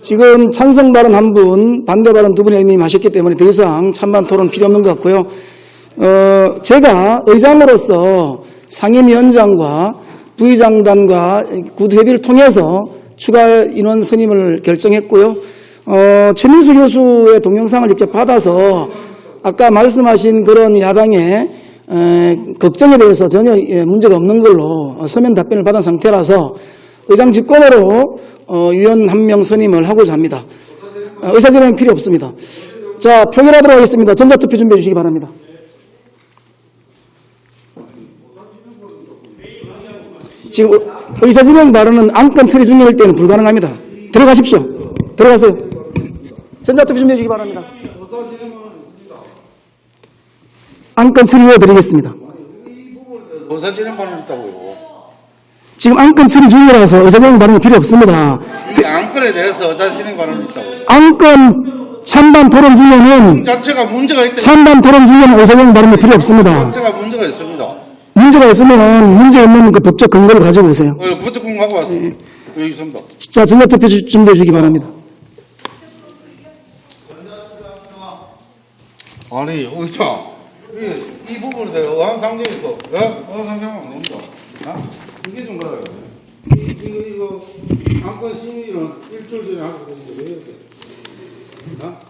지금 찬성 발언 한 분, 반대 발언 두 분의 의원님 하셨기 때문에 더 이상 찬반 토론 필요 없는 것 같고요. 제가 의장으로서 상임위원장과 부의장단과 구도협의를 통해서 추가 인원 선임을 결정했고요. 최민수 교수의 동영상을 직접 받아서 아까 말씀하신 그런 야당의 걱정에 대해서 전혀 문제가 없는 걸로 서면 답변을 받은 상태라서 의장 직권으로 위원 한 명 선임을 하고자 합니다. 의사진행 필요 없습니다. 자, 표결하도록 하겠습니다. 전자투표 준비해 주시기 바랍니다. 지금 의사진행 발언은 안건 처리 중일 때는 불가능합니다. 들어가십시오. 들어가세요. 전자투표 준비해 주시기 바랍니다. 안건 처리 후에 드리겠습니다. 의사진행 발언 있다고요? 지금 안건 처리 중이라서 의사진행 발언이 필요 없습니다. 이 안건에 대해서 의사진행 발언이 있다고요? 안건 찬반 토론 중에는 자체가 문제가 있다. 찬반 토론 중에는 의사진행 발언이 필요 없습니다. 자체가 문제가 있습니다. 문제가 있으면 문제 있는 그 법적 근거를 가지고 오세요. 법적 근거 갖고 왔습니다. 여기 있습니다. 자, 전자투표 준비해 주시기 바랍니다. 아니, 의장. 이 부분에 대해 어항상정에서, 어항상정은 안 됩니다. 이게 좀 봐요. 이거, 안건 심의를 일주일 전에 하고 있는데 왜 이렇게.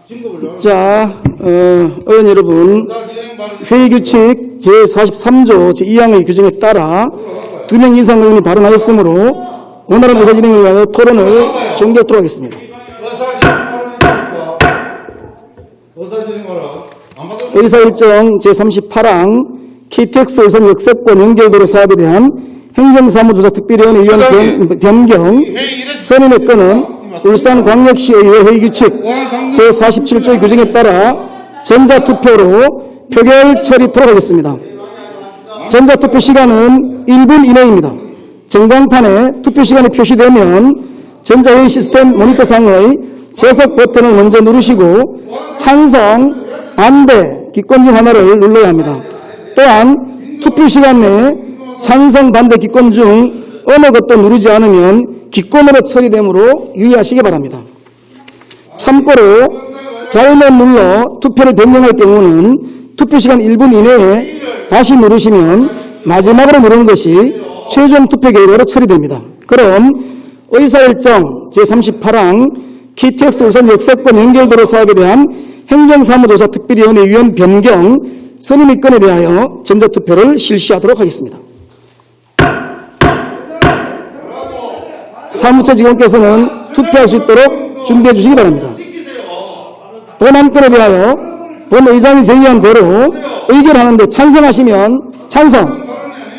진급을 자, 의원 여러분, 회의규칙 제43조 제2항의 규정에 따라 2명 이상 의원이 발언하였으므로 원활한 의사 진행을 위하여 토론을 종결토록 하겠습니다. 의사일정 제38항 KTX 울산 역세권 연결도로 사업에 대한 행정사무조사 특별위원회 위원 변경 선임의 건은 울산광역시의회 회의규칙 제47조의 규정에 따라 전자투표로 표결 처리토록 하겠습니다. 전자투표 시간은 1분 이내입니다. 전광판에 투표 시간이 표시되면 전자회의 시스템 모니터상의 재석 버튼을 먼저 누르시고 찬성, 반대, 기권 중 하나를 눌러야 합니다. 또한 투표 시간 내에 찬성, 반대, 기권 중 어느 것도 누르지 않으면 기권으로 처리되므로 유의하시기 바랍니다. 참고로 잘못 눌러 투표를 변경할 경우는 투표 시간 1분 이내에 다시 누르시면 마지막으로 누르는 것이 최종 투표 결과로 처리됩니다. 그럼 의사일정 제38항 KTX 울산 역세권 연결도로 사업에 대한 행정사무조사 특별위원회 위원 변경 선임의 건에 대하여 전자투표를 실시하도록 하겠습니다. 사무처 직원께서는 투표할 수 있도록 준비해 주시기 바랍니다. 본 안건에 대하여 본 의장이 제의한 대로 의결하는데 찬성하시면 찬성,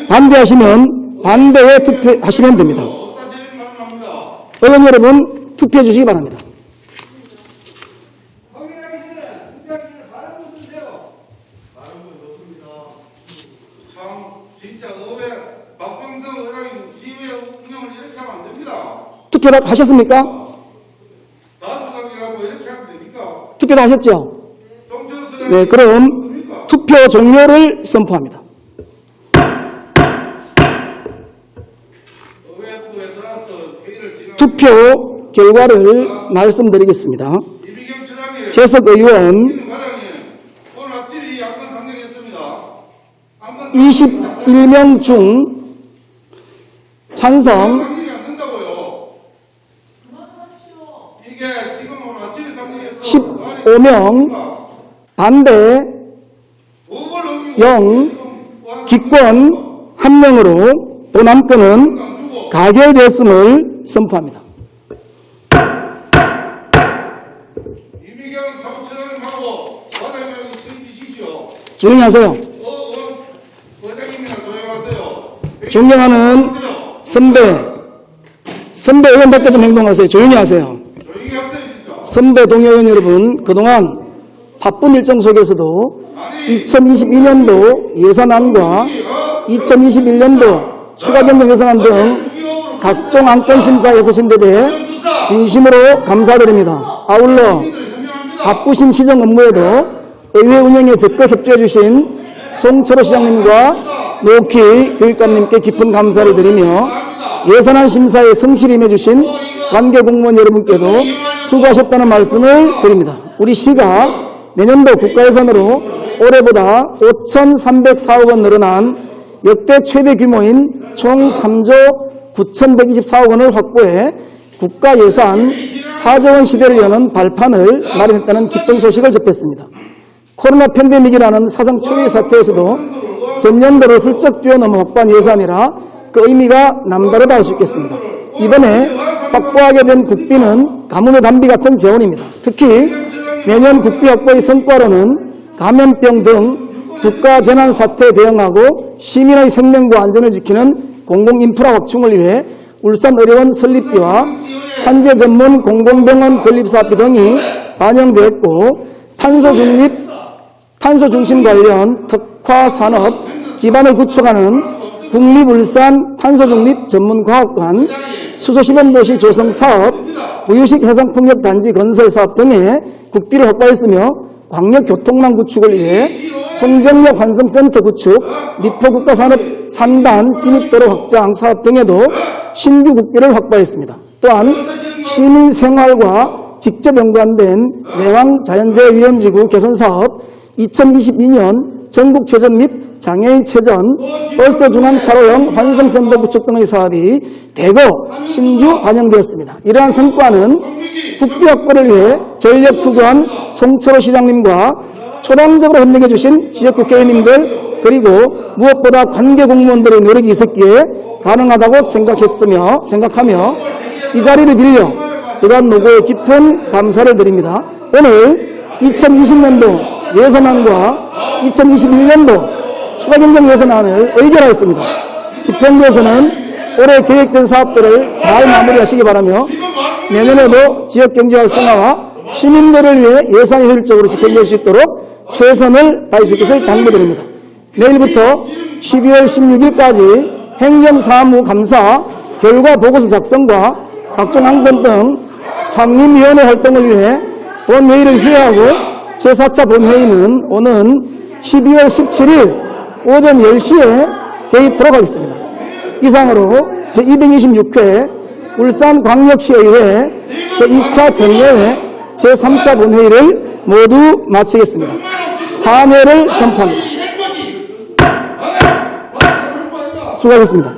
반대하시면 반대에 투표하시면 됩니다. 의원 여러분 투표해 주시기 바랍니다. 투표 다 하셨습니까? 투표 다 하셨죠? 네, 그럼 투표 종료를 선포합니다. 투표 결과를 말씀드리겠습니다. 재석 의원 21명 중 찬성 15명, 반대 0, 기권 1명으로 본 안건은 가결되었음을 선포합니다. 조용히 하세요. 존경하는 선배 의원답게 좀 행동하세요. 조용히 하세요. 선배 동료 의원 여러분, 그동안 바쁜 일정 속에서도 2022년도 예산안과 2021년도 추가 변경 예산안 등 각종 안건 심사에 서신 데 대해 진심으로 감사드립니다. 아울러 바쁘신 시정 업무에도 의회 운영에 적극 협조해 주신 송철호 시장님과 노키 교육감님께 깊은 감사를 드리며 예산안 심사에 성실히 임해주신 관계 공무원 여러분께도 수고하셨다는 말씀을 드립니다. 우리 시가 내년도 국가예산으로 올해보다 5,304억 원 늘어난 역대 최대 규모인 총 3조 9,124억 원을 확보해 국가예산 4조 원 시대를 여는 발판을 마련했다는 기쁜 소식을 접했습니다. 코로나 팬데믹이라는 사상 초유의 사태에서도 전년도를 훌쩍 뛰어넘어 확보한 예산이라 그 의미가 남다르다 할 수 있겠습니다. 이번에 확보하게 된 국비는 가뭄의 단비 같은 재원입니다. 특히 내년 국비 확보의 성과로는 감염병 등 국가 재난 사태에 대응하고 시민의 생명과 안전을 지키는 공공인프라 확충을 위해 울산의료원 설립비와 산재 전문 공공병원 건립사업비 등이 반영되었고 탄소 중심 관련 특화 산업 기반을 구축하는 국립울산 탄소중립 전문과학관, 수소실험도시 조성 사업, 부유식 해상풍력 단지 건설 사업 등의 국비를 확보했으며 광역교통망 구축을 위해 송정역 환승센터 구축, 미포국가산업 3단 진입도로 확장 사업 등에도 신규 국비를 확보했습니다. 또한 시민생활과 직접 연관된 내왕 자연재해 위험지구 개선 사업 2022년 전국체전 및 장애인 체전, 버스 중앙 차로형 환승센터 구축 등의 사업이 대거 신규 반영되었습니다. 이러한 성과는 국비 확보를 위해 전력 투구한 송철호 시장님과 초당적으로 협력해 주신 지역 국회의원님들 그리고 무엇보다 관계 공무원들의 노력이 있었기에 가능하다고 생각하며 이 자리를 빌려 그간 노고에 깊은 감사를 드립니다. 오늘 2020년도 예산안과 2021년도 추가 경정 예산안을 의결하였습니다. 집행부에서는 올해 계획된 사업들을 잘 마무리하시기 바라며 내년에도 지역 경제 활성화와 시민들을 위해 예산이 효율적으로 집행될 수 있도록 최선을 다할 수 있을 것을 당부드립니다. 내일부터 12월 16일까지 행정사무감사 결과 보고서 작성과 각종 안건 등 상임위원회 활동을 위해 본회의를 회의하고 제4차 본회의는 오는 12월 17일 오전 10시에 개입하도록 하겠습니다. 이상으로 제226회 울산광역시의회 제2차 정례회 제3차 본회의를 모두 마치겠습니다. 사퇴를 선포합니다. 수고하셨습니다.